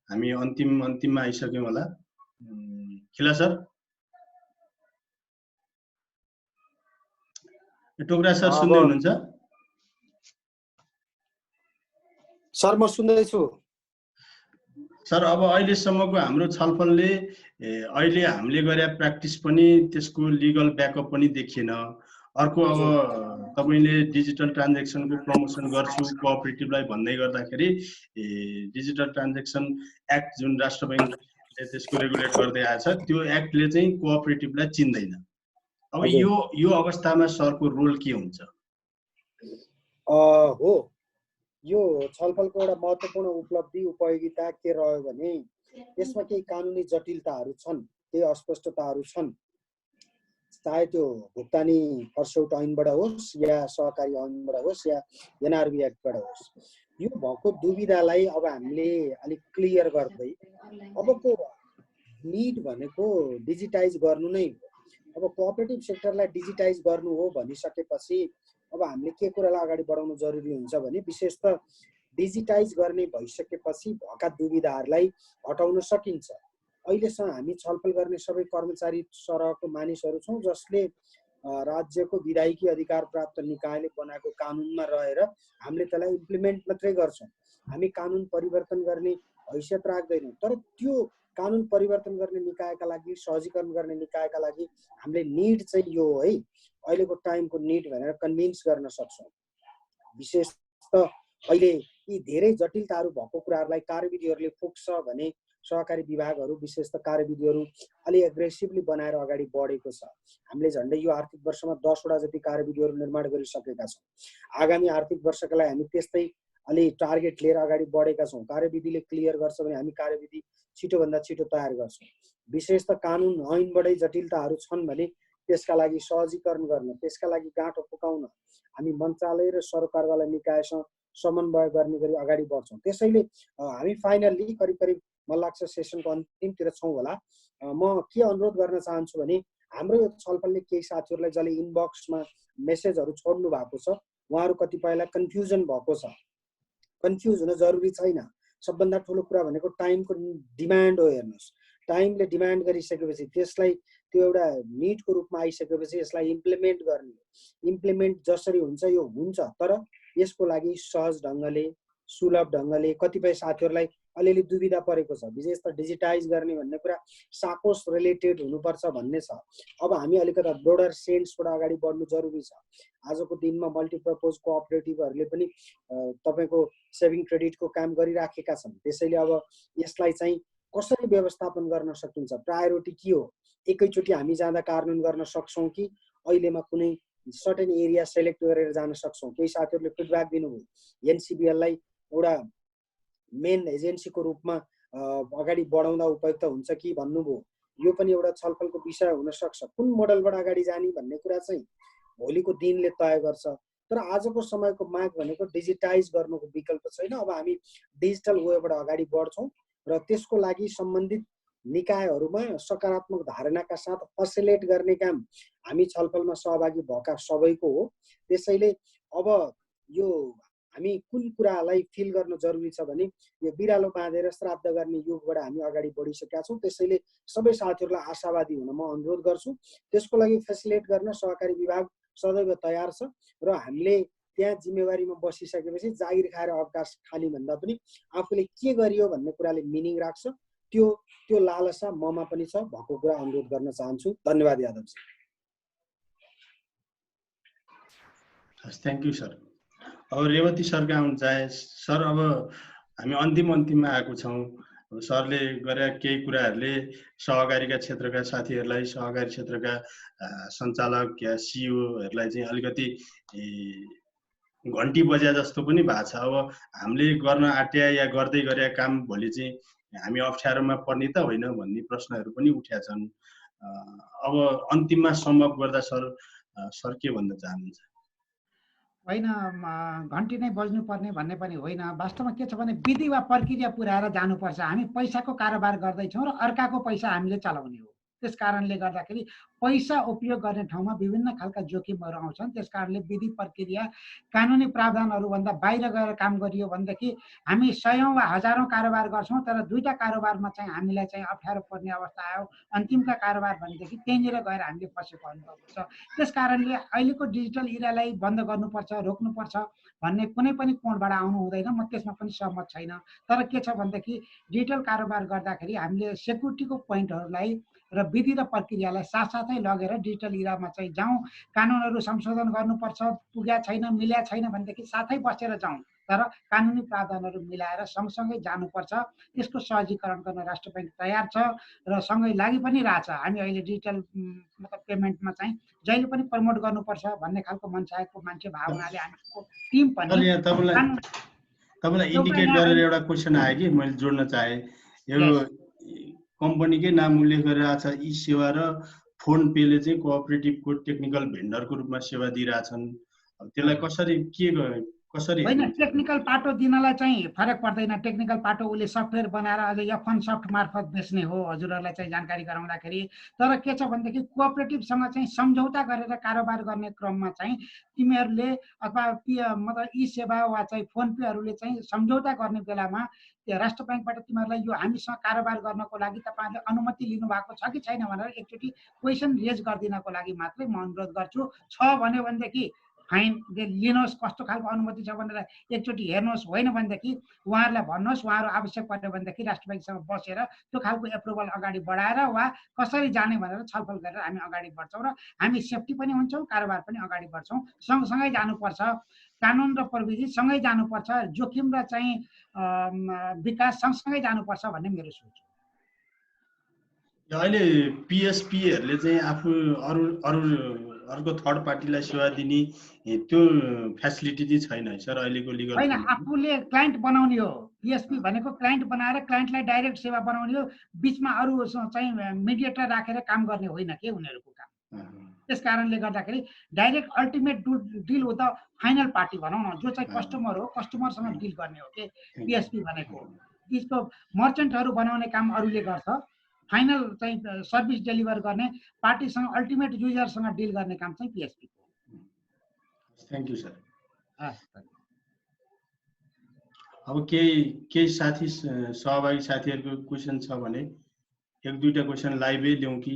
हामी अन्तिममा आइसक्यौँ होला। खिला सर, टोक्रा सर सुन्दै हुनुहुन्छ? सर म सुन्दैछु सर। अब अहिलेसम्मको हाम्रो छलफलले अहिले हामीले गरे प्र्याक्टिस पनि त्यसको लिगल ब्याकअप पनि देखिएन। अर्को अब तपाईँले डिजिटल ट्रान्जेक्सनको प्रमोसन गर्छु कोअपरेटिभलाई भन्दै गर्दाखेरि डिजिटल ट्रान्जेक्सन एक्ट जुन राष्ट्र ब्याङ्कले त्यसको रेगुलेट गर्दै आएछ त्यो एक्टले चाहिँ कोअपरेटिभलाई चिन्दैन। अब यो अवस्थामा सरको रोल के हुन्छ? हो, यो छलफलको एउटा महत्त्वपूर्ण उपलब्धि उपयोगिता के रह्यो भने यसमा केही कानुनी जटिलताहरू छन्, केही अस्पष्टताहरू छन्, चाहे त्यो भुक्तानी पर्सौट ऐनबाट होस् या सहकारी ऐनबाट होस् या एनआरबी एक्टबाट होस्। यो भएको दुविधालाई अब हामीले अलिक क्लियर गर्दै अबको निड भनेको डिजिटाइज गर्नु नै हो। अब कोअपरेटिभ सेक्टरलाई डिजिटाइज गर्नु हो भनिसकेपछि अब हामीले के कुरालाई अगाडि बढाउनु जरुरी हुन्छ भने विशेष त डिजिटाइज गर्ने भइसकेपछि भएका दुविधाहरूलाई हटाउन सकिन्छ। अहिलेसम्म हामी छलफल गर्ने सबै कर्मचारी सरहको मानिसहरू छौँ जसले राज्यको विधायिकी अधिकार प्राप्त निकायले बनाएको कानुनमा रहेर हामीले त्यसलाई इम्प्लिमेन्ट मात्रै गर्छौँ। हामी कानुन परिवर्तन गर्ने हैसियत राख्दैनौँ। तर त्यो कानुन परिवर्तन गर्ने निकायका लागि, सहजीकरण गर्ने निकायका लागि हामीले निड चाहिँ यो हो है, अहिलेको टाइमको निड भनेर कन्भिन्स गर्न सक्छौँ। विशेष त अहिले यी धेरै जटिलताहरू भएको कुराहरूलाई कार्यविधिहरूले पुग्छ भने सहकारी विभागहरू विशेष त कार्यविधिहरू अलि एग्रेसिभली बनाएर अगाडि बढेको छ। हामीले झन्डै यो आर्थिक वर्षमा 10 वटा जति कार्यविधिहरू निर्माण गरिसकेका छौँ। आगामी आर्थिक वर्षका लागि हामी त्यस्तै अलि टार्गेट लिएर अगाडि बढेका छौँ। कार्यविधिले क्लियर गर्छ भने हामी कार्यविधि छिटोभन्दा छिटो तयार गर्छौँ। विशेष त कानुन ऐनबाटै जटिलताहरू छन् भने त्यसका लागि सहजीकरण गर्न, त्यसका लागि गाँठो फुकाउन हामी मन्त्रालय र सरकारवाला निकायसँग समन्वय गर्ने गरी अगाडि बढ्छौँ। त्यसैले हामी फाइनल्ली करिब करिब मलाई लाग्छ सेसनको अन्तिमतिर छौँ होला। म के अनुरोध गर्न चाहन्छु भने हाम्रो यो छलफलले केही साथीहरूलाई जसले इनबक्समा मेसेजहरू छोड्नु भएको छ उहाँहरू कतिपयलाई कन्फ्युजन भएको छ। कन्फ्युज हुन जरुरी छैन। सबभन्दा ठुलो कुरा भनेको टाइमको डिमान्ड हो। हेर्नुहोस्, टाइमले डिमान्ड गरिसकेपछि त्यसलाई त्यो एउटा निडको रूपमा आइसकेपछि यसलाई इम्प्लिमेन्ट गर्ने, इम्प्लिमेन्ट जसरी हुन्छ यो हुन्छ, तर यसको लागि सहज ढङ्गले सुलभ ढङ्गले कतिपय साथीहरूलाई अलिअलि दुविधा परेको छ। विशेष त डिजिटाइज गर्ने भन्ने कुरा साकोस रिलेटेड हुनुपर्छ भन्ने छ। अब हामी अलिकति ब्रोडर सेन्सबाट अगाडि बढ्नु जरुरी छ। आजको दिनमा मल्टिपर्पज कोअपरेटिभहरूले पनि तपाईँको सेभिङ क्रेडिटको काम गरिराखेका छन्। त्यसैले अब यसलाई चाहिँ कसरी व्यवस्थापन गर्न सकिन्छ, प्रायोरिटी के हो, एकैचोटि हामी जाँदा कार्यान्वयन गर्न सक्छौँ कि अहिलेमा कुनै सर्टेन एरिया सेलेक्ट गरेर जान सक्छौँ। केही साथीहरूले फिडब्याक दिनुभयो एनसिबिएललाई एउटा मेन एजेन्सीको रूपमा अगाडि बढाउँदा उपयुक्त हुन्छ कि भन्नुभयो। यो पनि एउटा छलफलको विषय हुन सक्छ। कुन मोडलबाट अगाडि जाने भन्ने कुरा चाहिँ भोलिको दिनले तय गर्छ। तर आजको समयको माग भनेको डिजिटाइज गर्नुको विकल्प छैन। अब हामी डिजिटल वेबाट अगाडि बढ्छौँ र त्यसको लागि सम्बन्धित निकायहरूमा सकारात्मक धारणाका साथ फसिलिटेट गर्ने काम हामी छलफलमा सहभागी भएका सबैको हो। त्यसैले अब यो हामी कुन कुरालाई फिल गर्न जरुरी छ भने यो बिरालो बाँधेर श्राद्ध गर्ने युगबाट हामी अगाडि बढिसकेका छौँ। त्यसैले सबै साथीहरूलाई आशावादी हुन म अनुरोध गर्छु। त्यसको लागि फेसिलिटेट गर्न सहकारी विभाग सदैव तयार छ र हामीले त्यहाँ जिम्मेवारीमा बसिसकेपछि जागिर खाएर अवकाश खाने भन्दा पनि आफूले के गरियो भन्ने कुराले मिनिङ राख्छ। त्यो लालसा ममा पनि छ। भएको कुरा अनुरोध गर्न चाहन्छु। धन्यवाद यादवजी। Thank you sir. अब रेवती सरका आउनु चाहे। सर, अब हामी अन्तिममा आएको छौँ। सरले गरे केही कुराहरूले सहकारीका क्षेत्रका साथीहरूलाई, सहकारी क्षेत्रका सञ्चालक या सिइओहरूलाई चाहिँ अलिकति घन्टी बजा जस्तो पनि भएको छ। अब हामीले गर्न आँट्या या गर्दै गरेका काम भोलि चाहिँ हामी अप्ठ्यारोमा पर्ने त होइन भन्ने प्रश्नहरू पनि उठ्या छन्। अब अन्तिममा सम्भव गर्दा सर के भन्न चाहनुहुन्छ? होइन, घन्टी नै बज्नुपर्ने भन्ने पनि होइन। वास्तवमा के छ भने विधि वा प्रक्रिया पुऱ्याएर जानुपर्छ। हामी पैसाको कारोबार गर्दैछौँ र अर्काको पैसा हामीले चलाउने हो। त्यस कारणले गर्दाखेरि पैसा उपयोग गर्ने ठाउँमा विभिन्न खालका जोखिमहरू आउँछन्। त्यस कारणले विधि प्रक्रिया कानुनी प्रावधानहरूभन्दा बाहिर गएर काम गरियो भनेदेखि हामी सयौँ वा हजारौँ कारोबार गर्छौँ, तर दुईटा कारोबारमा चाहिँ हामीलाई चाहिँ अप्ठ्यारो पर्ने अवस्था आयो। अन्तिमका कारोबार भनेदेखि त्यहीँनिर गएर हामीले फसेको अनुभव हुन्छ। त्यस कारणले अहिलेको डिजिटल इरालाई बन्द गर्नुपर्छ, रोक्नुपर्छ भन्ने कुनै पनि कोणबाट आउनु हुँदैन। म त्यसमा पनि सहमत छैन। तर के छ भनेदेखि डिजिटल कारोबार गर्दाखेरि हामीले सेक्युरिटीको पोइन्टहरूलाई र विधि र प्रक्रियालाई साथसाथै लगेर डिजिटल इरामा चाहिँ जाउँ। कानुनहरू संशोधन गर्नुपर्छ, पुग्या छैन, मिल्या छैन भनेदेखि साथै बसेर जाउँ, तर कानुनी प्रावधानहरू मिलाएर सँगसँगै जानुपर्छ। त्यसको सहजीकरण गर्न राष्ट्र ब्याङ्क तयार छ र सँगै लागि पनि रहेछ। हामी अहिले डिजिटल मतलब पेमेन्टमा चाहिँ जहिले पनि प्रमोट गर्नुपर्छ भन्ने खालको मनसायको मान्छे भावनाले हामीको टिम पनि तपाईँलाई इन्डिकेट गरेर एउटा क्वेसन आयो कि मैले जोड्न चाहे। यो कम्पनीकै नाम उल्लेख गरिरहेछ ई सेवा र फोन पेले चाहिँ कोअपरेटिभको टेक्निकल भेन्डरको रूपमा सेवा दिइरहेछन्। त्यसलाई कसरी होइन, टेक्निकल पाटो दिनलाई चाहिँ फरक पर्दैन। टेक्निकल पाटो उसले सफ्टवेयर बनाएर अझ यफन सफ्ट मार्फत बेच्ने हो, हजुरहरूलाई चाहिँ जानकारी गराउँदाखेरि। तर के छ भनेदेखि कोअपरेटिभसँग चाहिँ सम्झौता गरेर कारोबार गर्ने क्रममा चाहिँ तिमीहरूले अथवा मतलब ई सेवा वा चाहिँ फोन पेहरूले चाहिँ सम्झौता गर्ने बेलामा राष्ट्र ब्याङ्कबाट तिमीहरूलाई यो हामीसँग कारोबार गर्नको लागि तपाईँहरूले अनुमति लिनुभएको छ कि छैन भनेर एकचोटि क्वेसन रेज गरिदिनको लागि मात्रै म अनुरोध गर्छु। छ भन्यो भनेदेखि फाइन लिनुहोस्, कस्तो खालको अनुमति छ भनेर एकचोटि हेर्नुहोस्। होइन भनेदेखि उहाँहरूलाई भन्नुहोस्, उहाँहरू आवश्यक पर्यो भनेदेखि राष्ट्र ब्याङ्कसँग बसेर त्यो खालको एप्रुभल अगाडि बढाएर वा कसरी जाने भनेर छलफल गरेर हामी अगाडि बढ्छौँ र हामी सेफ्टी पनि हुन्छौँ, कारोबार पनि अगाडि बढ्छौँ। सँगसँगै जानुपर्छ, कानुन र प्रविधि सँगै जानुपर्छ, जोखिम र चाहिँ विकास सँगसँगै जानुपर्छ भन्ने मेरो सोच हो। अहिले पिएसपीहरूले चाहिँ आफू अर्को थर्ड पार्टीलाई सेवा दिने त्यो फेसिलिटी चाहिँ छैन है सर अहिलेको लिगल? होइन, आफूले क्लाइन्ट बनाउने हो। पिएसपी भनेको क्लाइन्ट बनाएर क्लाइन्टलाई डाइरेक्ट सेवा बनाउने हो, बिचमा अरू चाहिँ मिडिएटर राखेर काम गर्ने होइन के उनीहरूको काम। त्यस कारणले गर्दाखेरि डाइरेक्ट अल्टिमेट डिल हो त फाइनल पार्टी भनौँ न, जो चाहिँ कस्टमर हो, कस्टमरसँग डिल गर्ने हो कि पिएसपी भनेको। त्यसको मर्चेन्टहरू बनाउने काम अरूले गर्छ, फाइनल चाहिँ सर्भिस डेलिभर गर्ने पार्टीसँग अल्टिमेट युजरसँग डिल गर्ने काम चाहिँ पिएसपी को। Thank you sir. अब केही साथी सहभागी साथीहरूको क्वेसन छ भने एक दुईटा क्वेसन लाइभै ल्याउँ कि?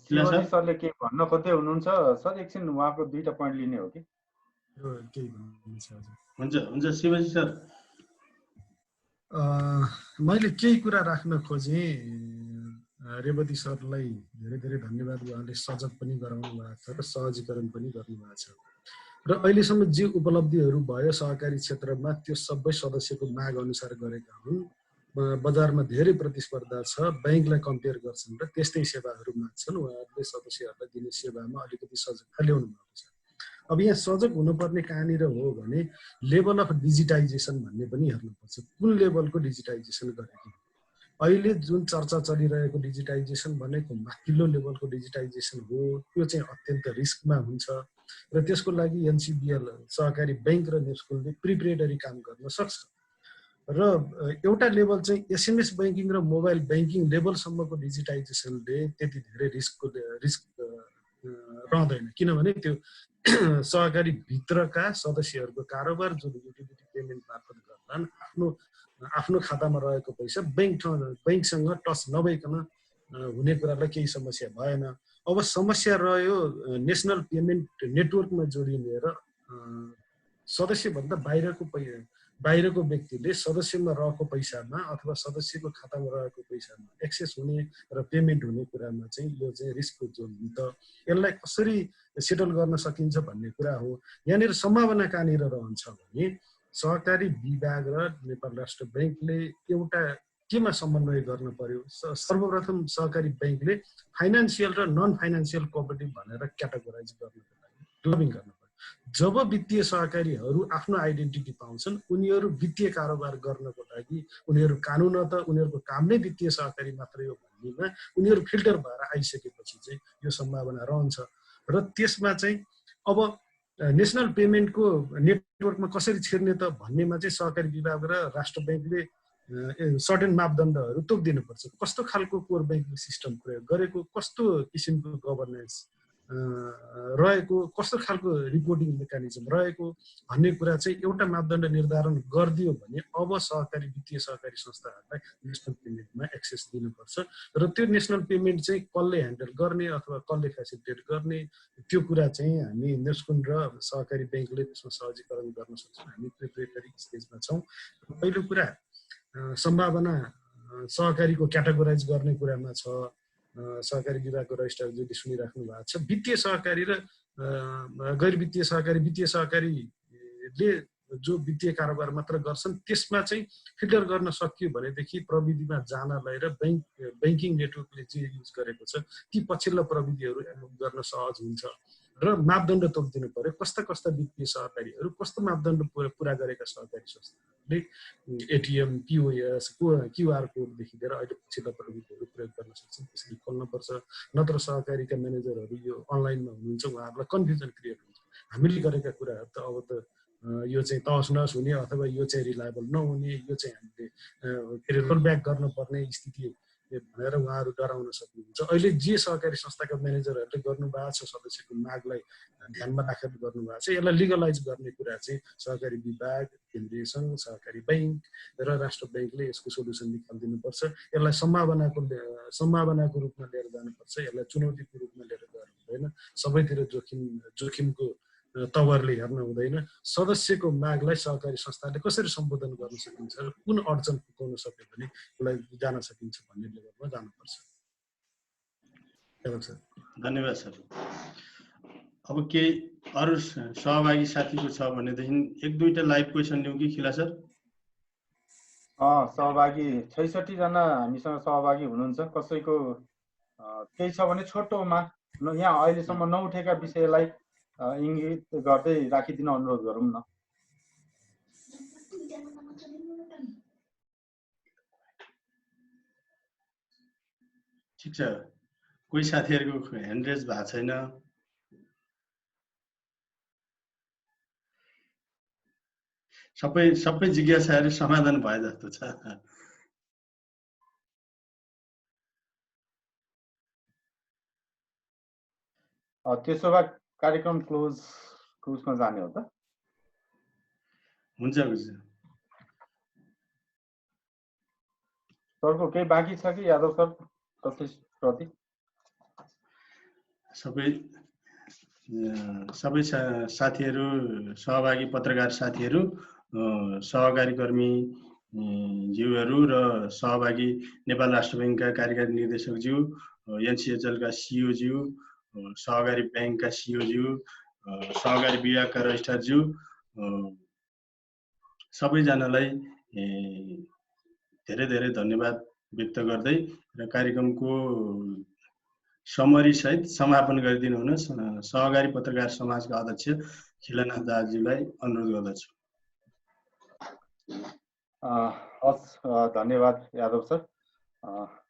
शिवजी सरले के भन्न खोज्दै हुनुहुन्छ सर? एकछिन उहाँको दुईटा पोइन्ट लिने हो कि? हुन्छ शिवजी सर। मैले केही कुरा राख्न खोजेँ। रेवती सरलाई धेरै धेरै धन्यवाद। उहाँले सजग पनि गराउनु भएको छ र सहजीकरण पनि गर्नुभएको छ र अहिलेसम्म जे उपलब्धिहरू भयो सहकारी क्षेत्रमा त्यो सबै सदस्यको माग अनुसार गरेका हुन्। बजारमा धेरै प्रतिस्पर्धा छ, ब्याङ्कलाई कम्पेयर गर्छन् र त्यस्तै सेवाहरू माग्छन्। उहाँहरूले सदस्यहरूलाई दिने सेवामा अलिकति सजगता ल्याउनु भएको छ। अब यहाँ सजग हुनुपर्ने कहाँनिर हो भने लेभल अफ डिजिटाइजेसन भन्ने पनि हेर्नुपर्छ। कुन लेभलको डिजिटाइजेसन गरेको? अहिले जुन चर्चा चलिरहेको डिजिटाइजेसन भनेको माथिल्लो लेभलको डिजिटाइजेसन हो, त्यो चाहिँ अत्यन्त रिस्कमा हुन्छ र त्यसको लागि एनसिबिएल सहकारी ब्याङ्क र नेप्सकोलले प्रिपरेटरी काम गर्न सक्छ र एउटा लेभल चाहिँ एसएमएस ब्याङ्किङ र मोबाइल ब्याङ्किङ लेभलसम्मको डिजिटाइजेसनले त्यति धेरै रिस्क रहँदैन, किनभने त्यो सहकारी भित्रका सदस्यहरूको कारोबार जुन युटिलिटी पेमेन्ट मार्फत गर्छन् आफ्नो खातामा रहेको पैसा ब्याङ्कसँग टच नभइकन हुने कुरालाई केही समस्या भएन। अब समस्या रह्यो नेसनल पेमेन्ट नेटवर्कमा जोडिने र सदस्यभन्दा बाहिरको व्यक्तिले सदस्यमा रहेको पैसामा अथवा सदस्यको खातामा रहेको पैसामा एक्सेस हुने र पेमेन्ट हुने कुरामा चाहिँ यो चाहिँ रिस्कको जोन हो। त यसलाई कसरी सेटल गर्न सकिन्छ भन्ने कुरा हो। यहाँनिर सम्भावना कहाँनिर रहन्छ भने सहकारी विभाग र नेपाल राष्ट्र ब्याङ्कले एउटा केमा समन्वय गर्न पर्यो? सर्वप्रथम सहकारी ब्याङ्कले फाइनान्सियल र नन फाइनान्सियल कोअपरेटिभ भनेर क्याटेगोराइज गर्नको लागि क्लबिङ गर्न पर्यो। जब वित्तीय सहकारीहरू आफ्नो आइडेन्टिटी पाउँछन्, उनीहरू वित्तीय कारोबार गर्नको लागि उनीहरू कानुनत उनीहरूको काम नै वित्तीय सहकारी मात्रै हो भन्नेमा उनीहरू फिल्टर भएर आइसकेपछि चाहिँ यो सम्भावना रहन्छ। र त्यसमा चाहिँ अब नेसनल पेमेन्टको नेटवर्कमा कसरी छिर्ने त भन्नेमा चाहिँ सहकारी विभाग र राष्ट्र ब्याङ्कले सर्टेन मापदण्डहरू तोकिदिनुपर्छ। कस्तो खालको कोर ब्याङ्किङ सिस्टम प्रयोग गरेको, कस्तो किसिमको गभर्नेन्स रहेको, कस्तो खालको रिपोर्टिङ मेकानिजम रहेको भन्ने कुरा चाहिँ एउटा मापदण्ड निर्धारण गरिदियो भने अब सहकारी वित्तीय सहकारी संस्थाहरूलाई नेसनल पेमेन्टमा एक्सेस दिनुपर्छ। र त्यो नेसनल पेमेन्ट चाहिँ कसले ह्यान्डल गर्ने अथवा कसले फेसिलिटेट गर्ने, त्यो कुरा चाहिँ हामी नेस्कुन र सहकारी ब्याङ्कले त्यसमा सहजीकरण गर्न सक्छौँ। हामी प्रिपरेटरी स्टेजमा छौँ। पहिलो कुरा सम्भावना सहकारीको क्याटेगोराइज गर्ने कुरामा छ। सहकारी विभागको रजिस्ट्रार जति सुनिराख्नु भएको छ, वित्तीय सहकारी र गैर वित्तीय सहकारी, वित्तीय सहकारीले जो वित्तीय कारोबार मात्र गर्छन् त्यसमा चाहिँ फिल्टर गर्न सकियो भनेदेखि प्रविधिमा जानलाई र ब्याङ्किङ नेटवर्कले जे युज गरेको छ ती पछिल्लो प्रविधिहरू गर्न सहज हुन्छ। र मापदण्ड तोकिदिनु पर्यो। कस्ता कस्ता वित्तीय सहकारीहरू कस्तो मापदण्ड पुरा गरेका सहकारी संस्थाहरूले एटिएम, पिओएस, क्युआर कोडदेखि लिएर अहिले पछिल्लो प्रविधिहरू प्रयोग गर्न सक्छन्, त्यसरी खोल्नुपर्छ। नत्र सहकारीका म्यानेजरहरू यो अनलाइनमा हुनुहुन्छ, उहाँहरूलाई कन्फ्युजन क्रिएट हुन्छ। हामीले गरेका कुराहरू त अब त यो चाहिँ तहस नहस हुने अथवा यो चाहिँ रिलायबल नहुने, यो चाहिँ हामीले फेरि रोलब्याक गर्नुपर्ने स्थिति भनेर उहाँहरू डराउन सक्नुहुन्छ। अहिले जे सहकारी संस्थाका म्यानेजरहरूले गर्नुभएको छ, सदस्यको मागलाई ध्यानमा राखेर गर्नुभएको छ, यसलाई लिगलाइज गर्ने कुरा चाहिँ सहकारी विभाग, केन्द्रीय सङ्घ, सहकारी ब्याङ्क र राष्ट्र ब्याङ्कले यसको सोल्युसन निकालिदिनुपर्छ। यसलाई सम्भावनाको रूपमा लिएर जानुपर्छ, यसलाई चुनौतीको रूपमा लिएर जानु हुँदैन। सबैतिर जोखिमको तवरले हेर्न हुँदैन। सदस्यको मागलाई सहकारी संस्थाले कसरी सम्बोधन गर्न सकिन्छ र कुन अडचन पुर्याउन सक्यो भने यसलाई जान सकिन्छ भन्ने लेभलमा जानुपर्छ। धन्यवाद सर। अब केही अरू सहभागी साथीको छ भनेदेखि एक दुईटा लाइभ क्वेसन लिउँ कि खिला सर? सहभागी 66 जना हामीसँग सहभागी हुनुहुन्छ। कसैको केही छ भने छोटोमा यहाँ अहिलेसम्म नउठेका विषयलाई इङ्गित गर्दै राखिदिन अनुरोध गरौँ न। ठिक छ, कोही साथीहरूको ह्यान्ड रेज भएको छैन। सबै जिज्ञासाहरू समाधान भए जस्तो छ। त्यसो भए कार्यक्रम क्लोजमा जाने हो त? हुन्छ हुन्छ। सरको केही बाँकी छ कि यादव सर प्रति? सबै साथीहरू, सहभागी पत्रकार साथीहरू, सहकारी कर्मी ज्यूहरू र सहभागी नेपाल राष्ट्र ब्याङ्कका कार्यकारी निर्देशकज्यू, एनसिएचएलका सिओज्यू, सहकारी ब्याङ्कका सिओज्यू, सहकारी विभागका रजिस्ट्रारज्यू, सबैजनालाई धेरै धेरै धन्यवाद व्यक्त गर्दै र कार्यक्रमको समरी सहित समापन गरिदिनु हुन सहकारी पत्रकार समाजका अध्यक्ष खिलनाथ दाजुलाई अनुरोध गर्दछु। धन्यवाद यादव सर।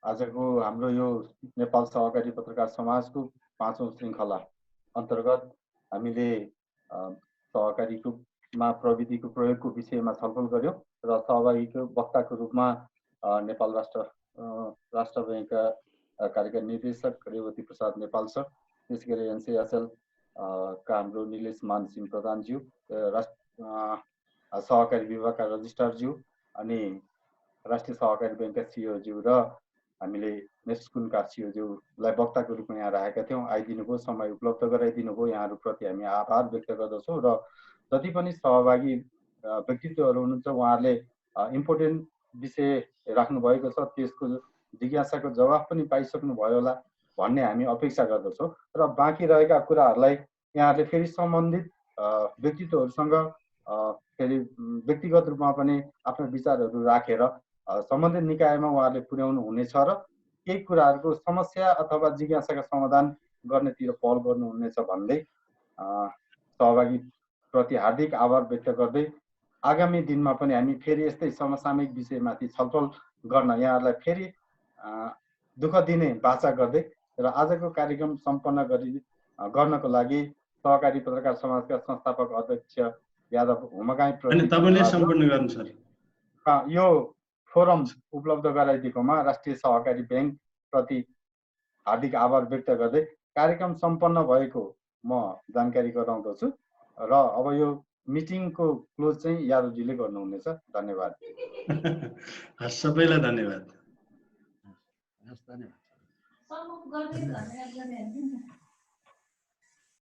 आजको हाम्रो यो नेपाल सहकारी पत्रकार समाजको 5औं श्रृङ्खला अन्तर्गत हामीले सहकारीमा प्रविधिको प्रयोगको विषयमा छलफल गर्यौं र सहभागीको वक्ताको रूपमा नेपाल राष्ट्र ब्याङ्कका कार्यकारी निर्देशक रेवती प्रसाद नेपाल सर, त्यसैगरी एनसिएचएल का हाम्रो निलेश मानसिंह प्रधानज्यू, सहकारी विभागका रजिस्ट्रारज्यू अनि राष्ट्रिय सहकारी ब्याङ्कका सिओज्यू र हामीले नेस्कुनका सिओज्यूलाई वक्ताको रूपमा यहाँ राखेका थियौँ। आइदिनु भयो, समय उपलब्ध गराइदिनु भयो, यहाँहरूप्रति हामी आभार व्यक्त गर्दछौँ। र जति पनि सहभागी व्यक्तित्वहरू हुनुहुन्छ उहाँहरूले इम्पोर्टेन्ट विषय राख्नु भएको छ, त्यसको जिज्ञासाको जवाफ पनि पाइसक्नु भयो होला भन्ने हामी अपेक्षा गर्दछौँ। र बाँकी रहेका कुराहरूलाई यहाँहरूले फेरि सम्बन्धित व्यक्तित्वहरूसँग फेरि व्यक्तिगत रूपमा पनि आफ्ना विचारहरू राखेर सम्बन्धित निकायमा उहाँहरूले पुर्याउनु हुनेछ र केही कुराहरूको समस्या अथवा जिज्ञासाका समाधान गर्नेतिर पहल गर्नुहुनेछ भन्दै सहभागी प्रति हार्दिक आभार व्यक्त गर्दै आगामी दिनमा पनि हामी फेरि यस्तै समसामयिक विषयमाथि छलफल गर्न यहाँहरूलाई फेरि दुःख दिने बाचा गर्दै र आजको कार्यक्रम सम्पन्न गर्नको लागि सहकारी पत्रकार समाजका संस्थापक अध्यक्ष यादव हुमगाई तपाईँले सम्पन्न गर्नु सर यो फोरम उपलब्ध गराइदिएकोमा राष्ट्रिय सहकारी ब्याङ्क प्रति हार्दिक आभार व्यक्त गर्दै कार्यक्रम सम्पन्न भएको म जानकारी गराउँदछु र अब यो मिटिङको क्लोज चाहिँ यादवजीले गर्नुहुनेछ। धन्यवाद। सबैलाई धन्यवाद। धन्यवाद।